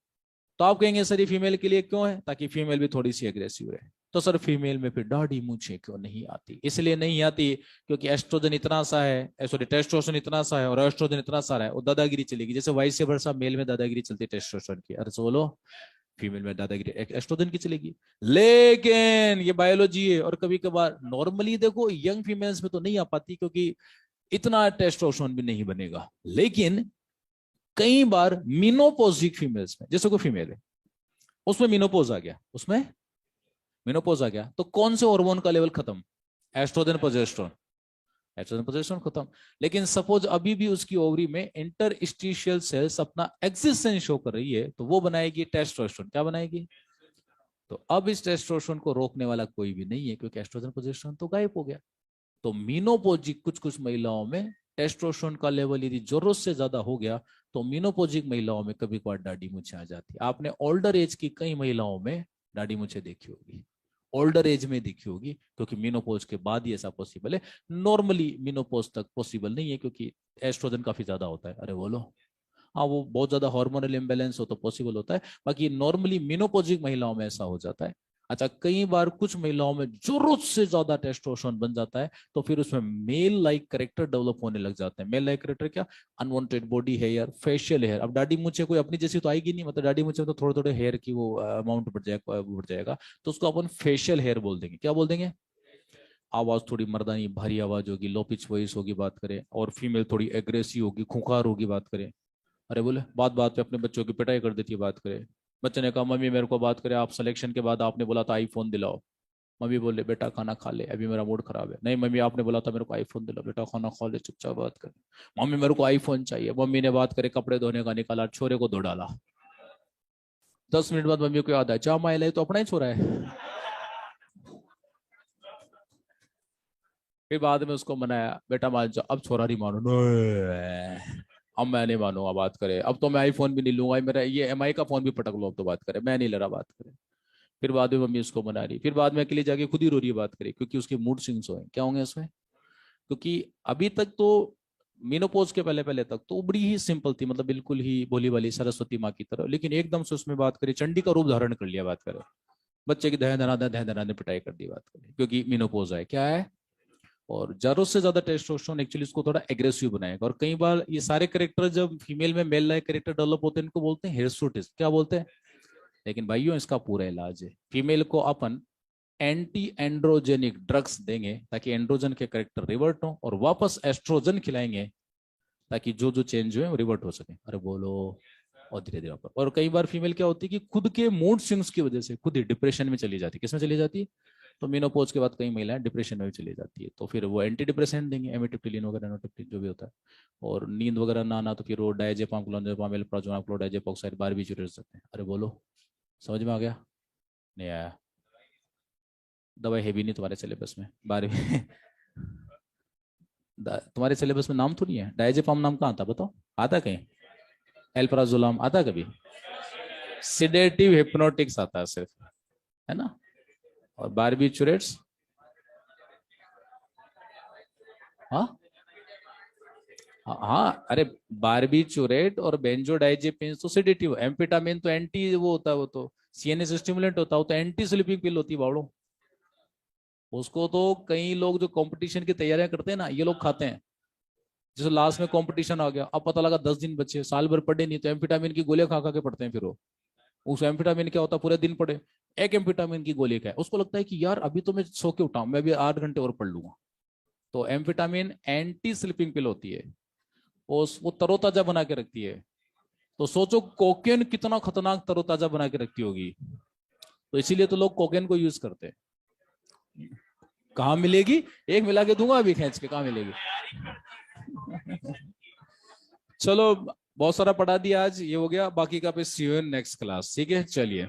तो आप कहेंगे सर ये फीमेल के लिए क्यों है? ताकि फीमेल भी थोड़ी सी एग्रेसिव रहे। तो सर फीमेल में फिर दाढ़ी मूछें क्यों नहीं आती? इसलिए नहीं आती क्योंकि एस्ट्रोजन इतना सा है, सॉरी टेस्टोस्टेरोन इतना सा है और एस्ट्रोजन इतना सारा है, वो दादागिरी चलेगी। जैसे वाइस वर्सा मेल में दादागिरी चलती है टेस्टोस्टेरोन की, अरे बोलो, फीमेल में दादागिरी एस्ट्रोजन की चलेगी। लेकिन ये बायोलॉजी है, और कभी कभार नॉर्मली देखो यंग फीमेल्स में तो नहीं आ पाती, क्योंकि इतना टेस्टोस्टेरोन भी नहीं बनेगा। लेकिन कई बार मीनोपॉजिक फीमेल्स में, जैसे कोई फीमेल है उसमें मीनोपोज आ गया, उसमें मीनोपोज आ गया, तो कौन से हार्मोन का लेवल खत्म? Oestrogen progesterone. एस्ट्रोजन प्रोजेस्टेरोन खत्म। लेकिन सपोज अभी भी उसकी ओवरी में इंटरस्टिशियल सेल्स अपना एक्सिस्टेंस शो कर रही है, तो वो बनाएगी टेस्टोस्टेरोन। क्या बनाएगी? तो अब इस टेस्टोस्टेरोन को रोकने वाला कोई भी नहीं है, क्योंकि एस्ट्रोजन प्रोजेस्टेरोन तो गायब हो गया। तो मीनोपोजिक कुछ कुछ महिलाओं में टेस्टोस्टेरोन का लेवल यदि जरूरत से ज्यादा हो गया, तो मीनोपोजिक महिलाओं में कभी कभार दाढ़ी मूछें आ जाती है। आपने ओल्डर एज की कई महिलाओं में दाढ़ी मूछें देखी होगी, ओल्डर एज में देखी होगी, क्योंकि मीनोपोज के बाद ही ऐसा पॉसिबल है। नॉर्मली मीनोपोज तक पॉसिबल नहीं है, क्योंकि एस्ट्रोजन काफी ज्यादा होता है। अरे बोलो। हाँ, वो बहुत ज्यादा हार्मोनल इम्बेलेंस हो तो पॉसिबल होता है, बाकी नॉर्मली मीनोपोजिक महिलाओं में ऐसा हो जाता है। अच्छा, कई बार कुछ महिलाओं में जरूरत से ज्यादा टेस्टोस्टेरोन बन जाता है, तो फिर उसमें मेल लाइक करेक्टर डेवलप होने लग जाते हैं। मेल लाइक करेक्टर क्या? Unwanted body hair, facial hair. अब दाढ़ी मूछें कोई अपनी जैसी तो आएगी नहीं, मतलब दाढ़ी मूछें तो थोड़े थोड़े हेयर की वो अमाउंट बढ़ जाएगा, तो उसको अपन फेशियल हेयर बोल देंगे। क्या बोल देंगे? आवाज थोड़ी मर्दानी भारी आवाज होगी, लो पिच वॉइस होगी बात करें, और फीमेल थोड़ी एग्रेसिव होगी, खुंखार होगी बात करें। अरे बोले, बात बात पे अपने बच्चों की पिटाई कर देती है बात करे। बच्चे ने कहा मम्मी मेरे को बात करे, आप सिलेक्शन के बाद आपने बोला था आईफोन दिलाओ। मम्मी बोले बेटा खाना खा ले, अभी मेरा मूड खराब है। नहीं मम्मी, आपने बोला था मेरे को आईफोन दिलाओ, बेटा खाना खा ले, चुपचाप बात कर। मम्मी मेरे को आईफोन चाहिए। मम्मी ने बात करे, कपड़े धोने का निकाला, छोरे को धो डाला। 10 मिनट बाद मम्मी को याद आया, जा माइल तो अपना ही छोरा है। फिर बाद में उसको मनाया, बेटा मान जाओ, अब छोरा नहीं मानो। नहीं, अब मैं नहीं मानूंगा बात करे, अब तो मैं आईफोन भी नहीं लूंगा, मेरा ये एमआई का फोन भी पटक लो, अब तो बात करे, मैं नहीं ले रहा बात करे। फिर बाद में मम्मी उसको मना रही, फिर बाद में अकेली जाके खुद ही रो रही है बात करी, क्योंकि उसके मूड स्विंग्स हुए। क्या होंगे उसमें? क्योंकि अभी तक तो मीनोपोज के पहले पहले तक तो बड़ी ही सिंपल थी, मतलब बिल्कुल ही भोली वाली सरस्वती माँ की तरह, लेकिन एकदम से उसमें बात करी, चंडी का रूप धारण कर लिया, बात करें बच्चे की दह दना पिटाई कर दी, बात करें क्योंकि मीनोपोज है, क्या है। और जरूरत से ज्यादा टेस्टोस्टेरोन एक्चुअली इसको थोड़ा एग्रेसिव बनाएगा, और कई बार ये सारे कैरेक्टर जब फीमेल में मेल लाइक कैरेक्टर डेवलप होते हैं इनको बोलते हैं हिरसुटिस, क्या बोलते हैं। लेकिन भाइयों इसका पूरा इलाज है, फीमेल को अपन एंटी एंड्रोजेनिक ड्रग्स देंगे ताकि एंड्रोजन के कैरेक्टर रिवर्ट हो, और वापस एस्ट्रोजन खिलाएंगे ताकि जो जो चेंज हुए वो रिवर्ट हो सके। अरे बोलो। और धीरे धीरे और कई बार फीमेल क्या होती है कि खुद के मूड स्विंग्स की वजह से खुद ही डिप्रेशन में चली जाती है, किसमें चली जाती है, तो मेनोपॉज के बाद कई महिलाएं डिप्रेशन में भी चली जाती है, तो फिर वो एंटी डिप्रेसेंट देंगे, एमिट्रिप्टिलिन वगैरह एनोट्रिप्टिन जो भी होता है। और नींद वगैरह ना आना तो फिर वो डायजेपाम क्लोंजेपाम एल्प्राजोल क्लोडाइजेपॉक्साइड बारबिटूरेट्स देते हैं। अरे बोलो, समझ में आ गया, नहीं आया। दवाई है भी नहीं तुम्हारे सिलेबस में, बारहवीं तुम्हारे सिलेबस में नाम तो नहीं है, डायजेपाम नाम कहाँ था बताओ, आता कहीं, एल्प्राजोलाम आता कभी, सिडेटिव हिप्नोटिक्स आता है सिर्फ, है ना। और बारबिटूरेट्स, हाँ हाँ, अरे बारबिटूरेट और बेंजोडाइजेपिन तो सेडेटिव, एम्फेटामिन तो एंटी वो होता है, वो तो सीएनएस स्टिमुलेंट होता है, वो तो एंटी स्लीपिंग पिल होती है बावड़ो। उसको तो कई लोग जो कंपटीशन की तैयारियां करते हैं ना, ये लोग खाते हैं। जैसे लास्ट में कंपटीशन आ गया, अब पता लगा 10 दिन बचे, साल भर पढ़े नहीं, तो एम्फेटामिन की गोलियां खा खा के पढ़ते हैं फिर वो। उस एम्फेटामिन क्या होता है, पूरे दिन पढ़े, एक एम्फेटामिन की गोली का है, उसको लगता है कि यार अभी तो मैं सो के उठाऊं, मैं अभी 8 घंटे और पढ़ लूंगा। तो एम्फेटामिन एंटी स्लीपिंग पिल होती है, वो तरोताजा बना के रखती है। तो सोचो कोकेन कितना खतरनाक तरोताजा बना के रखती होगी, तो इसीलिए तो लोग कोकेन को यूज करते हैं। कहाँ मिलेगी, एक मिला के दूंगा अभी खींच के, कहाँ मिलेगी। चलो बहुत सारा पढ़ा दिया आज, ये हो गया, बाकी का पे सी यू इन नेक्स्ट क्लास, ठीक है, चलिए।